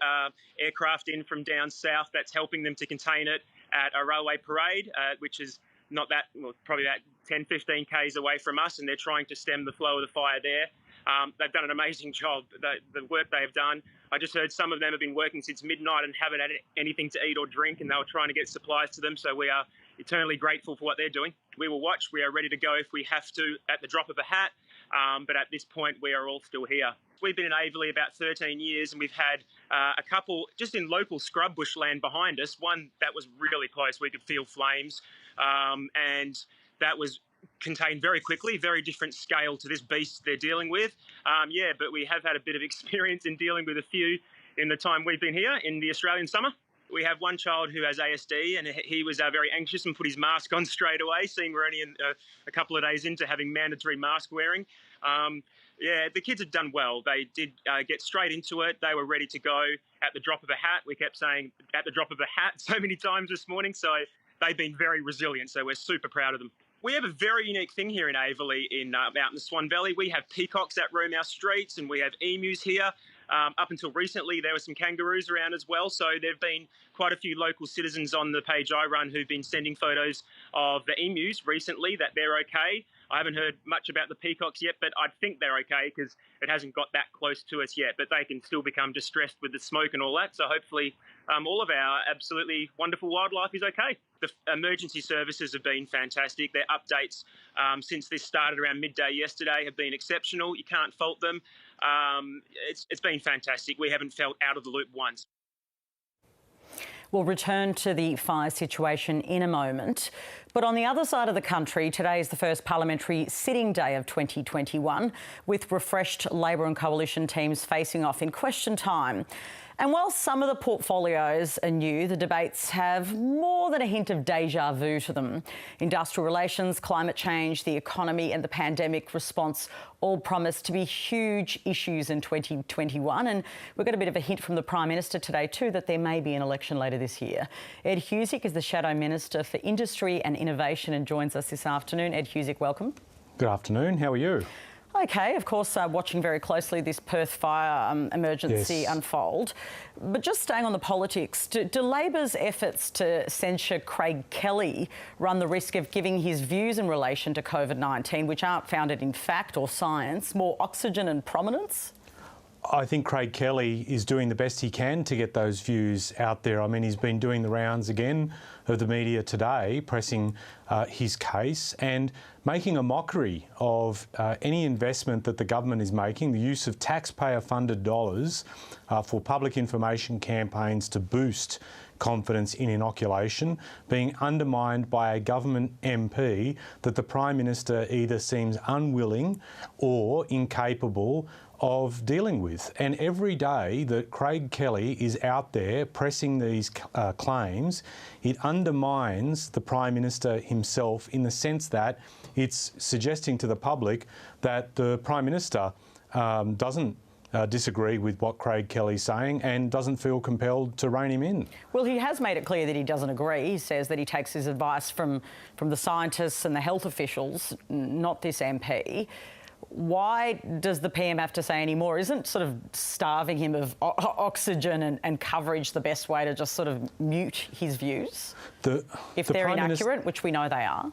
aircraft in from down south that's helping them to contain it at a railway parade, which is not that, well, probably about 10, 15 k's away from us, and they're trying to stem the flow of the fire there. They've done an amazing job, the work they have done. I just heard some of them have been working since midnight and haven't had anything to eat or drink, and they were trying to get supplies to them, so we are eternally grateful for what they're doing. We will watch. We are ready to go if we have to at the drop of a hat, but at this point we are all still here. We've been in Averley about 13 years, and we've had a couple just in local scrub bushland behind us, one that was really close. We could feel flames, and that was contained very quickly, very different scale to this beast they're dealing with. But we have had a bit of experience in dealing with a few in the time we've been here in the Australian summer. We have one child who has ASD, and he was very anxious and put his mask on straight away, seeing we're only a couple of days into having mandatory mask wearing. Yeah, the kids have done well. They did get straight into it. They were ready to go at the drop of a hat. We kept saying at the drop of a hat so many times this morning. So they've been very resilient. So we're super proud of them. We have a very unique thing here in Averley, out in the Swan Valley. We have peacocks that roam our streets, and we have emus here. Up until recently, there were some kangaroos around as well. So there have been quite a few local citizens on the page I run who've been sending photos of the emus recently, that they're okay. I haven't heard much about the peacocks yet, but I think they're okay because it hasn't got that close to us yet. But they can still become distressed with the smoke and all that. So hopefully all of our absolutely wonderful wildlife is okay. The emergency services have been fantastic. Their updates since this started around midday yesterday have been exceptional. You can't fault them. It's been fantastic. We haven't felt out of the loop once. We'll return to the fire situation in a moment. But on the other side of the country, today is the first parliamentary sitting day of 2021, with refreshed Labor and Coalition teams facing off in question time. And while some of the portfolios are new, the debates have more than a hint of deja vu to them. Industrial relations, climate change, the economy and the pandemic response all promise to be huge issues in 2021. And we got a bit of a hint from the Prime Minister today too that there may be an election later this year. Ed Husic is the Shadow Minister for Industry and Innovation and joins us this afternoon. Ed Husic, welcome. Good afternoon. How are you? OK, of course, watching very closely this Perth fire emergency unfold. But just staying on the politics, do Labor's efforts to censure Craig Kelly run the risk of giving his views in relation to COVID-19, which aren't founded in fact or science, more oxygen and prominence? I think Craig Kelly is doing the best he can to get those views out there. I mean, he's been doing the rounds again of the media today, pressing his case and making a mockery of any investment that the government is making, the use of taxpayer-funded dollars for public information campaigns to boost confidence in inoculation, being undermined by a government MP that the Prime Minister either seems unwilling or incapable of dealing with. And every day that Craig Kelly is out there pressing these claims, it undermines the Prime Minister himself in the sense that it's suggesting to the public that the Prime Minister doesn't disagree with what Craig Kelly's saying and doesn't feel compelled to rein him in. Well, he has made it clear that he doesn't agree. He says that he takes his advice from the scientists and the health officials, not this MP. Why does the PM have to say any more? Isn't sort of starving him of oxygen and coverage the best way to just sort of mute his views? If they're inaccurate, which we know they are.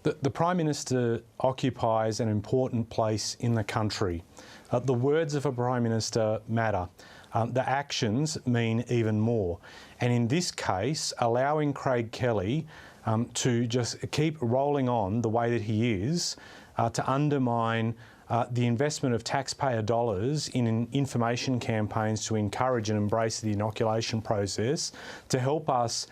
The Prime Minister occupies an important place in the country. The words of a Prime Minister matter. The actions mean even more. And in this case, allowing Craig Kelly to just keep rolling on the way that he is, to undermine the investment of taxpayer dollars in information campaigns to encourage and embrace the inoculation process, to help us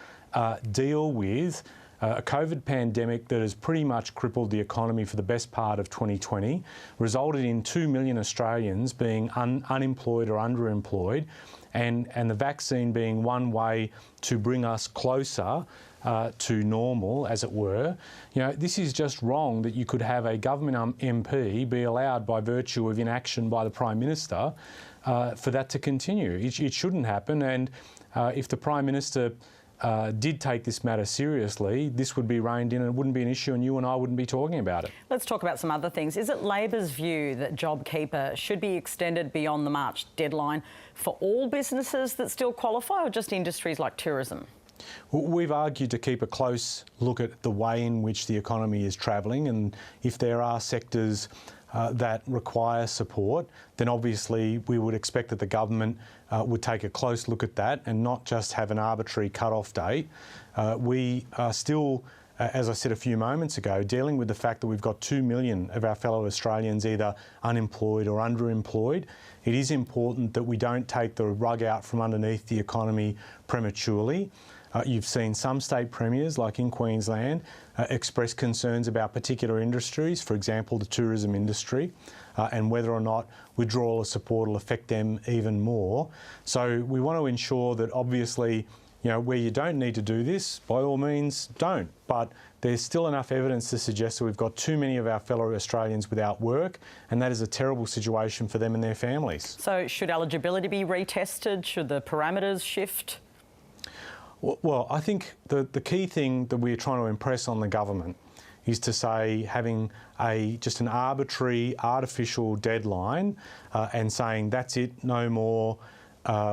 deal with a COVID pandemic that has pretty much crippled the economy for the best part of 2020, resulted in 2 million Australians being unemployed or underemployed, and the vaccine being one way to bring us closer to normal, as it were. You know, this is just wrong that you could have a government MP be allowed by virtue of inaction by the Prime Minister for that to continue. It shouldn't happen, and if the Prime Minister did take this matter seriously, this would be reined in and it wouldn't be an issue and you and I wouldn't be talking about it. Let's talk about some other things. Is it Labor's view that JobKeeper should be extended beyond the March deadline for all businesses that still qualify or just industries like tourism? We've argued to keep a close look at the way in which the economy is travelling, and if there are sectors that require support, then obviously we would expect that the government would take a close look at that and not just have an arbitrary cut-off date. We are still, as I said a few moments ago, dealing with the fact that we've got 2 million of our fellow Australians either unemployed or underemployed. It is important that we don't take the rug out from underneath the economy prematurely. You've seen some state premiers, like in Queensland, express concerns about particular industries, for example, the tourism industry, and whether or not withdrawal of support will affect them even more. So we want to ensure that obviously where you don't need to do this, by all means, don't. But there's still enough evidence to suggest that we've got too many of our fellow Australians without work, and that is a terrible situation for them and their families. So should eligibility be retested? Should the parameters shift? Well, I think the key thing that we're trying to impress on the government is to say having just an arbitrary, artificial deadline and saying that's it, no more,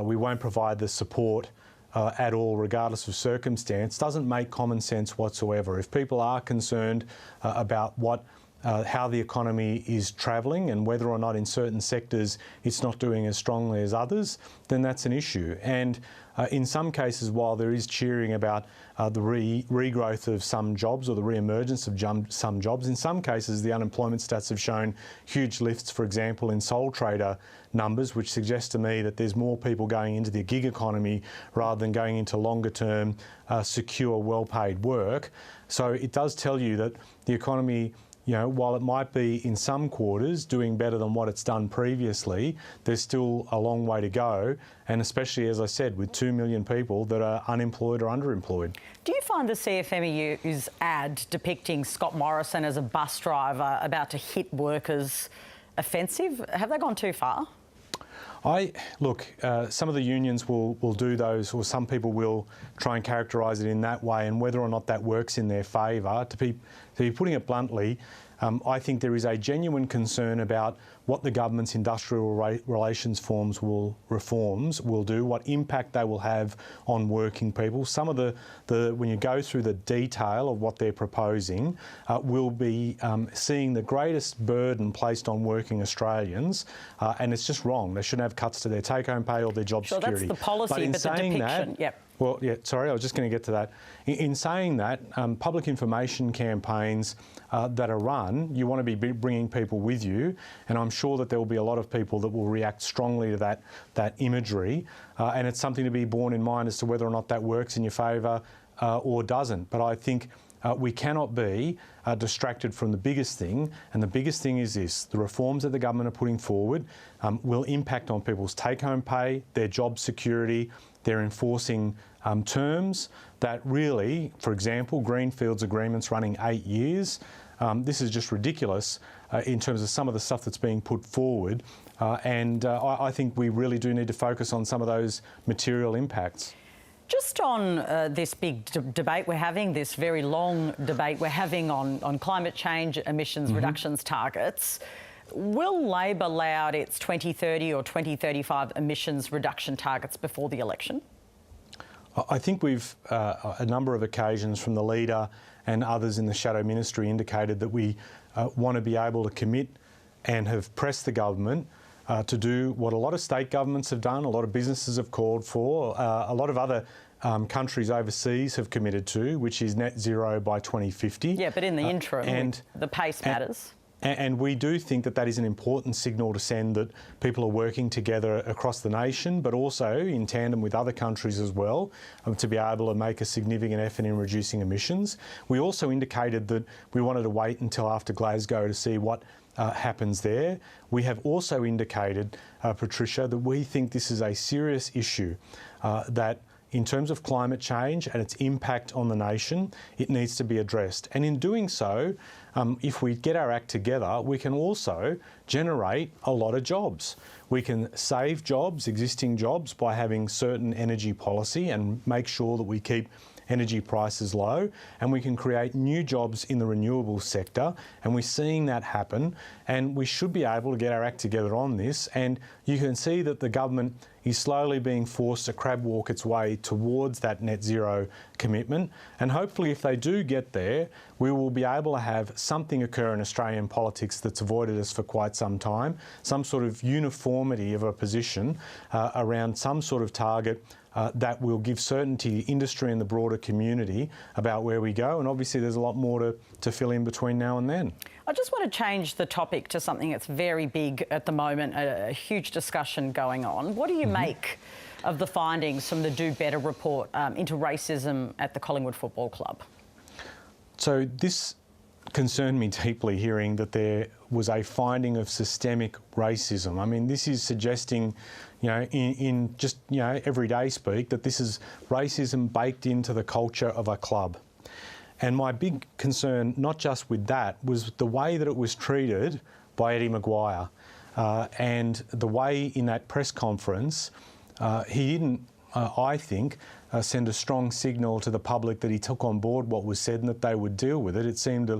we won't provide the support at all, regardless of circumstance, doesn't make common sense whatsoever. If people are concerned about how the economy is travelling and whether or not in certain sectors it's not doing as strongly as others, then that's an issue. And in some cases, while there is cheering about the regrowth of some jobs or the re-emergence of some jobs, in some cases the unemployment stats have shown huge lifts, for example, in sole trader numbers, which suggests to me that there's more people going into the gig economy rather than going into longer term, secure, well-paid work. So it does tell you that the economy, while it might be in some quarters doing better than what it's done previously, there's still a long way to go, and especially, as I said, with 2 million people that are unemployed or underemployed. Do you find the CFMEU's ad depicting Scott Morrison as a bus driver about to hit workers offensive? Have they gone too far? Look, some of the unions will do those, or some people will try and characterise it in that way, and whether or not that works in their favour, to be putting it bluntly, I think there is a genuine concern about what the government's industrial relations reforms will do, what impact they will have on working people. Some of when you go through the detail of what they're proposing, will be seeing the greatest burden placed on working Australians, and it's just wrong. They shouldn't have cuts to their take-home pay or their job security. That's the policy, but the depiction, yep. Well, yeah, sorry, I was just going to get to that. In saying that, public information campaigns that are run, you want to be bringing people with you, and I'm sure that there will be a lot of people that will react strongly to that imagery, and it's something to be borne in mind as to whether or not that works in your favour or doesn't. But I think we cannot be distracted from the biggest thing, and the biggest thing is this: the reforms that the government are putting forward will impact on people's take-home pay, their job security. They're enforcing terms that really, for example, Greenfields agreements running 8 years. This is just ridiculous in terms of some of the stuff that's being put forward. And I think we really do need to focus on some of those material impacts. Just on this big debate we're having, this very long debate we're having on climate change emissions reductions targets, will Labor lay out its 2030 or 2035 emissions reduction targets before the election? I think we've, a number of occasions from the Leader and others in the Shadow Ministry, indicated that we want to be able to commit and have pressed the government to do what a lot of state governments have done, a lot of businesses have called for, a lot of other countries overseas have committed to, which is net zero by 2050. Yeah, but in the interim, the pace matters. And we do think that that is an important signal to send, that people are working together across the nation, but also in tandem with other countries as well, to be able to make a significant effort in reducing emissions. We also indicated that we wanted to wait until after Glasgow to see what happens there. We have also indicated, Patricia, that we think this is a serious issue, that in terms of climate change and its impact on the nation, it needs to be addressed. And in doing so, if we get our act together, we can also generate a lot of jobs. We can save jobs, existing jobs, by having certain energy policy and make sure that we keep energy prices low, and we can create new jobs in the renewables sector, and we're seeing that happen, and we should be able to get our act together on this. And you can see that the government is slowly being forced to crab walk its way towards that net zero commitment, and hopefully if they do get there, we will be able to have something occur in Australian politics that's avoided us for quite some time, some sort of uniformity of a position around some sort of target that will give certainty to industry and the broader community about where we go. And obviously there's a lot more to fill in between now and then. I just want to change the topic to something that's very big at the moment, a huge discussion going on. What do you make of the findings from the Do Better report into racism at the Collingwood Football Club? So this concerned me deeply, hearing that there was a finding of systemic racism. I mean, this is suggesting, you know, in just, you know, everyday speak, that this is racism baked into the culture of a club. And my big concern, not just with that, was the way that it was treated by Eddie McGuire. And the way in that press conference, he didn't, I think, send a strong signal to the public that he took on board what was said and that they would deal with it. It seemed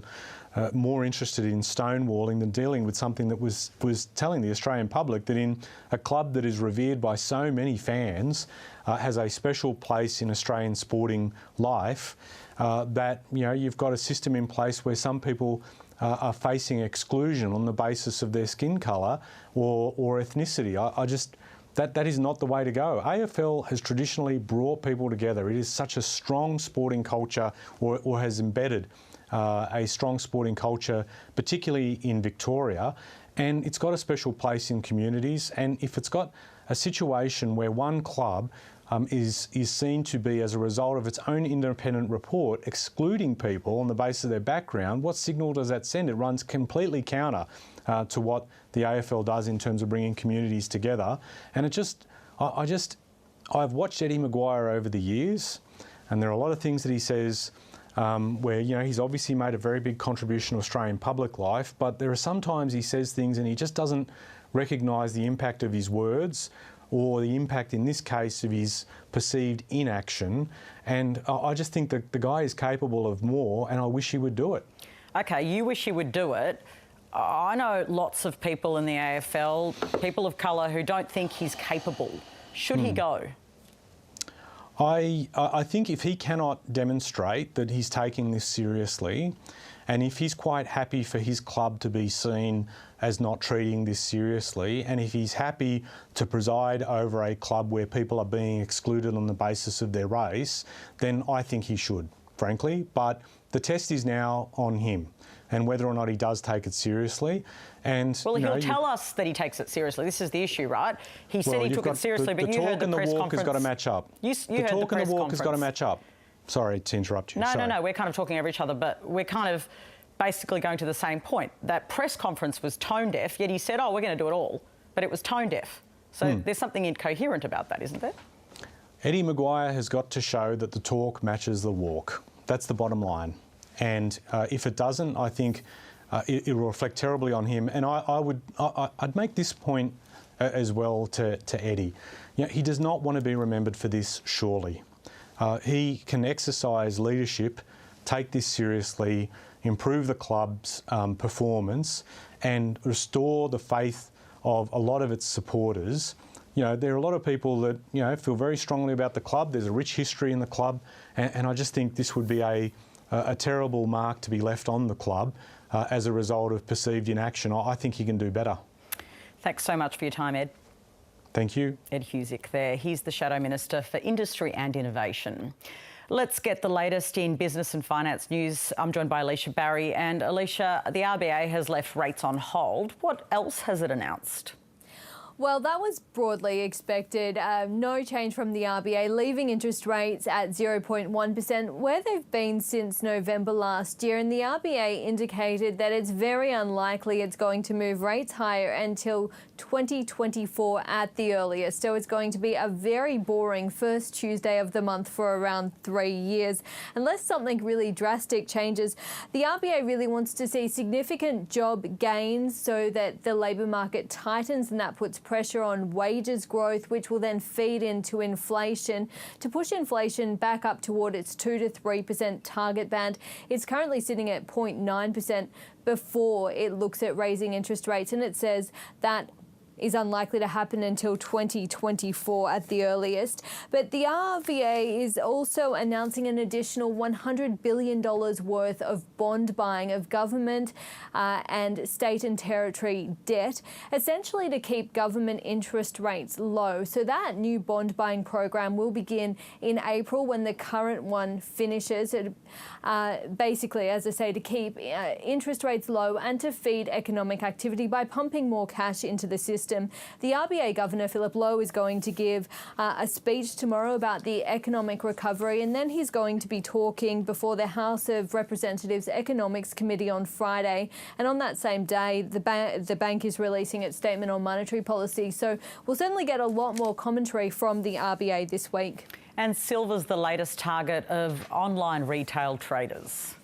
more interested in stonewalling than dealing with something that was telling the Australian public that in a club that is revered by so many fans, has a special place in Australian sporting life, that, you know, you've got a system in place where some people are facing exclusion on the basis of their skin colour or ethnicity. That is not the way to go. AFL has traditionally brought people together. It is such a strong sporting culture, or has embedded a strong sporting culture, particularly in Victoria, and it's got a special place in communities. And if it's got a situation where one club is seen to be, as a result of its own independent report, excluding people on the basis of their background, what signal does that send? It runs completely counter to what the AFL does in terms of bringing communities together. And I've watched Eddie McGuire over the years, and there are a lot of things that he says where, you know, he's obviously made a very big contribution to Australian public life, but there are sometimes he says things and he just doesn't recognise the impact of his words, or the impact, in this case, of his perceived inaction. And I just think that the guy is capable of more, and I wish he would do it. OK, you wish he would do it. I know lots of people in the AFL, people of colour, who don't think he's capable. Should he go? I think if he cannot demonstrate that he's taking this seriously, and if he's quite happy for his club to be seen as not treating this seriously, and if he's happy to preside over a club where people are being excluded on the basis of their race, then I think he should, frankly. But the test is now on him, and whether or not he does take it seriously. And, well, he'll tell us that he takes it seriously. This is the issue, right? He said he took it seriously, but you heard the press conference. The talk and the walk has got to match up. The talk and the walk has got to match up. Sorry to interrupt you. No, we're kind of talking over each other, but we're kind of basically going to the same point. That press conference was tone deaf, yet he said, oh, we're going to do it all, but it was tone deaf. So there's something incoherent about that, isn't there? Eddie McGuire has got to show that the talk matches the walk. That's the bottom line. And if it doesn't, I think it will reflect terribly on him. And I'd make this point as well to Eddie. You know, he does not want to be remembered for this, surely. He can exercise leadership, take this seriously, improve the club's performance, and restore the faith of a lot of its supporters. You know, there are a lot of people that, you know, feel very strongly about the club. There's a rich history in the club, and I just think this would be a terrible mark to be left on the club as a result of perceived inaction. I think he can do better. Thanks so much for your time, Ed. Thank you. Ed Husic there. He's the Shadow Minister for Industry and Innovation. Let's get the latest in business and finance news. I'm joined by Alicia Barry. And Alicia, the RBA has left rates on hold. What else has it announced? Well, that was broadly expected. No change from the RBA, leaving interest rates at 0.1%, where they've been since November last year. And the RBA indicated that it's very unlikely it's going to move rates higher until 2024 at the earliest. So it's going to be a very boring first Tuesday of the month for around 3 years. Unless something really drastic changes, the RBA really wants to see significant job gains so that the labour market tightens, and that puts pressure on wages growth, which will then feed into inflation to push inflation back up toward its 2 to 3% target band. It's currently sitting at 0.9% before it looks at raising interest rates, and it says that is unlikely to happen until 2024 at the earliest. But the RBA is also announcing an additional $100 billion worth of bond buying of government and state and territory debt, essentially to keep government interest rates low. So that new bond buying program will begin in April when the current one finishes. Basically, as I say, to keep interest rates low and to feed economic activity by pumping more cash into the system. system. The RBA Governor, Philip Lowe, is going to give a speech tomorrow about the economic recovery, and then he's going to be talking before the House of Representatives Economics Committee on Friday. And on that same day, the bank is releasing its statement on monetary policy. So we'll certainly get a lot more commentary from the RBA this week. And silver's the latest target of online retail traders.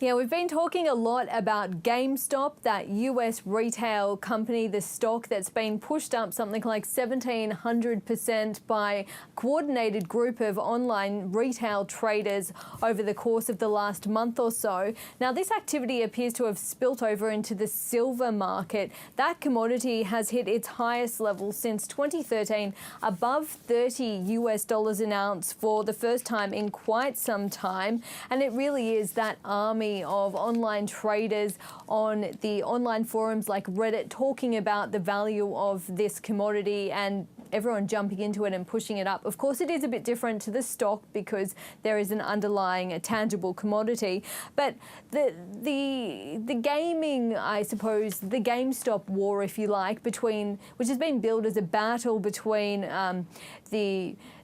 Yeah, we've been talking a lot about GameStop, that US retail company, the stock that's been pushed up something like 1,700% by a coordinated group of online retail traders over the course of the last month or so. Now, this activity appears to have spilt over into the silver market. That commodity has hit its highest level since 2013, above $30 an ounce for the first time in quite some time. And it really is that army of online traders on the online forums like Reddit talking about the value of this commodity and everyone jumping into it and pushing it up. Of course, it is a bit different to the stock because there is an underlying, a tangible commodity. But the gaming, I suppose, the GameStop war, if you like, which has been billed as a battle between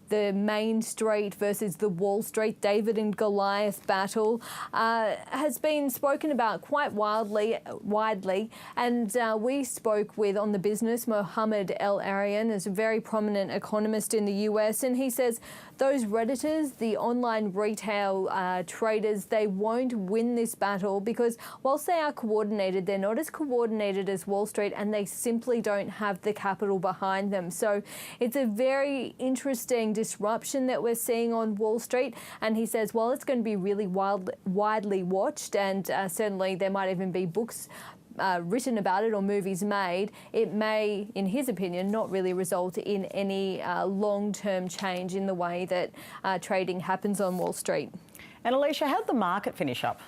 the Main Street versus the Wall Street, David and Goliath battle, has been spoken about quite widely. And we spoke with, on the business, Mohammed El Arian, is a very prominent economist in the US, and he says those Redditors, the online retail traders, they won't win this battle because whilst they are coordinated, they're not as coordinated as Wall Street, and they simply don't have the capital behind them. So it's a very interesting disruption that we're seeing on Wall Street. And he says, well, it's going to be really widely watched, and certainly there might even be books written about it or movies made. It may, in his opinion, not really result in any long-term change in the way that trading happens on Wall Street. And Alicia, how did the market finish up?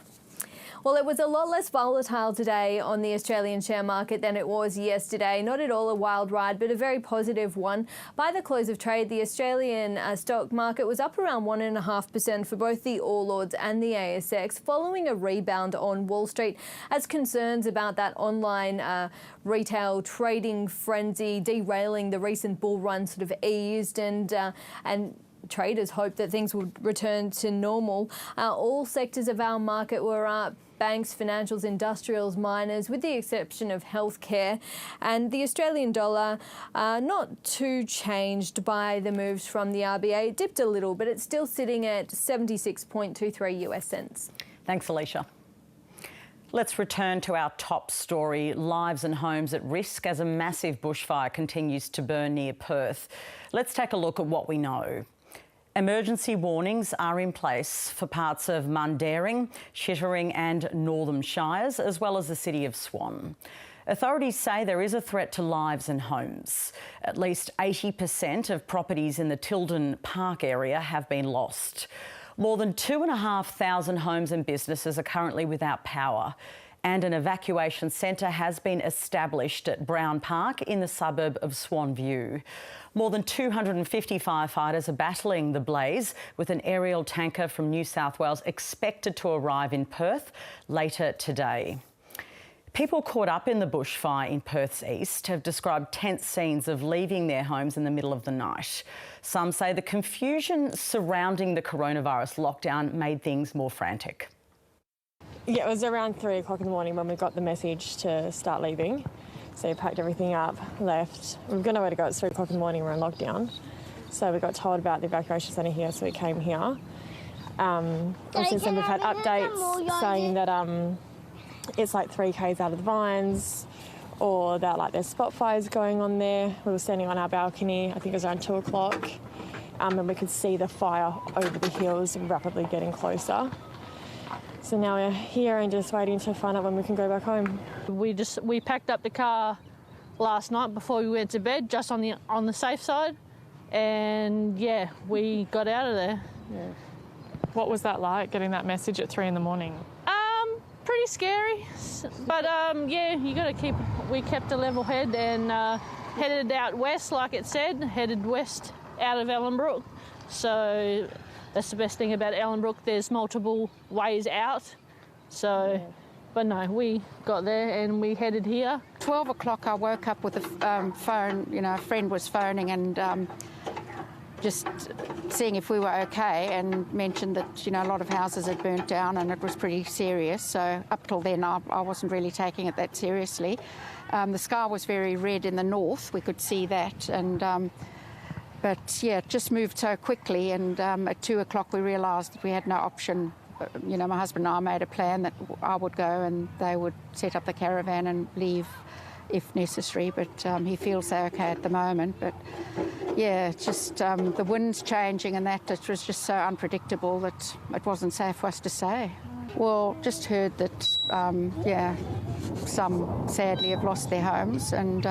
Well, it was a lot less volatile today on the Australian share market than it was yesterday. Not at all a wild ride, but a very positive one. By the close of trade, the Australian stock market was up around 1.5% for both the All Ords and the ASX, following a rebound on Wall Street as concerns about that online retail trading frenzy derailing the recent bull run sort of eased, and traders hope that things would return to normal. All sectors of our market were up. Banks, financials, industrials, miners, with the exception of healthcare. And the Australian dollar, not too changed by the moves from the RBA. It dipped a little, but it's still sitting at 76.23 US cents. Thanks, Alicia. Let's return to our top story, lives and homes at risk as a massive bushfire continues to burn near Perth. Let's take a look at what we know. Emergency warnings are in place for parts of Mundaring, Chittering and Northern Shires, as well as the city of Swan. Authorities say there is a threat to lives and homes. At least 80% of properties in the Tilden Park area have been lost. More than 2,500 homes and businesses are currently without power, and an evacuation centre has been established at Brown Park in the suburb of Swan View. More than 250 firefighters are battling the blaze, with an aerial tanker from New South Wales expected to arrive in Perth later today. People caught up in the bushfire in Perth's east have described tense scenes of leaving their homes in the middle of the night. Some say the confusion surrounding the coronavirus lockdown made things more frantic. Yeah, it was around 3 o'clock in the morning when we got the message to start leaving. So we packed everything up, left. We've got nowhere to go. It's 3 o'clock in the morning, we're in lockdown. So we got told about the evacuation centre here, so we came here. Since then we've had updates saying that it's like 3 k's out of the vines, or that like there's spot fires going on there. We were standing on our balcony, I think it was around 2 o'clock, and we could see the fire over the hills rapidly getting closer. So now we're here and just waiting to find out when we can go back home. We packed up the car last night before we went to bed, just on the safe side, and yeah, we got out of there. Yeah. What was that like, getting that message at 3 in the morning? Pretty scary, but yeah, we kept a level head and headed out west, like it said, headed west out of Ellenbrook. So that's the best thing about Ellenbrook. There's multiple ways out. So But no, we got there and we headed here. 12 o'clock I woke up with a phone, you know, a friend was phoning and just seeing if we were okay, and mentioned that, you know, a lot of houses had burnt down and it was pretty serious. So up till then I wasn't really taking it that seriously. The sky was very red in the north, we could see that, and but yeah, it just moved so quickly, and at 2 o'clock we realised that we had no option. You know, my husband and I made a plan that I would go and they would set up the caravan and leave if necessary, but he feels they're okay at the moment. But yeah, just the wind's changing and that, it was just so unpredictable that it wasn't safe for us to stay. Well, just heard that, yeah, some sadly have lost their homes, and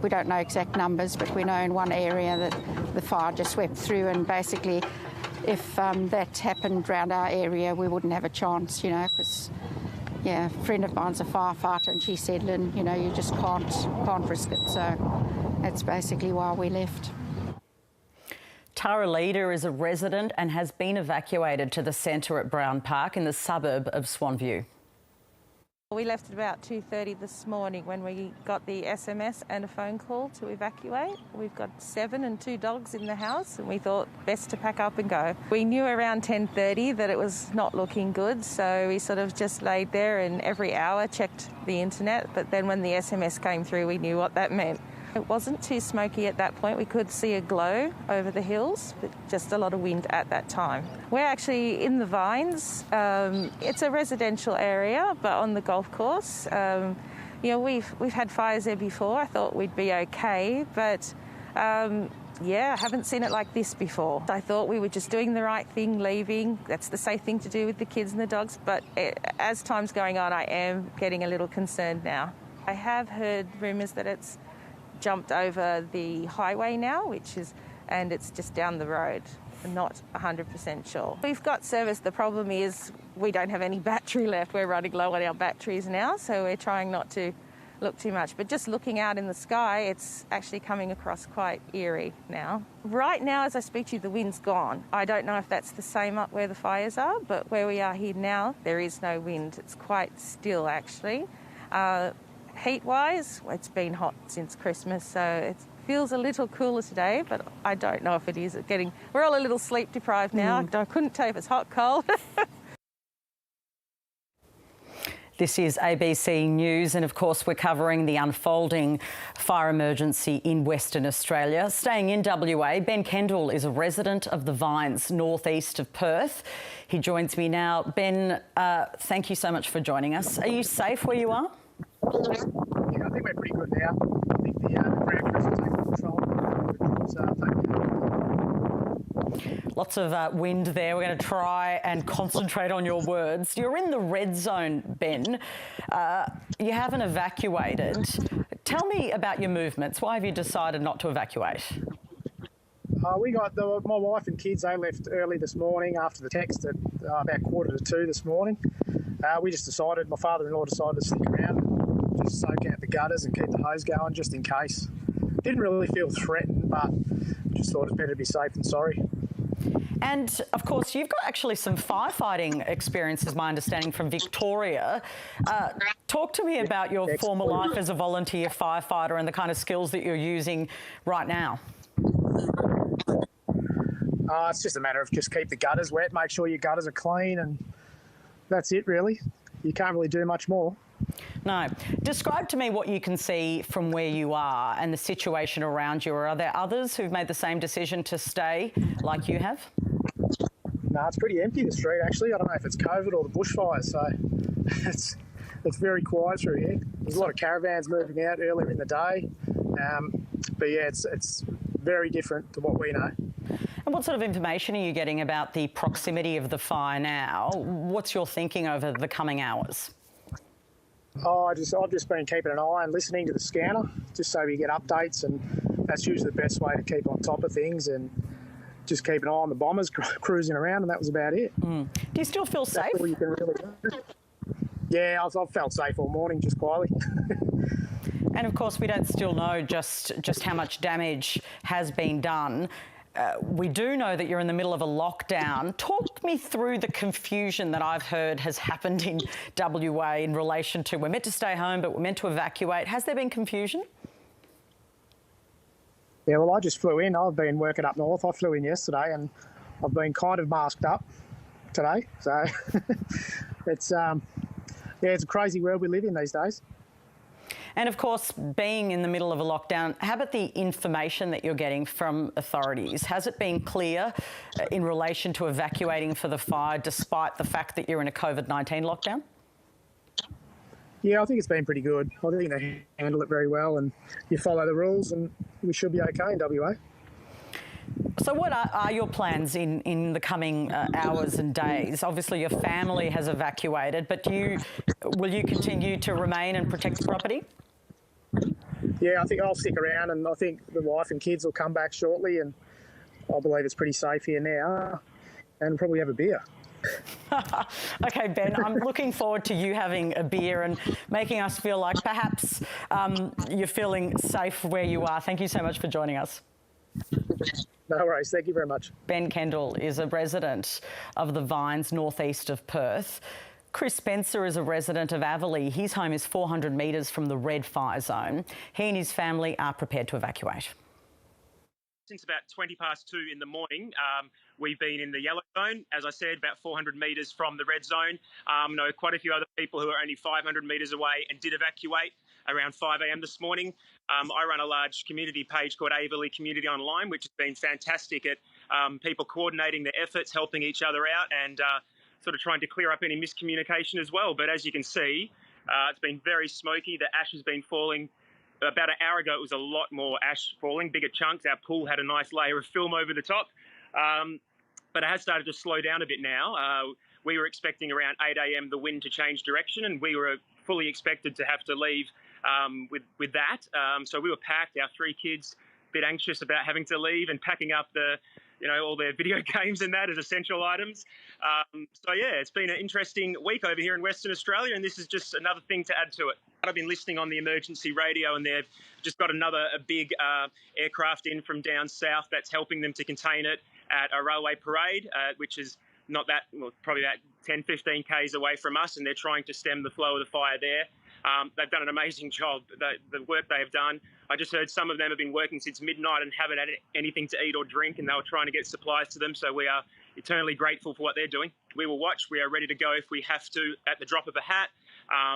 we don't know exact numbers, but we know in one area that the fire just swept through, and basically if that happened around our area, we wouldn't have a chance, you know, because, yeah, a friend of mine's a firefighter and she said, Lynn, you know, you just can't risk it. So that's basically why we left. Tara Leida is a resident and has been evacuated to the centre at Brown Park in the suburb of Swanview. We left at about 2:30 this morning when we got the SMS and a phone call to evacuate. We've got 7 and 2 dogs in the house, and we thought best to pack up and go. We knew around 10:30 that it was not looking good, so we sort of just laid there and every hour checked the internet, but then when the SMS came through we knew what that meant. It wasn't too smoky at that point. We could see a glow over the hills, but just a lot of wind at that time. We're actually in the Vines. It's a residential area, but on the golf course. You know, we've had fires there before. I thought we'd be okay, but yeah, I haven't seen it like this before. I thought we were just doing the right thing, leaving. That's the safe thing to do with the kids and the dogs, but as time's going on, I am getting a little concerned now. I have heard rumours that it's jumped over the highway now, and it's just down the road. I'm not 100% sure. We've got service. The problem is we don't have any battery left. We're running low on our batteries now, so we're trying not to look too much. But just looking out in the sky, it's actually coming across quite eerie now. Right now, as I speak to you, the wind's gone. I don't know if that's the same up where the fires are, but where we are here now, there is no wind. It's quite still, actually. Heat-wise, it's been hot since Christmas, so it feels a little cooler today, but I don't know if it is. We're all a little sleep-deprived now. I couldn't tell if it's hot, cold. This is ABC News, and of course we're covering the unfolding fire emergency in Western Australia. Staying in WA, Ben Kendall is a resident of the Vines, northeast of Perth. He joins me now. Ben, thank you so much for joining us. Are you safe where you are? Yeah, I think we're pretty good now. I think the ground crews are taking control. Lots of wind there. We're going to try and concentrate on your words. You're in the red zone, Ben. You haven't evacuated. Tell me about your movements. Why have you decided not to evacuate? We got my wife and kids, they left early this morning after the text at about 1:45 this morning. We just decided, my father-in-law decided to stick around, just soak out the gutters and keep the hose going just in case. Didn't really feel threatened, but just thought it's better to be safe than sorry. And of course, you've got actually some firefighting experience, is my understanding, from Victoria. Talk to me about your former life as a volunteer firefighter and the kind of skills that you're using right now. It's just a matter of just keep the gutters wet, make sure your gutters are clean, and that's it really. You can't really do much more. No. Describe to me what you can see from where you are and the situation around you. Are there others who've made the same decision to stay like you have? No, it's pretty empty, the street actually. I don't know if it's COVID or the bushfires, so it's very quiet through here. There's a lot of caravans moving out earlier in the day, but yeah, it's very different to what we know. And what sort of information are you getting about the proximity of the fire now? What's your thinking over the coming hours? I've just been keeping an eye and listening to the scanner, just so we get updates, and that's usually the best way to keep on top of things, and just keep an eye on the bombers cruising around, and that was about it. Do you still feel safe? That's all you can really do. Yeah, I've felt safe all morning, just quietly. And of course, we don't still know just how much damage has been done. We do know that you're in the middle of a lockdown. Talk me through the confusion that I've heard has happened in WA in relation to we're meant to stay home but we're meant to evacuate. Has there been confusion? Yeah, well, I just flew in. I've been working up north. I flew in yesterday and I've been kind of masked up today. So it's a crazy world we live in these days. And of course, being in the middle of a lockdown, how about the information that you're getting from authorities? Has it been clear in relation to evacuating for the fire, despite the fact that you're in a COVID-19 lockdown? Yeah, I think it's been pretty good. I think they handle it very well and you follow the rules and we should be okay in WA. So what are your plans in the coming hours and days? Obviously, your family has evacuated, but will you continue to remain and protect the property? Yeah, I think I'll stick around and I think the wife and kids will come back shortly and I believe it's pretty safe here now and probably have a beer. Okay, Ben, I'm looking forward to you having a beer and making us feel like perhaps you're feeling safe where you are. Thank you so much for joining us. No worries. Thank you very much. Ben Kendall is a resident of the Vines, northeast of Perth. Chris Spencer is a resident of Averley. His home is 400 metres from the red fire zone. He and his family are prepared to evacuate. Since about 20 past 2 in the morning, we've been in the yellow zone, as I said, about 400 metres from the red zone. I know quite a few other people who are only 500 metres away and did evacuate around 5 a.m. this morning. I run a large community page called Averley Community Online, which has been fantastic at people coordinating their efforts, helping each other out and sort of trying to clear up any miscommunication as well. But as you can see, it's been very smoky. The ash has been falling. About an hour ago, it was a lot more ash falling, bigger chunks. Our pool had a nice layer of film over the top. But it has started to slow down a bit now. We were expecting around 8 a.m. the wind to change direction, and we were fully expected to have to leave with that. So we were packed, our 3 kids, a bit anxious about having to leave and packing up all their video games and that as essential items. So yeah, it's been an interesting week over here in Western Australia, and this is just another thing to add to it. I've been listening on the emergency radio, and they've just got a big aircraft in from down south that's helping them to contain it at a railway parade, which is not that, well, probably about 10, 15 k's away from us, and they're trying to stem the flow of the fire there. They've done an amazing job, the work they have done. I just heard some of them have been working since midnight and haven't had anything to eat or drink, and they were trying to get supplies to them, so we are eternally grateful for what they're doing. We will watch. We are ready to go if we have to at the drop of a hat,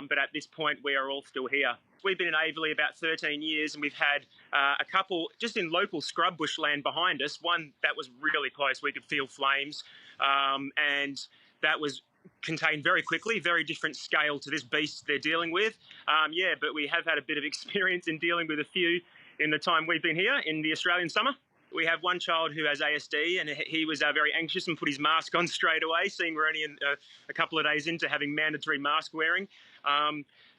but at this point we are all still here. We've been in Averley about 13 years, and we've had a couple just in local scrub bush land behind us. One that was really close, we could feel flames, and that was contained very quickly, very different scale to this beast they're dealing with. But we have had a bit of experience in dealing with a few in the time we've been here in the Australian summer. We have one child who has ASD, and he was very anxious and put his mask on straight away, seeing we're only a couple of days into having mandatory mask wearing.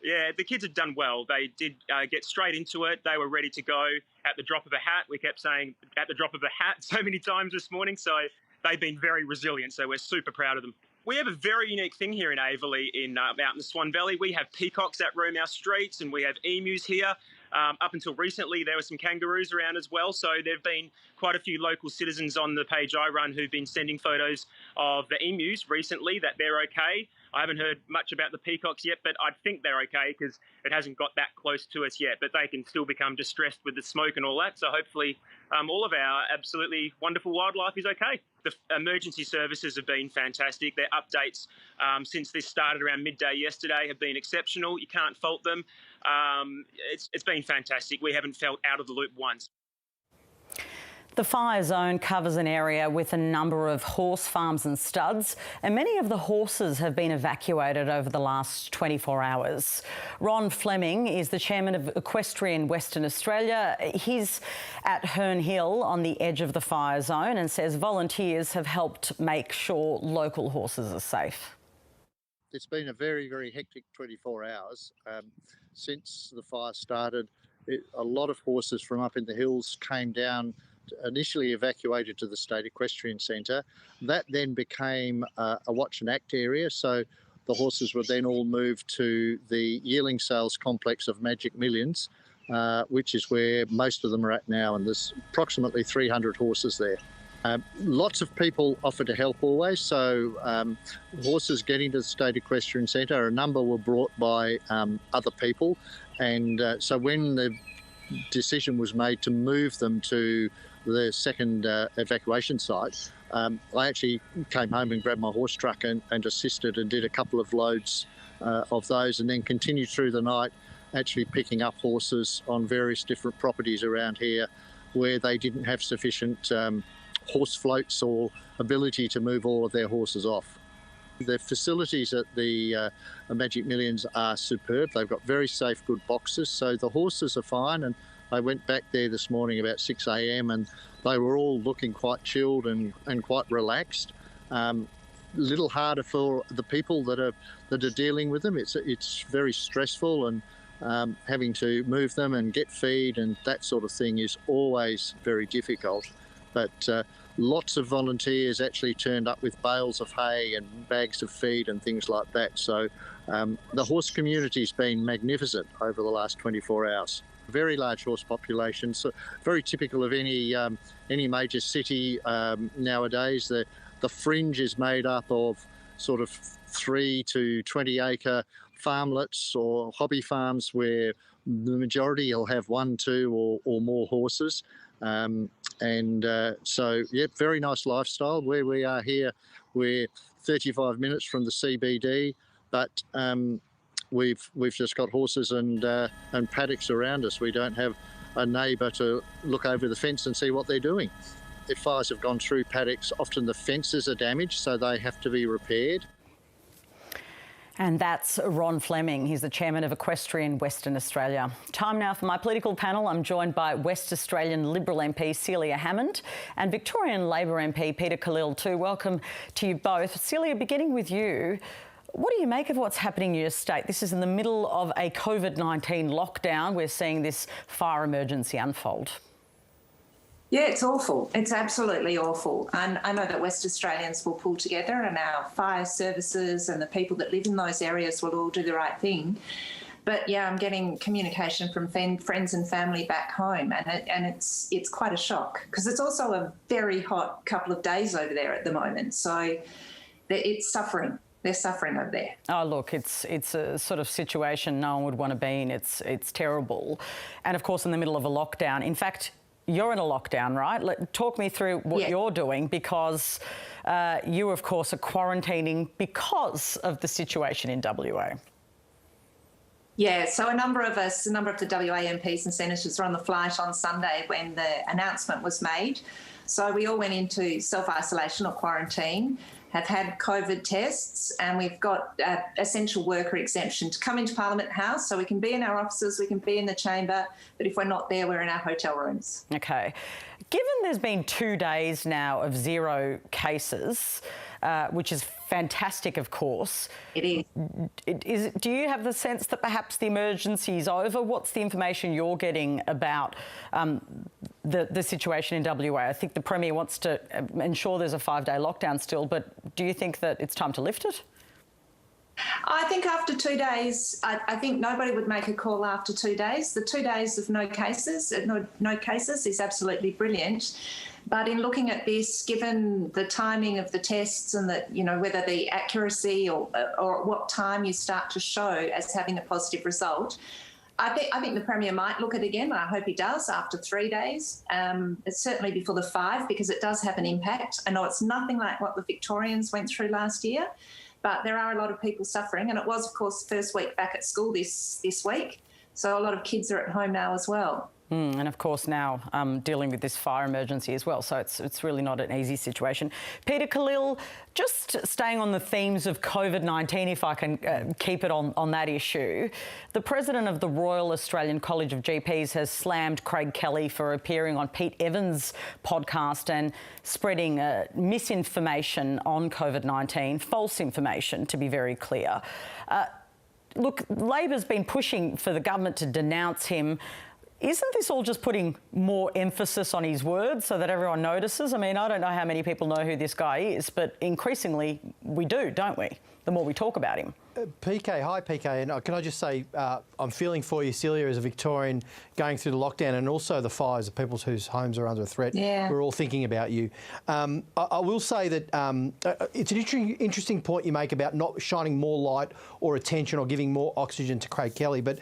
The kids have done well. They did get straight into it. They were ready to go at the drop of a hat. We kept saying at the drop of a hat so many times this morning, so they've been very resilient, so we're super proud of them. We have a very unique thing here in Averley out in the Swan Valley. We have peacocks that roam our streets, and we have emus here. Up until recently, there were some kangaroos around as well. So there have been quite a few local citizens on the page I run who've been sending photos of the emus recently, that they're okay. I haven't heard much about the peacocks yet, but I think they're okay because it hasn't got that close to us yet. But they can still become distressed with the smoke and all that. So hopefully all of our absolutely wonderful wildlife is okay. The emergency services have been fantastic. Their updates since this started around midday yesterday have been exceptional. You can't fault them. It's been fantastic. We haven't felt out of the loop once. The fire zone covers an area with a number of horse farms and studs, and many of the horses have been evacuated over the last 24 hours. Ron Fleming is the chairman of Equestrian Western Australia. He's at Herne Hill on the edge of the fire zone and says volunteers have helped make sure local horses are safe. It's been a very, very hectic 24 hours. Since the fire started, a lot of horses from up in the hills came down, initially evacuated to the State Equestrian Centre. That then became a watch and act area, so the horses were then all moved to the yearling sales complex of Magic Millions, which is where most of them are at now, and there's approximately 300 horses there. Lots of people offer to help always, so horses getting to the State Equestrian Centre, a number were brought by other people, and so when the decision was made to move them to the second evacuation site, I actually came home and grabbed my horse truck and assisted and did a couple of loads of those, and then continued through the night actually picking up horses on various different properties around here where they didn't have sufficient horse floats or ability to move all of their horses off. The facilities at the Magic Millions are superb. They've got very safe, good boxes, so the horses are fine. And I went back there this morning about 6 a.m. and they were all looking quite chilled and quite relaxed. Little harder for the people that are dealing with them. It's very stressful, and having to move them and get feed and that sort of thing is always very difficult. But lots of volunteers actually turned up with bales of hay and bags of feed and things like that. So the horse community's been magnificent over the last 24 hours. Very large horse population, so very typical of any major city nowadays. The fringe is made up of sort of 3 to 20 acre farmlets or hobby farms where the majority will have 1, 2 or more horses. So, yeah, very nice lifestyle. Where we are here, we're 35 minutes from the CBD, but we've just got horses and paddocks around us. We don't have a neighbour to look over the fence and see what they're doing. If fires have gone through paddocks, often the fences are damaged, so they have to be repaired. And that's Ron Fleming. He's the chairman of Equestrian Western Australia. Time now for my political panel. I'm joined by West Australian Liberal MP Celia Hammond and Victorian Labor MP Peter Khalil too. Welcome to you both. Celia, beginning with you, what do you make of what's happening in your state? This is in the middle of a COVID-19 lockdown. We're seeing this fire emergency unfold. Yeah, it's awful. It's absolutely awful. And I know that West Australians will pull together, and our fire services and the people that live in those areas will all do the right thing. But yeah, I'm getting communication from friends and family back home, and it's quite a shock because it's also a very hot couple of days over there at the moment. So it's suffering. They're suffering over there. Oh, look, it's a sort of situation no one would want to be in. It's terrible. And of course, in the middle of a lockdown. In fact, you're in a lockdown, right? Talk me through what you're doing, because you, of course, are quarantining because of the situation in WA. Yeah, so a number of the WA MPs and senators were on the flight on Sunday when the announcement was made. So we all went into self-isolation or quarantine, have had COVID tests, and we've got essential worker exemption to come into Parliament House, so we can be in our offices, we can be in the chamber, but if we're not there, we're in our hotel rooms. Okay. Given there's been 2 days now of 0 cases, which is fantastic, of course. It is. Do you have the sense that perhaps the emergency is over? What's the information you're getting about the situation in WA? I think the Premier wants to ensure there's a 5-day lockdown still, but do you think that it's time to lift it? I think after 2 days, I think nobody would make a call after 2 days. The 2 days of no cases is absolutely brilliant. But in looking at this, given the timing of the tests and that, whether the accuracy or at what time you start to show as having a positive result, I think the Premier might look at it again, and I hope he does after 3 days. It's certainly before the 5, because it does have an impact. I know it's nothing like what the Victorians went through last year, but there are a lot of people suffering, and it was, of course, first week back at school this week. So a lot of kids are at home now as well. And of course now dealing with this fire emergency as well, so it's really not an easy situation. Peter Khalil, just staying on the themes of COVID-19, if I can keep it on that issue, the President of the Royal Australian College of GPs has slammed Craig Kelly for appearing on Pete Evans' podcast and spreading misinformation on COVID-19, false information, to be very clear. Look, Labor's been pushing for the government to denounce him. Isn't this all just putting more emphasis on his words so that everyone notices? I mean, I don't know how many people know who this guy is, but increasingly we do, don't we? The more we talk about him. PK, hi PK, and can I just say I'm feeling for you, Celia, as a Victorian going through the lockdown and also the fires of people whose homes are under a threat. Yeah. We're all thinking about you. I will say that it's an interesting point you make about not shining more light or attention or giving more oxygen to Craig Kelly. But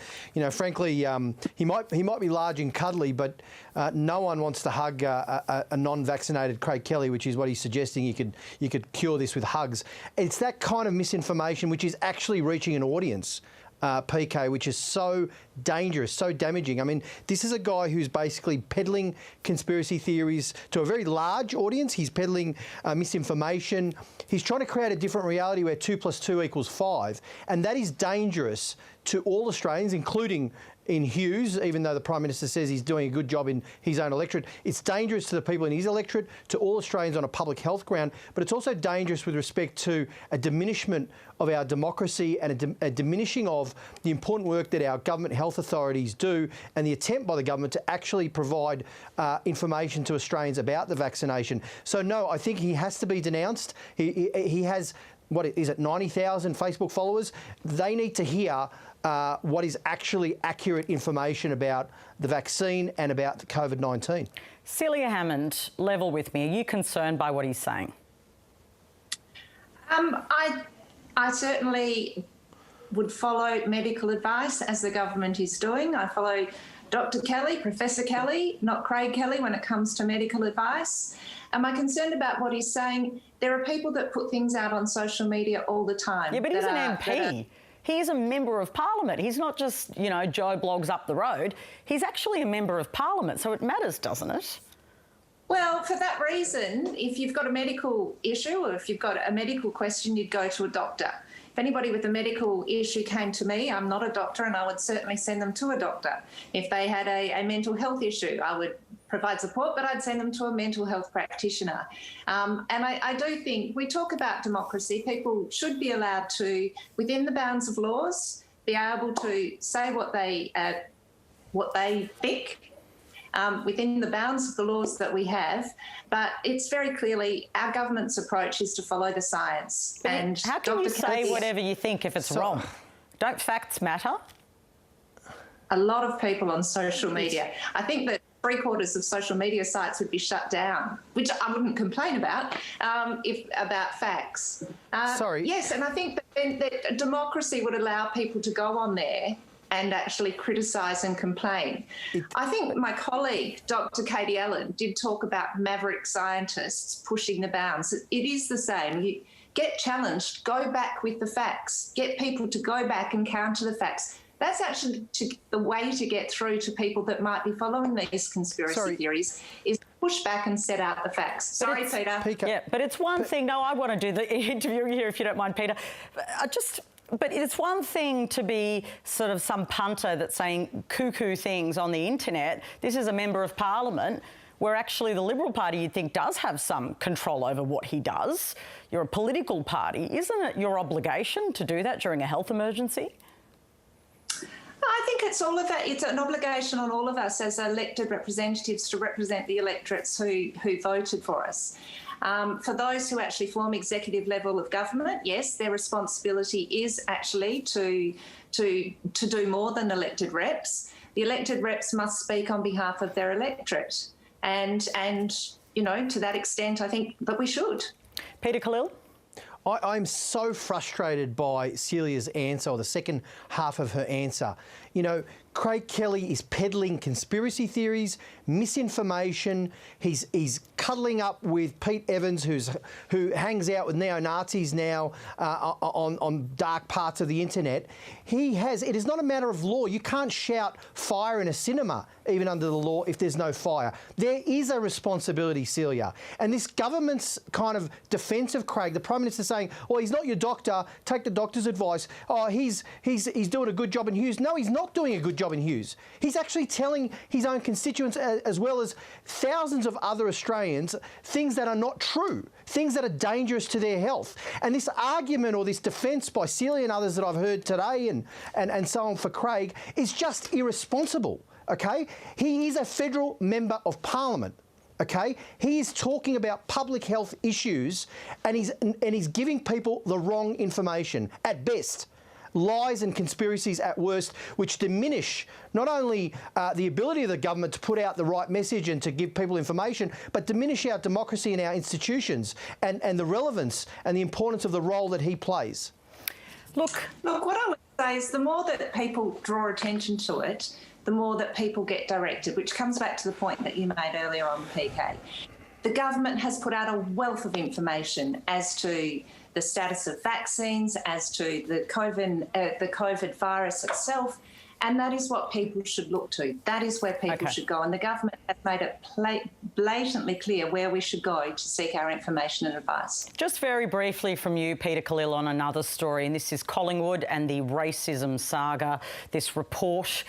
frankly, he might be large and cuddly, but no one wants to hug a non-vaccinated Craig Kelly, which is what he's suggesting. You could cure this with hugs. It's that kind of misinformation which is actually reaching an audience, PK, which is so dangerous, so damaging. I mean, this is a guy who's basically peddling conspiracy theories to a very large audience. He's peddling misinformation. He's trying to create a different reality where 2 + 2 = 5, and that is dangerous to all Australians, including in Hughes, even though the Prime Minister says he's doing a good job in his own electorate. It's dangerous to the people in his electorate, to all Australians on a public health ground, but it's also dangerous with respect to a diminishment of our democracy and a diminishing of the important work that our government health authorities do and the attempt by the government to actually provide information to Australians about the vaccination. So no, I think he has to be denounced. He has, what is it, 90,000 Facebook followers. They need to hear what is actually accurate information about the vaccine and about COVID-19. Celia Hammond, level with me. Are you concerned by what he's saying? I certainly would follow medical advice, as the government is doing. I follow Dr. Kelly, Professor Kelly, not Craig Kelly, when it comes to medical advice. Am I concerned about what he's saying? There are people that put things out on social media all the time. Yeah, but he's an MP. He's a member of Parliament. He's not just, Joe Blogs up the road. He's actually a member of Parliament, so it matters, doesn't it? Well, for that reason, if you've got a medical issue or if you've got a medical question, you'd go to a doctor. If anybody with a medical issue came to me, I'm not a doctor, and I would certainly send them to a doctor. If they had a mental health issue, I would provide support, but I'd send them to a mental health practitioner. And I do think we talk about democracy. People should be allowed to, within the bounds of laws, be able to say what they think within the bounds of the laws that we have. But it's very clearly our government's approach is to follow the science. But and how can you say whatever you think if it's wrong? Don't facts matter? A lot of people on social media. I think that 3/4 of social media sites would be shut down, which I wouldn't complain about, if about facts. Sorry. Yes, and I think that democracy would allow people to go on there and actually criticise and complain. I think my colleague, Dr. Katie Allen, did talk about maverick scientists pushing the bounds. It is the same. You get challenged, go back with the facts, get people to go back and counter the facts. That's actually the way to get through to people that might be following these conspiracy theories, is push back and set out the facts. Sorry, Peter. Yeah, but it's one thing. No, I want to do the interview here if you don't mind, Peter. But it's one thing to be sort of some punter that's saying cuckoo things on the internet. This is a member of Parliament where actually the Liberal Party, you'd think, does have some control over what he does. You're a political party. Isn't it your obligation to do that during a health emergency? I think it's all of that. It's an obligation on all of us as elected representatives to represent the electorates who voted for us. For those who actually form executive level of government, yes, their responsibility is actually to do more than elected reps. The elected reps must speak on behalf of their electorate, and to that extent, I think that we should. Peter Khalil? I'm so frustrated by Celia's answer, or the second half of her answer. Craig Kelly is peddling conspiracy theories, misinformation. He's cuddling up with Pete Evans, who hangs out with neo-Nazis now on dark parts of the internet. It is not a matter of law. You can't shout fire in a cinema, even under the law, if there's no fire. There is a responsibility, Celia. And this government's kind of defence of Craig, the Prime Minister saying, well, he's not your doctor, take the doctor's advice. Oh, he's doing a good job in Hughes. No, he's not doing a good job in Hughes. He's actually telling his own constituents, as well as thousands of other Australians, things that are not true, things that are dangerous to their health. And this argument or this defence by Celia and others that I've heard today and so on for Craig is just irresponsible, okay? He is a federal member of Parliament. Okay, he is talking about public health issues, and he's giving people the wrong information at best. lies and conspiracies at worst, which diminish not only the ability of the government to put out the right message and to give people information, but diminish our democracy and our institutions and the relevance and the importance of the role that he plays. Look, what I would say is the more that people draw attention to it, the more that people get directed, which comes back to the point that you made earlier on, PK. The government has put out a wealth of information as to the status of vaccines, as to the COVID virus itself, and that is what people should look to. That is where people should go, and the government has made it blatantly clear where we should go to seek our information and advice. Just very briefly from you, Peter Khalil, on another story, and this is Collingwood and the racism saga, this report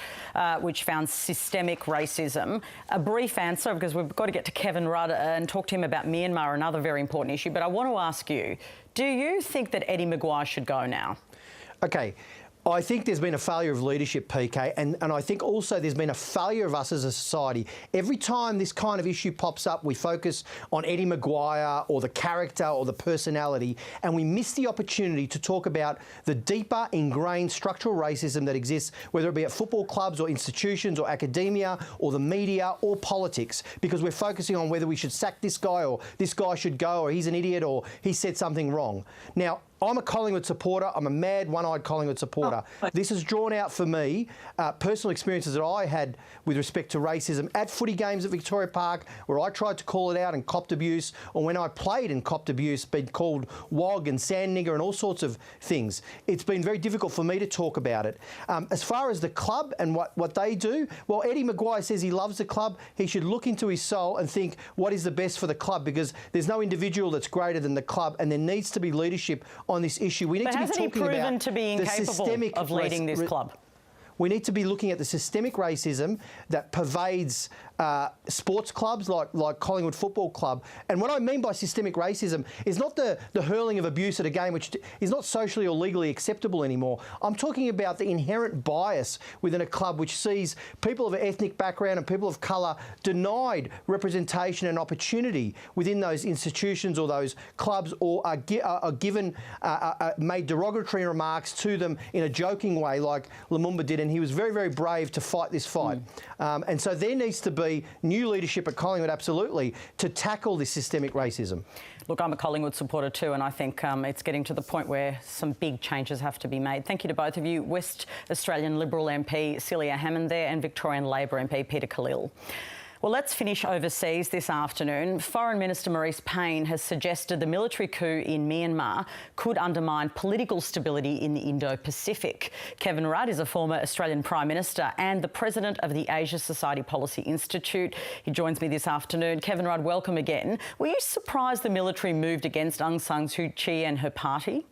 which found systemic racism. A brief answer, because we've got to get to Kevin Rudd and talk to him about Myanmar, another very important issue, but I want to ask you, do you think that Eddie Maguire should go now? Okay. I think there's been a failure of leadership, PK, and I think also there's been a failure of us as a society. Every time this kind of issue pops up, we focus on Eddie Maguire or the character or the personality, and we miss the opportunity to talk about the deeper ingrained structural racism that exists, whether it be at football clubs or institutions or academia or the media or politics, because we're focusing on whether we should sack this guy or this guy should go or he's an idiot or he said something wrong. Now, I'm a Collingwood supporter. I'm a mad, one-eyed Collingwood supporter. This has drawn out for me personal experiences that I had with respect to racism at footy games at Victoria Park, where I tried to call it out and copped abuse, or when I played and copped abuse, been called wog and sand nigger and all sorts of things. It's been very difficult for me to talk about it. As far as the club and what they do, well, Eddie Maguire says he loves the club. He should look into his soul and think what is the best for the club, because there's no individual that's greater than the club, and there needs to be leadership on this issue. We need to be talking about hasn't he proven to be incapable of leading this club? We need to be looking at the systemic racism that pervades sports clubs like Collingwood Football Club. And what I mean by systemic racism is not the hurling of abuse at a game, which is not socially or legally acceptable anymore. I'm talking about the inherent bias within a club which sees people of an ethnic background and people of colour denied representation and opportunity within those institutions or those clubs, or are given, made derogatory remarks to them in a joking way like Lumumba did, and he was very, very brave to fight this fight. And so there needs to be new leadership at Collingwood, absolutely, to tackle this systemic racism. Look, I'm a Collingwood supporter too, and I think it's getting to the point where some big changes have to be made. Thank you to both of you, West Australian Liberal MP Celia Hammond there and Victorian Labor MP Peter Khalil. Well, let's finish overseas this afternoon. Foreign Minister Marise Payne has suggested the military coup in Myanmar could undermine political stability in the Indo-Pacific. Kevin Rudd is a former Australian Prime Minister and the President of the Asia Society Policy Institute. He joins me this afternoon. Kevin Rudd, welcome again. Were you surprised the military moved against Aung San Suu Kyi and her party?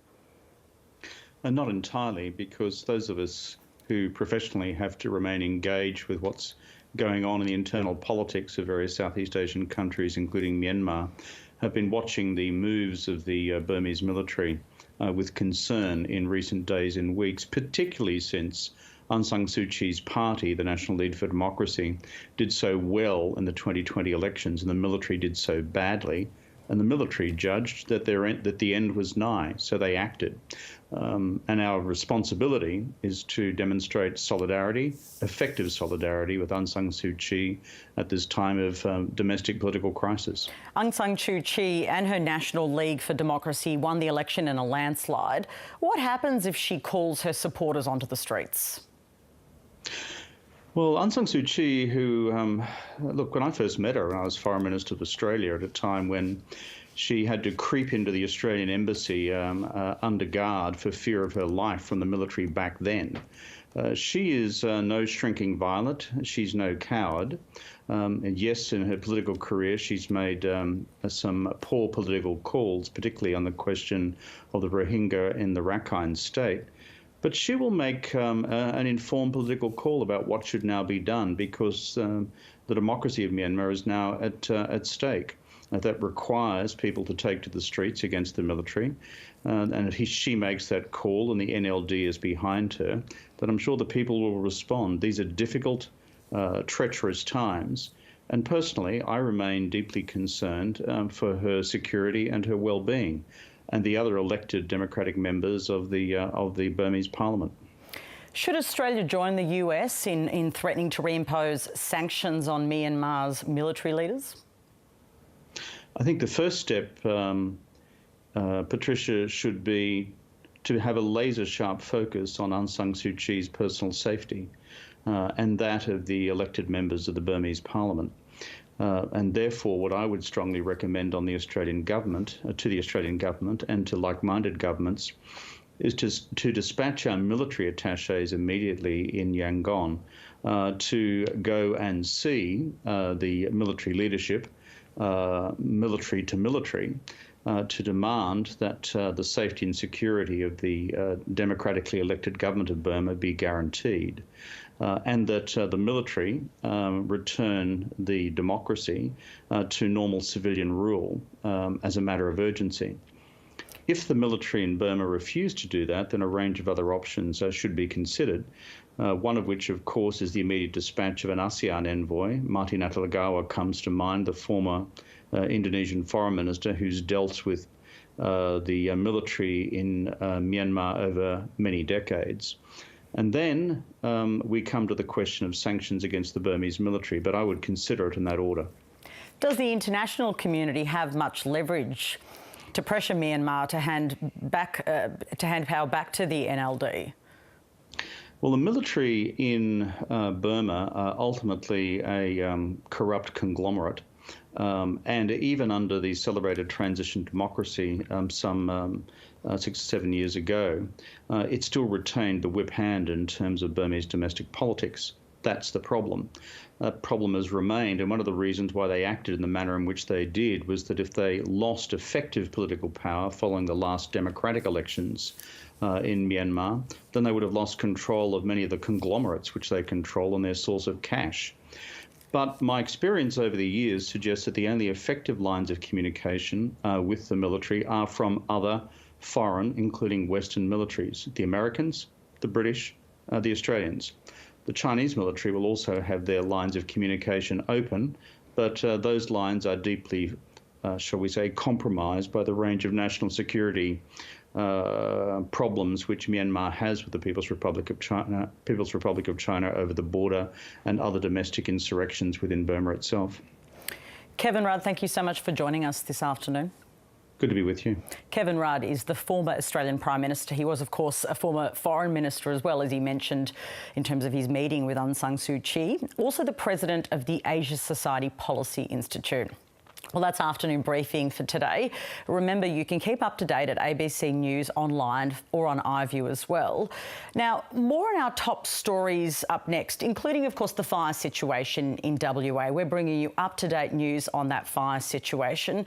Not entirely, because those of us who professionally have to remain engaged with what's going on in the internal politics of various Southeast Asian countries, including Myanmar, have been watching the moves of the Burmese military with concern in recent days and weeks, particularly since Aung San Suu Kyi's party, the National League for Democracy, did so well in the 2020 elections and the military did so badly. And the military judged that the end was nigh, so they acted. And our responsibility is to demonstrate solidarity, effective solidarity with Aung San Suu Kyi at this time of domestic political crisis. Aung San Suu Kyi and her National League for Democracy won the election in a landslide. What happens if she calls her supporters onto the streets? Well, Aung San Suu Kyi, who, look, when I first met her, I was Foreign Minister of Australia at a time when she had to creep into the Australian embassy under guard for fear of her life from the military back then. She is no shrinking violet. She's no coward. And yes, in her political career, she's made some poor political calls, particularly on the question of the Rohingya in the Rakhine state. But she will make an informed political call about what should now be done, because the democracy of Myanmar is now at stake. That requires people to take to the streets against the military. And if she makes that call and the NLD is behind her, then I'm sure the people will respond. These are difficult, treacherous times. And personally, I remain deeply concerned for her security and her well-being. and the other elected democratic members of the Burmese parliament. Should Australia join the US in threatening to reimpose sanctions on Myanmar's military leaders? I think the first step, Patricia, should be to have a laser-sharp focus on Aung San Suu Kyi's personal safety and that of the elected members of the Burmese parliament. And therefore, what I would strongly recommend on the Australian government, to the Australian government and to like-minded governments, is to dispatch our military attachés immediately in Yangon to go and see the military leadership, military to military, to demand that the safety and security of the democratically elected government of Burma be guaranteed, and that the military return the democracy to normal civilian rule as a matter of urgency. If the military in Burma refuse to do that, then a range of other options should be considered, one of which, of course, is the immediate dispatch of an ASEAN envoy. Marty Natalegawa comes to mind, the former Indonesian foreign minister who's dealt with the military in Myanmar over many decades. And then we come to the question of sanctions against the Burmese military, but I would consider it in that order. Does the international community have much leverage to pressure Myanmar to hand power back to the NLD? Well, the military in Burma are ultimately a corrupt conglomerate. And even under the celebrated transition democracy some 6 or 7 years ago, it still retained the whip hand in terms of Burmese domestic politics. That's the problem. That problem has remained, and one of the reasons why they acted in the manner in which they did was that if they lost effective political power following the last democratic elections in Myanmar, then they would have lost control of many of the conglomerates which they control and their source of cash. But my experience over the years suggests that the only effective lines of communication with the military are from other foreign, including Western militaries, the Americans, the British, the Australians. The Chinese military will also have their lines of communication open, but those lines are deeply, shall we say, compromised by the range of national security problems which Myanmar has with the People's Republic of China over the border and other domestic insurrections within Burma itself. Kevin Rudd, thank you so much for joining us this afternoon. Good to be with you. Kevin Rudd is the former Australian Prime Minister. He was, of course, a former Foreign Minister as well, as he mentioned in terms of his meeting with Aung San Suu Kyi. Also the President of the Asia Society Policy Institute. Well, that's afternoon briefing for today. Remember, you can keep up to date at ABC News online or on iView as well. Now, more on our top stories up next, including, of course, the fire situation in WA. We're bringing you up-to-date news on that fire situation.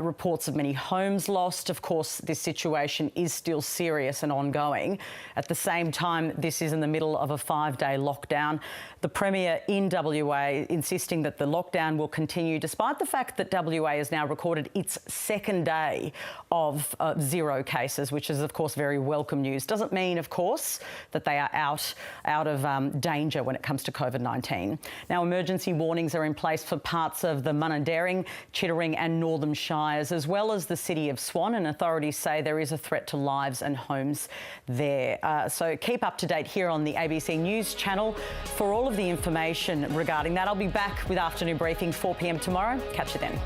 Reports of many homes lost. Of course, this situation is still serious and ongoing. At the same time, this is in the middle of a 5-day lockdown. The Premier in WA insisting that the lockdown will continue despite the fact that WA has now recorded its second day of 0 cases, which is, of course, very welcome news. Doesn't mean, of course, that they are out of danger when it comes to COVID-19. Now, emergency warnings are in place for parts of the Mundaring, Chittering and Northern Shires, as well as the city of Swan, and authorities say there is a threat to lives and homes there. So keep up to date here on the ABC News channel for all of the information regarding that. I'll be back with Afternoon Briefing 4 p.m. tomorrow. Catch you then.